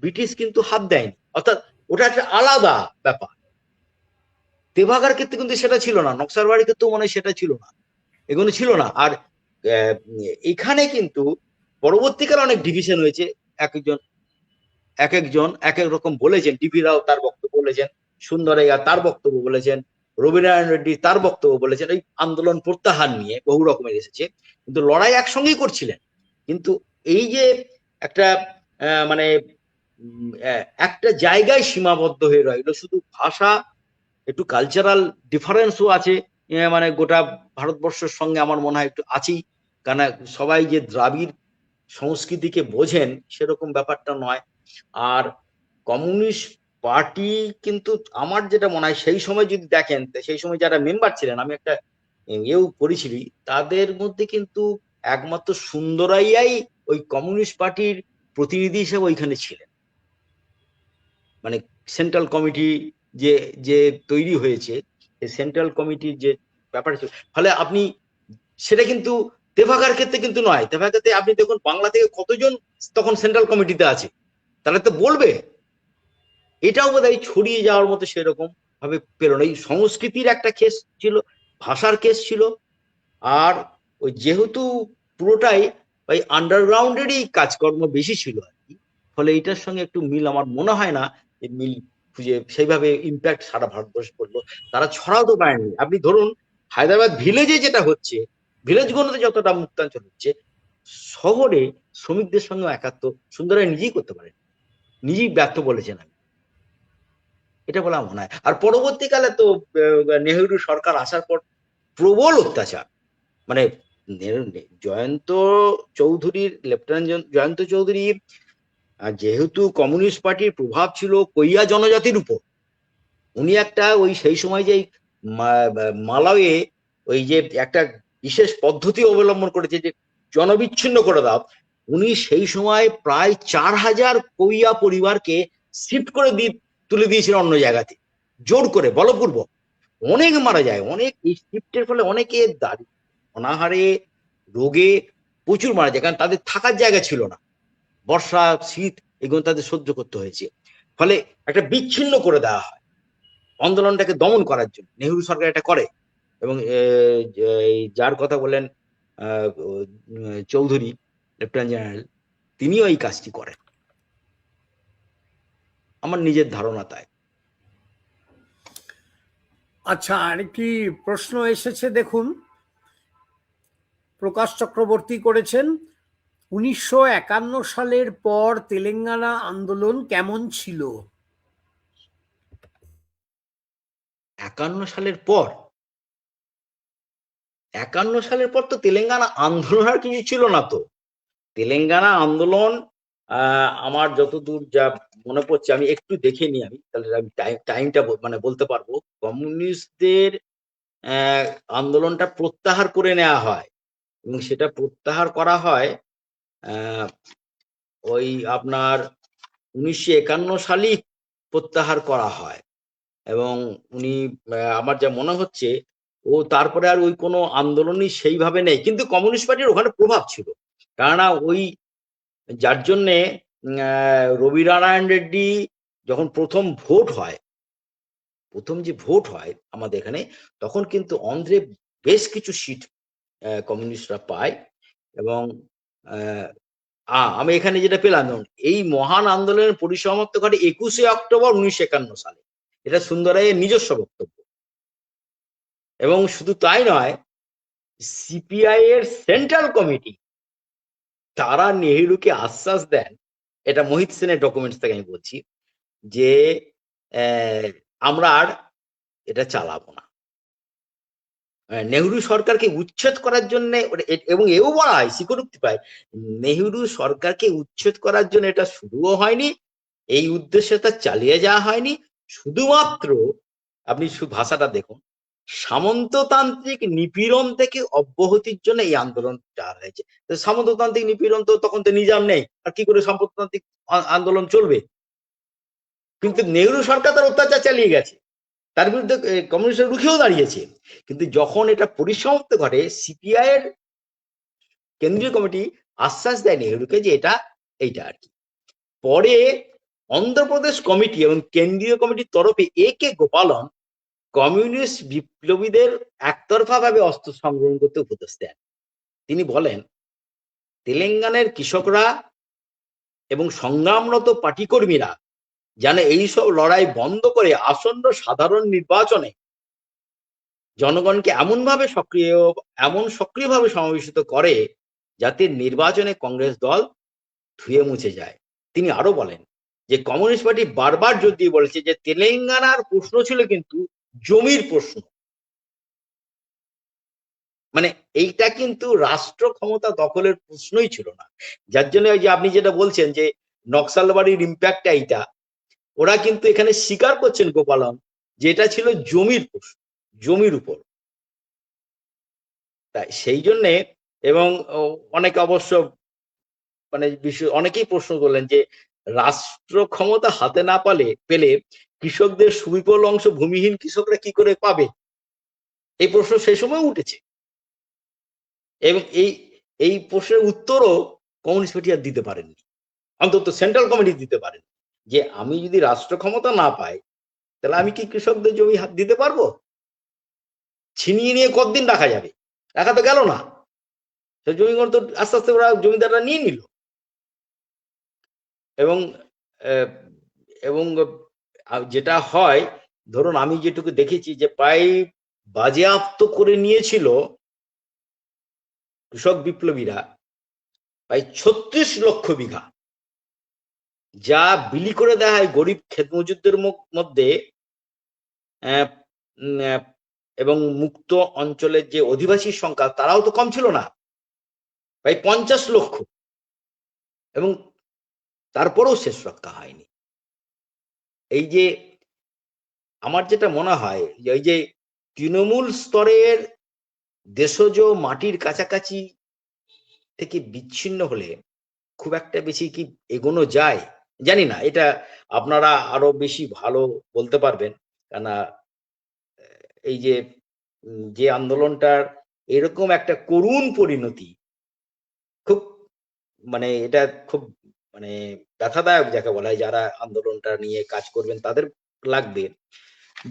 S4: ব্রিটিশ কিন্তু হাত দেয়নি, অর্থাৎ ওটা একটা আলাদা ব্যাপার। তেভাগার ক্ষেত্রে কিন্তু সেটা ছিল না, নকশালবাড়ির ক্ষেত্রেও মনে হয় সেটা ছিল না, এগুলো ছিল না। আর এখানে কিন্তু পরবর্তীকালে অনেক ডিভিশন হয়েছে, এক একজন এক এক রকম বলেছেন। ডিভি রাও তার বক্তব্য বলেছেন, সুন্দরাইয়া তার বক্তব্য বলেছেন, রবীন্দ্রনারায়ণ রেড্ডি তার বক্তব্য বলেছেন। এই আন্দোলন প্রত্যাহার নিয়ে বহু রকমের এসেছে, কিন্তু লড়াই একসঙ্গেই করছিলেন। কিন্তু এই যে একটা মানে একটা জায়গায় সীমাবদ্ধ হয়ে রইল, শুধু ভাষা, একটু কালচারাল ডিফারেন্সও আছে, মানে গোটা ভারতবর্ষের সঙ্গে আমার মনে হয় একটু আছেই, কারণ সবাই যে দ্রাবিড় সংস্কৃতিকে বোঝেন সেরকম ব্যাপারটা নয়। আর কমিউনিস্ট পার্টি কিন্তু আমার যেটা মনে হয়, সেই সময় যদি দেখেন, সেই সময় যারা মেম্বার ছিলেন, আমি একটা পড়েছিলি, তাদের মধ্যে কিন্তু একমাত্র সুন্দরাইয়াই ওই কমিউনিস্ট পার্টির প্রতিনিধি হিসেবে ওইখানে ছিলেন। মানে সেন্ট্রাল কমিটি যে যে তৈরি হয়েছে, এই সেন্ট্রাল কমিটির যে ব্যাপার ছিল, ফলে আপনি সেটা কিন্তু তেভাগার ক্ষেত্রে কিন্তু নয়। তেভাগাতে আপনি দেখুন বাংলা থেকে কতজন তখন সেন্ট্রাল কমিটিতে আছে, তাহলে তো বলবে। এটাও বোধহয় ছড়িয়ে যাওয়ার মতো সেরকম ভাবে পেল না। এই সংস্কৃতির একটা কেস ছিল, ভাষার কেস ছিল, আর ওই যেহেতু পুরোটাই ওই আন্ডারগ্রাউন্ডেরই কাজকর্ম বেশি ছিল আর কি, ফলে এটার সঙ্গে একটু মিল আমার মনে হয় না, মিল খুঁজে সেইভাবে ইম্প্যাক্ট সারা ভারতবর্ষ পড়লো, তারা ছড়াতে পারেনি। আপনি ধরুন হায়দ্রাবাদ ভিলেজে যেটা হচ্ছে, ভিলেজগুলোতে যতটা মুক্তাঞ্চল হচ্ছে, শহরে শ্রমিকদের সঙ্গে একাত্ম সুন্দরায় নিজেই করতে পারেন, নিজেই ব্যর্থ বলেছেন আমি, এটা বলা মনে হয়। আর পরবর্তীকালে তো নেহেরু সরকার আসার পর প্রবল অত্যাচার, মানে জয়ন্ত চৌধুরীর, লেফটেন্যান্ট জয়ন্ত চৌধুরীর যেহেতু কমিউনিস্ট পার্টির প্রভাব ছিল কৈয়া জনজাতির উপর, উনি একটা ওই সেই সময় যে মালাওয়ে ওই যে একটা বিশেষ পদ্ধতি অবলম্বন করেছে যে জনবিচ্ছিন্ন করে দাও, উনি সেই সময় প্রায় 4,000 কোইয়া পরিবারকে শিফট করে তুলে দিয়েছিলেন অন্য জায়গাতে, জোর করে বলপূর্বক। অনেক মারা যায়, অনেক এই শিফটের ফলে অনেকে অনাহারে রোগে প্রচুর মারা যায়, কারণ তাদের থাকার জায়গা ছিল না, বর্ষা শীত এগুলো তাদের সহ্য করতে হয়েছে। ফলে একটা বিচ্ছিন্ন করে দেওয়া হয় আন্দোলনটাকে দমন করার জন্য, নেহরু সরকার এটা করে। এবং যার কথা বলেন চৌধুরী লেফটেন্যান্ট জেনারেল, তিনিও এই কাজটি করেন, আমার নিজের ধারণা তাই।
S3: আচ্ছা, আরেকটি প্রশ্ন এসেছে, দেখুন। প্রকাশ চক্রবর্তী করেছেন, 1951 সালের পর তেলেঙ্গানা আন্দোলন কেমন ছিল?
S4: 51 সালের পর, 51 সালের পর তো তেলেঙ্গানা আন্দোলন আর কিছু ছিল না তো। তেলেঙ্গানা আন্দোলন আমার যতদূর যা মনে পড়ছে, আমি একটু দেখে নিই, আমি তাহলে আমি টাইমটা মানে বলতে পারবো। কমিউনিস্টদের আন্দোলনটা প্রত্যাহার করে নেওয়া হয়, এবং সেটা প্রত্যাহার করা হয় ওই আপনার 1951 সালেই প্রত্যাহার করা হয়। এবং উনি আমার যা মনে হচ্ছে ও তারপরে আর ওই কোনো আন্দোলনই সেইভাবে নেই, কিন্তু কমিউনিস্ট পার্টির ওখানে প্রভাব ছিল। কেননা ওই যার জন্যে রবি নারায়ণ রেড্ডি যখন প্রথম যে ভোট হয় আমাদের এখানে, তখন কিন্তু অন্ধ্রে বেশ কিছু সিট কমিউনিস্টরা পায়। এবং আমি এখানে যেটা পেলাম, এই মহান আন্দোলনের পরিসমাপ্তি ঘটে 21শে অক্টোবর 1951 সালে। এটা সুন্দরাইয়ের নিজস্ব বক্তব্য। এবং শুধু তাই নয়, সিপিআই এর সেন্ট্রাল কমিটি তারা নেহেরুকে আশ্বাস দেন, এটা মোহিত সেনের ডকুমেন্টস থেকে আমি বলছি, যে আমরা আর এটা চালাবো না। নেহরু সরকারকে উচ্ছেদ করার জন্য, এবং এও বলা হয়, স্বীকারোক্তি পায়, নেহরু সরকারকে উচ্ছেদ করার জন্য এটা শুরুও হয়নি, এই উদ্দেশ্যে তা চালিয়ে যাওয়া হয়নি, শুধুমাত্র আপনি ভাষাটা দেখুন, সামন্ততান্ত্রিক নিপীড়ন থেকে অব্যাহতির জন্য এই আন্দোলন চালানো হয়েছে। সামন্ততান্ত্রিক নিপীড়ন তো তখন তো নিজাম নেই, আর কি করে সামন্ততান্ত্রিক আন্দোলন চলবে? কিন্তু নেহরু সরকার তার অত্যাচার চালিয়ে গেছে, তার বিরুদ্ধে কমিউনিস্টরা রুখেও দাঁড়িয়েছে। কিন্তু যখন এটা পরিসমাপ্ত ঘটে, সিপিআই এর কেন্দ্রীয় কমিটি আশ্বাস দেয় নেহরুকে যে এইটা আর কি। পরে অন্ধ্রপ্রদেশ কমিটি এবং কেন্দ্রীয় কমিটির তরফে কে গোপালন কমিউনিস্ট বিপ্লবীদের একতরফা ভাবে অস্ত্র সংগ্রহ করতে উপদেশ দেন। তিনি বলেন, তেলেঙ্গানার কৃষকরা এবং সংগ্রামরত পার্টি কর্মীরা যেন এইসব লড়াই বন্ধ করে আসন্ন সাধারণ নির্বাচনে জনগণকে এমন সক্রিয়ভাবে সমাবেশিত করে যাতে নির্বাচনে কংগ্রেস দল ধুয়ে মুছে যায়। তিনি আরো বলেন যে কমিউনিস্ট পার্টি বারবার জোর দিয়ে বলেছে যে তেলেঙ্গানার প্রশ্ন ছিল কিন্তু জমির প্রশ্ন, মানে এইটা কিন্তু রাষ্ট্র ক্ষমতা দখলের প্রশ্নই ছিল না। যার জন্য ওই যে আপনি যেটা বলছেন যে নকশালবাড়ির ইম্প্যাক্টটা এইটা, ওরা কিন্তু এখানে স্বীকার করছেন গোপালন যে এটা ছিল জমির প্রশ্ন, জমির উপর। তাই সেই জন্যে, এবং অনেকে অবশ্য মানে অনেকেই প্রশ্ন করলেন যে রাষ্ট্র ক্ষমতা হাতে না পেলে কৃষকদের সুবিপুল অংশ ভূমিহীন কৃষকরা কি করে পাবে, এই প্রশ্ন সেই সময় উঠেছে। এবং এই প্রশ্নের উত্তরও কমিউনিস্ট পার্টি আর দিতে পারেননি, অন্তত সেন্ট্রাল কমিটি দিতে পারেন, যে আমি যদি রাষ্ট্র ক্ষমতা না পাই তাহলে আমি কি কৃষকদের জমি হাত দিতে পারবো? ছিনিয়ে নিয়ে কতদিন রাখা যাবে? রাখা তো গেল না, জমিগুলো তো আস্তে আস্তে ওরা জমিদাররা নিয়ে নিল। এবং এবং যেটা হয়, ধরুন আমি যেটুকু দেখেছি যে প্রায় বাজেয়াপ্ত করে নিয়েছিল কৃষক বিপ্লবীরা প্রায় 36 লক্ষ বিঘা, যা বিলি করে দেওয়া হয় গরিব ক্ষেত মজুরদের মধ্যে। এবং মুক্ত অঞ্চলের যে অধিবাসীর সংখ্যা তারাও তো কম ছিল না, প্রায় 50 লক্ষ, এবং তারপরেও শেষ রক্ষা হয়নি। এই যে আমার যেটা মনে হয়, এই যে তৃণমূল স্তরের দেশজ মাটির কাছাকাছি থেকে বিচ্ছিন্ন হলে খুব একটা বেশি কি এগোনো যায় জানি না, এটা আপনারা আরো বেশি ভালো বলতে পারবেন। কেননা এই যে যে আন্দোলনটার এরকম একটা করুণ পরিণতি, খুব মানে এটা খুব মানে ব্যথাদায়ক যাকে বলা হয়, যারা আন্দোলনটা নিয়ে কাজ করবেন তাদের লাগবে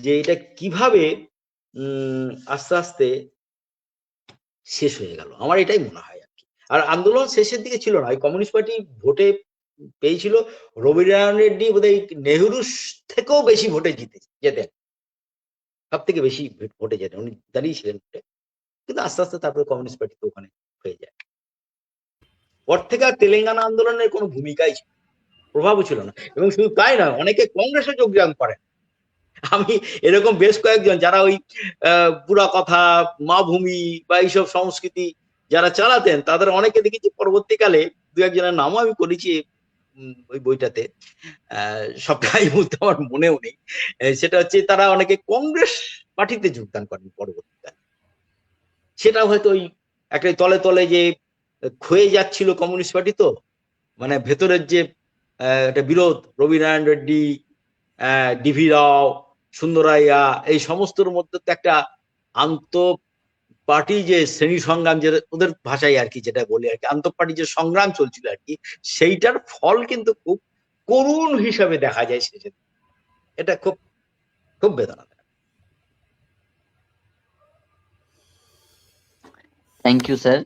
S4: যে এটা কিভাবে আস্তে আস্তে শেষ হয়ে গেল। আমার এটাই মনে হয় আর কি। আর আন্দোলন শেষের দিকে ছিল না, কমিউনিস্ট পার্টি ভোটে পেয়েছিল, রবিনারায়ণ রেড্ডি বোধহয় নেহরুর থেকেও বেশি ভোটে যেতেন, সব থেকে বেশি ভোটে যেতেন, উনি দাঁড়িয়েছিলেন ভোটে। কিন্তু আস্তে আস্তে তারপরে কমিউনিস্ট পার্টি তো ওখানে হয়ে যায়। পর থেকে আর তেলেঙ্গানা আন্দোলনের কোনো ভূমিকাই ছিল, প্রভাবও ছিল না। এবং শুধু তাই না, অনেকে কংগ্রেসে যোগদান করেন। আমি এরকম বেশ কয়েকজন যারা ওই পুরা কথা, মা ভূমি বা এইসব সংস্কৃতি যারা চালাতেন, তাদের অনেকে দেখেছি পরবর্তীকালে, দু একজনের নামও আমি করেছি ওই বইটাতে, সবটাই বলতে আমার মনেও নেই। সেটা হচ্ছে তারা অনেকে কংগ্রেস পার্টিতে যোগদান করেন পরবর্তীকালে। সেটা হয়তো ওই একটা তলে তলে যে ক্ষয়ে যাচ্ছিল কমিউনিস্ট পার্টি, তো মানে ভেতরের যে একটা বিরোধ, রবিনারায়ণ রেড্ডি, ডিভি রাও, সুন্দরাইয়া, এই সমস্তর মধ্যে তো একটা আন্ত পার্টি যে শ্রেণী সংগ্রাম, যে ওদের ভাষায় আর কি যেটা বলি আর কি, আন্ত পার্টি যে সংগ্রাম চলছিল আর কি, সেইটার ফল কিন্তু খুব করুণ হিসাবে দেখা যায় শেষে। এটা খুব খুব বেদনা।
S1: Thank you sir.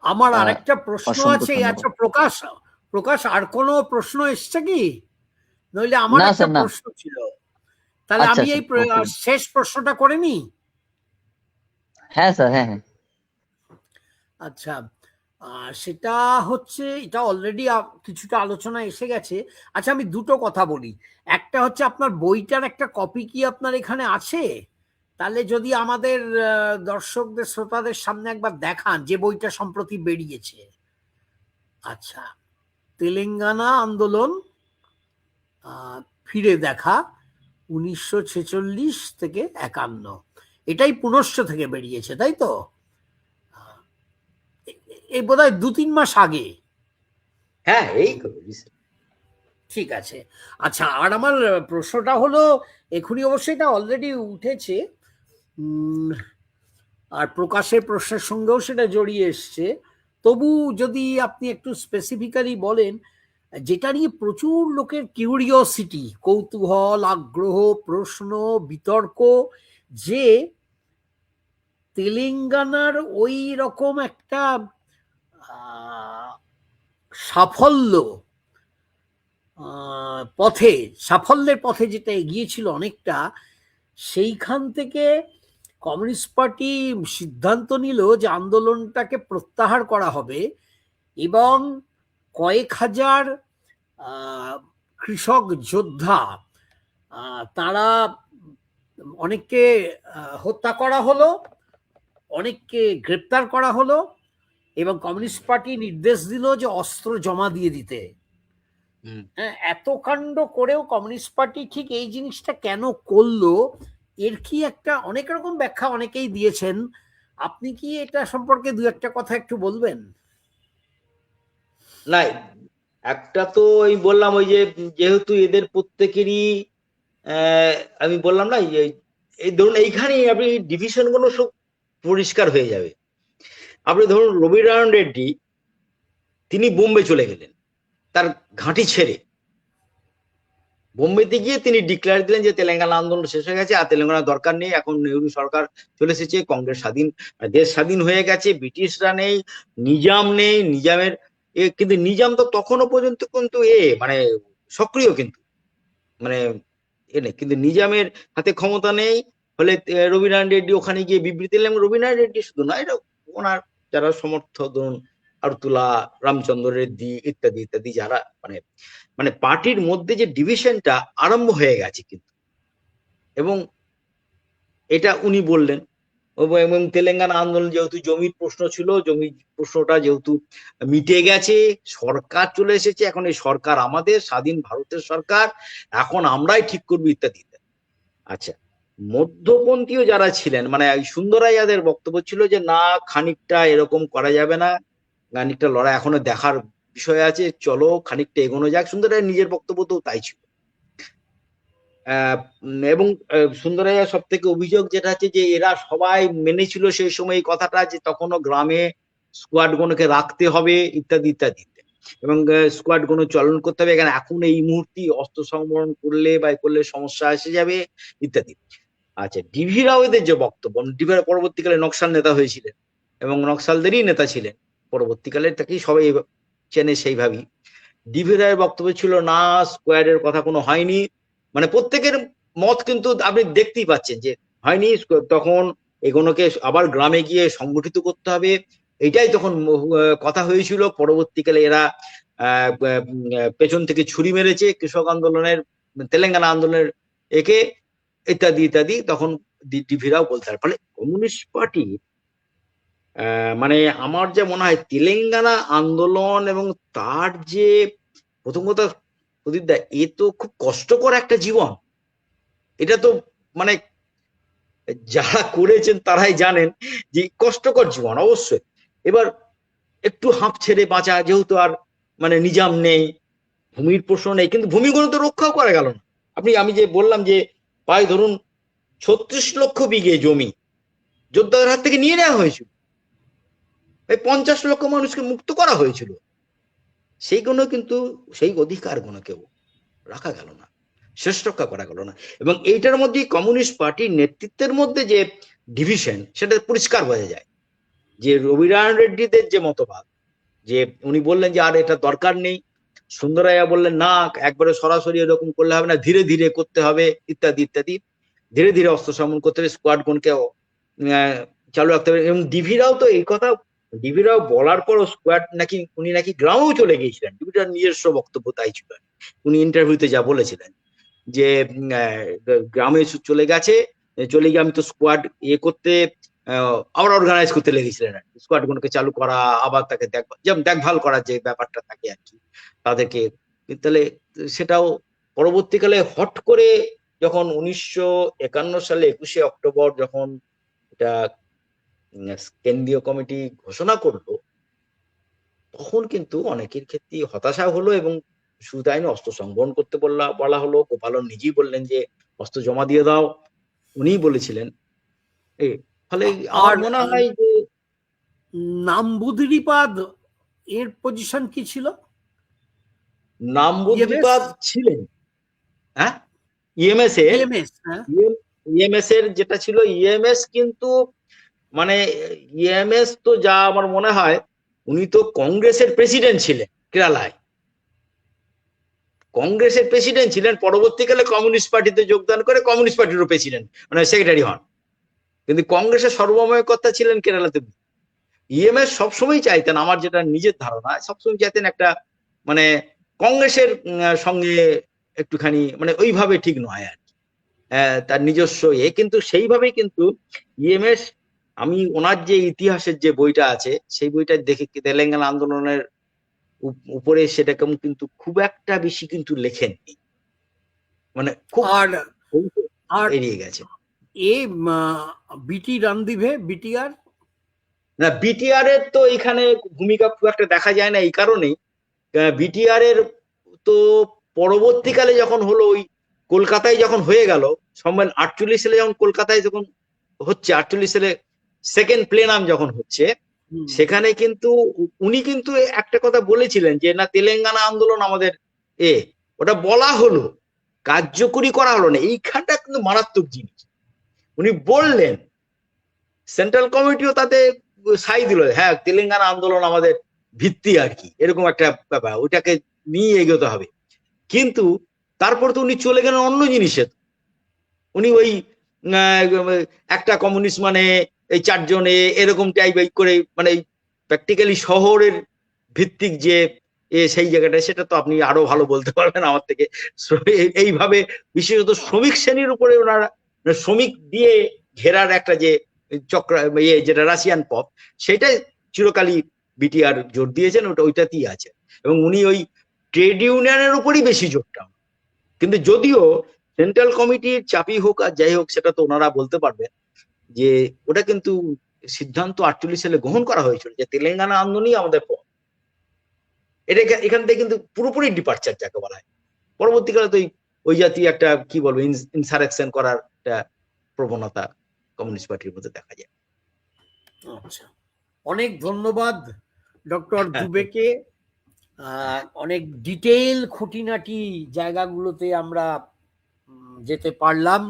S3: আমার আরেকটা প্রশ্ন
S1: অসংখ্য
S3: আছে।
S1: ধন্যবাদ।
S3: আচ্ছা প্রকাশ আর কোনো প্রশ্ন এসছে কি? নইলে আমার
S1: না
S3: একটা
S1: স্যার, না।
S3: প্রশ্ন ছিল, তাহলে
S1: আচ্ছা
S3: আমি এই
S1: স্যার, ওকে।
S3: শেষ প্রশ্নটা করে নি।
S1: হ্যাঁ স্যার, হ্যাঁ হ্যাঁ।
S3: আচ্ছা, সেটা হচ্ছে, এটা অলরেডি কিছুটা আলোচনা এসে গেছে। আচ্ছা, আমি দুটো কথা বলি। একটা হচ্ছে, আপনার বইটার একটা কপি কি আপনার এখানে আছে? তাহলে যদি আমাদের দর্শকদের, শ্রোতাদের সামনে একবার দেখান, যে বইটা সম্প্রতি বেরিয়েছে। আচ্ছা, তেলেঙ্গানা আন্দোলন ফিরে দেখা 1946 থেকে 51, এটাই পুনশ্চ থেকে বেরিয়েছে, তাই তো? এই বোধহয় 2-3 মাস আগে।
S4: হ্যাঁ, এই
S3: ঠিক আছে। আচ্ছা, আর আমার প্রশ্নটা হলো, এখনই অবশ্যই এটা অলরেডি উঠেছে, আর প্রকাশের প্রশ্নের সঙ্গেও সেটা জড়িয়ে এসছে, তবু যদি আপনি একটু স্পেসিফিক্যালি বলেন, যেটা নিয়ে প্রচুর লোকের কিউরিওসিটি, কৌতূহল, আগ্রহ, প্রশ্ন, বিতর্ক, যে তেলেঙ্গানার ওই রকম একটা সাফল্য সাফল্যের পথে যেটা এগিয়েছিল অনেকটা, সেইখান থেকে কমিউনিস্ট পার্টি সিদ্ধান্ত নিল যে আন্দোলনটাকে প্রত্যাহার করা হবে, এবং কয়েক হাজার কৃষক যোদ্ধা, তারা অনেককে হত্যা করা হলো, অনেককে গ্রেপ্তার করা হলো, এবং কমিউনিস্ট পার্টি নির্দেশ দিল যে অস্ত্র জমা দিয়ে দিতে। এত কাণ্ড করেও কমিউনিস্ট পার্টি ঠিক এই জিনিসটা কেন করলো, এর কি একটা অনেক রকম ব্যাখ্যা অনেকেই দিয়েছেন। আপনি কি এটা সম্পর্কে দু একটা কথা একটু বলবেন?
S4: না, একটা তো ওই বললাম, ওই যে যেহেতু এদের প্রত্যেকেরই আমি বললাম না, এই ধরুন এইখানে আপনি ডিভিশন গুলো সব পরিষ্কার হয়ে যাবে। আপনি ধরুন রবিনারায়ণ রেড্ডি, তিনি বোম্বে চলে গেলেন, তার ঘাঁটি ছেড়ে বোম্বেতে গিয়ে তিনি ডিক্লেয়ার দিলেন যে তেলেঙ্গানা আন্দোলন শেষ হয়ে গেছে, আর তেলেঙ্গানা দরকার নেই, এখন নেহরু সরকার চলে এসেছে, কংগ্রেস স্বাধীন, দেশ স্বাধীন হয়ে গেছে, ব্রিটিশরা নেই, নিজাম নেই, নিজামের কিন্তু নিজাম তো তখনও পর্যন্ত কিন্তু মানে সক্রিয়, কিন্তু মানে নেই, কিন্তু নিজামের হাতে ক্ষমতা নেই। ফলে রবিনারায়ণ রেড্ডি ওখানে গিয়ে বিবৃতি দিলেন। রবিনারায়ণ রেড্ডি শুধু না, এটা ওনার যারা সমর্থক, ধরুন আরতুলা, রামচন্দ্র রেড্ডি ইত্যাদি ইত্যাদি, যারা মানে মানে পার্টির মধ্যে যে ডিভিশনটা আরম্ভ হয়ে গেছে কিন্তু, এবং এটা উনি বললেন। এবং তেলেঙ্গানা আন্দোলন যেহেতু জমির প্রশ্ন ছিল, জমির প্রশ্নটা যেহেতু মিটে গেছে, সরকার চলে এসেছে, এখন এই সরকার আমাদের স্বাধীন ভারতের সরকার, এখন আমরাই ঠিক করবো ইত্যাদি। আচ্ছা, মধ্যপন্থীও যারা ছিলেন, মানে সুন্দরাইয়াদের বক্তব্য ছিল যে না, খানিকটা এরকম করা যাবে না, খানিকটা লড়াই এখনো দেখার বিষয় আছে, চলো খানিকটা এগোনো যাক। সুন্দরাইয়ার নিজের বক্তব্য তো তাই ছিল। এবং সুন্দরাইয়া সব থেকে অভিযোগ যেটা আছে যে এরা সবাই মেনেছিল সেই সময় এই কথাটা, যে তখনও গ্রামে স্কোয়াড গণকে রাখতে হবে ইত্যাদি ইত্যাদি, এবং স্কোয়াড গণ চলন করতে হবে, এখানে এখন এই মুহূর্তে অস্ত্র সংবরণ করলে বা করলে সমস্যা এসে যাবে ইত্যাদি। আচ্ছা, ডিভি রাওয়েদের যে বক্তব্য, ডিভি রাও পরবর্তীকালে নকশাল নেতা হয়েছিলেন এবং নকশালদেরই নেতা ছিলেন পরবর্তীকালে, তাকেই সবাই চেনে সেইভাবেই। ডিভি রায়ের বক্তব্য ছিল না, স্কোয়াডের কথা কোনো হয়নি, মানে প্রত্যেকের মত কিন্তু আপনি দেখতেই পাচ্ছেন যে হয়নি, তখন এগুলোকে আবার গ্রামে গিয়ে সংগঠিত করতে হবে, এটাই তখন কথা হয়েছিল। পরবর্তীকালে এরা পেছন থেকে ছুরি মেরেছে কৃষক আন্দোলনের, তেলেঙ্গানা আন্দোলনের একে ইত্যাদি ইত্যাদি, তখন ডিভি রাও বলতে পারে। ফলে কমিউনিস্ট পার্টি মানে আমার যা মনে হয় তেলেঙ্গানা আন্দোলন এবং তার যে প্রথম কথা, প্রদীপ দা, এ তো খুব কষ্টকর একটা জীবন। এটা তো মানে যারা করেছেন তারাই জানেন যে কষ্টকর জীবন অবশ্যই। এবার একটু হাঁপ ছেড়ে বাঁচা, যেহেতু আর মানে নিজাম নেই, ভূমির প্রশ্ন নেই, কিন্তু ভূমিগুলো তো রক্ষাও করা গেল না। আমি যে বললাম যে প্রায় ধরুন 36 লক্ষ বিঘে জমি যোদ্ধাদের হাত থেকে নিয়ে নেওয়া হয়েছিল, 50 লক্ষ মানুষকে মুক্ত করা হয়েছিল, সেইগুলো কিন্তু সেই অধিকার গুলো কেউ রাখা গেল না, শেষ রক্ষা করা গেল না। এবং এইটার মধ্যে কমিউনিস্ট পার্টির নেতৃত্বের মধ্যে যে ডিভিশন, সেটা পরিষ্কার বোঝা যায়। যে রবিনারায়ণ রেড্ডিদের যে মতবাদ, যে উনি বললেন যে আর এটা দরকার নেই, সুন্দরাইয়া বললেন না, একবারে সরাসরি এরকম করলে হবে না, ধীরে ধীরে করতে হবে ইত্যাদি ইত্যাদি, ধীরে ধীরে অস্ত্র সমন করতে হবে, স্কোয়াড গণকে চালু রাখতে হবে। এবং ডিভিরাও তো এই কথা, ডিভিরাও বলার পরও স্কোয়াড নাকি, উনি নাকি গ্রামেও চলে গিয়েছিলেন, ডিভিরার নিজস্ব বক্তব্য তাই ছিল, উনি ইন্টারভিউতে যা বলেছিলেন যে গ্রামে চলে গেছে, চলে গিয়ে আমি তো স্কোয়াড করতে আবার অর্গানাইজ করতে লেগেছিলেন, স্কোয়াড গুলোকে চালু করা, আবার তাকে দেখভাল করার যে ব্যাপারটা থাকে আর কি তাদেরকে। তাহলে সেটাও পরবর্তীকালে হট করে যখন 1951 সালে 21শে অক্টোবর যখন এটা কেন্দ্রীয় কমিটি ঘোষণা করলো, তখন কিন্তু অনেকের ক্ষেত্রে হতাশা হলো, এবং শুধু তাই অস্ত্র সংবরণ করতে বলা হলো। গোপালন নিজেই বললেন যে অস্ত্র জমা দিয়ে দাও, উনিই বলেছিলেন। ফলে আমার মনে হয় যে
S3: নাম্বুদিরিপাদ এর পজিশন কি ছিল?
S4: নাম্বুদিরিপাদ ছিলেন, হ্যাঁ, ইএমএস এর যেটা ছিল, ইএমএস কিন্তু মানে ইএমএস তো যা আমার মনে হয়, উনি তো কংগ্রেসের প্রেসিডেন্ট ছিলেন কেরালায়, কংগ্রেসের প্রেসিডেন্ট ছিলেন, পরবর্তীকালে কমিউনিস্ট পার্টিতে যোগদান করে কমিউনিস্ট পার্টিরও প্রেসিডেন্ট মানে সেক্রেটারি হন, কিন্তু কংগ্রেসের সর্বময় কর্তা ছিলেন কেরালাতে। ইএমএস সবসময় চাইতেন, আমার যেটা নিজের ধারণা, সবসময় চাইতেন একটা মানে কংগ্রেসের সঙ্গে একটুখানি মানে ওইভাবে ঠিক নয় আর কি, তার নিজস্ব কিন্তু সেইভাবেই কিন্তু ইএমএস, আমি ওনার যে ইতিহাসের যে বইটা আছে সেই বইটা দেখে তেলেঙ্গানা আন্দোলনের উপরে সেটা কিন্তু খুব একটা বেশি কিন্তু লেখেননি, মানে খুব এড়িয়ে গেছে।
S3: বিটি রামদিভে, বিটিআর
S4: না, বিটিআর এর তো এখানে ভূমিকা খুব একটা দেখা যায় না, এই কারণেই বিটিআর এর তো পরবর্তীকালে যখন হলো, ওই কলকাতায় যখন হয়ে গেল সম্মেলন 48 সালে, যখন কলকাতায় যখন হচ্ছে 48 সালে সেকেন্ড প্লেনাম যখন হচ্ছে, সেখানে কিন্তু উনি কিন্তু একটা কথা বলেছিলেন যে না, তেলেঙ্গানা আন্দোলন আমাদের ওটা বলা হলো, কার্যকরী করা হলো না। এইখানটা কিন্তু মারাত্মক জিনিস। উনি বললেন, সেন্ট্রাল কমিটিও তাতে সাই দিল, হ্যাঁ তেলেঙ্গানা আন্দোলন আমাদের ভিত্তি আর কি, এরকম একটা ব্যাপার, ওইটাকে নিয়ে এগোতে হবে। কিন্তু তারপর তো উনি চলে গেলেন অন্য জিনিসে, উনি ওই একটা কমিউনিস্ট মানে এই 4 জন এরকম টাইপ করে, মানে প্র্যাকটিক্যালি শহরের ভিত্তিক যে সেই জায়গাটা, সেটা তো আপনি আরো ভালো বলতে পারবেন আমার থেকে। এইভাবে বিশেষত শ্রমিক শ্রেণীর উপরে ওনারা, শ্রমিক দিয়ে ঘেরার একটা যে চক্র, যেটা রাশিয়ান পপ, সেটাই চিরকালই বিটিআর জোর দিয়েছেন, ওইটাতেই আছে। এবং উনি ওই ট্রেড ইউনিয়নের উপরই বেশি জোরটা, কিন্তু যদিও সেন্ট্রাল কমিটির চাপই হোক আর যাই হোক, সেটা তো ওনারা বলতে পারবেন, যে ওটা কিন্তু সিদ্ধান্ত 48 সালে গ্রহণ করা হয়েছিল যে তেলেঙ্গানা আন্দোলনই আমাদের পথ। এটা এখান থেকে কিন্তু পুরোপুরি ডিপার্চার যাকে বলা হয়। পরবর্তীকালে তো ওই জাতীয় একটা কি বলবো ইনসারেকশন করার একটা প্রবণতা কমিউনিস্ট পার্টির মধ্যে দেখা যায়।
S3: আচ্ছা, অনেক ধন্যবাদ ডক্টর দুবেকে। অনেক ডিটেইল খুঁটিনাটি জায়গাগুলোতে আমরা যেতে পারলাম।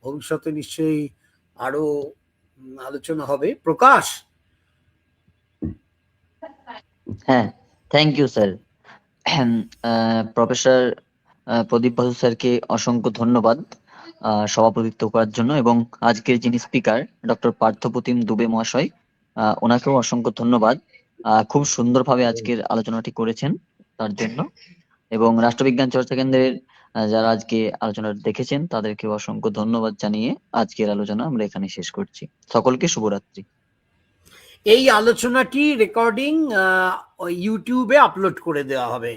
S3: ভবিষ্যতে নিশ্চয়ই আরো আলোচনা হবে। প্রকাশ।
S1: হ্যাঁ, থ্যাংক ইউ স্যার। প্রফেসর প্রদীপ বসু স্যারকে অসংখ্য ধন্যবাদ সভাপতিত্ব করার জন্য, এবং আজকের যিনি স্পিকার ডক্টর পার্থপ্রতিম দুবে মহাশয়, ওনাকেও অসংখ্য ধন্যবাদ। খুব সুন্দরভাবে আজকের আলোচনাটি করেছেন তার জন্য, এবং রাষ্ট্রবিজ্ঞান চর্চা কেন্দ্রের যারা আজকে আলোচনা দেখেছেন তাদেরকে অসংখ্য ধন্যবাদ জানিয়ে আজকের আলোচনা আমরা এখানে শেষ করছি। সকলকে শুভরাত্রি।
S3: এই আলোচনাটি রেকর্ডিং ইউটিউবে আপলোড করে দেওয়া হবে।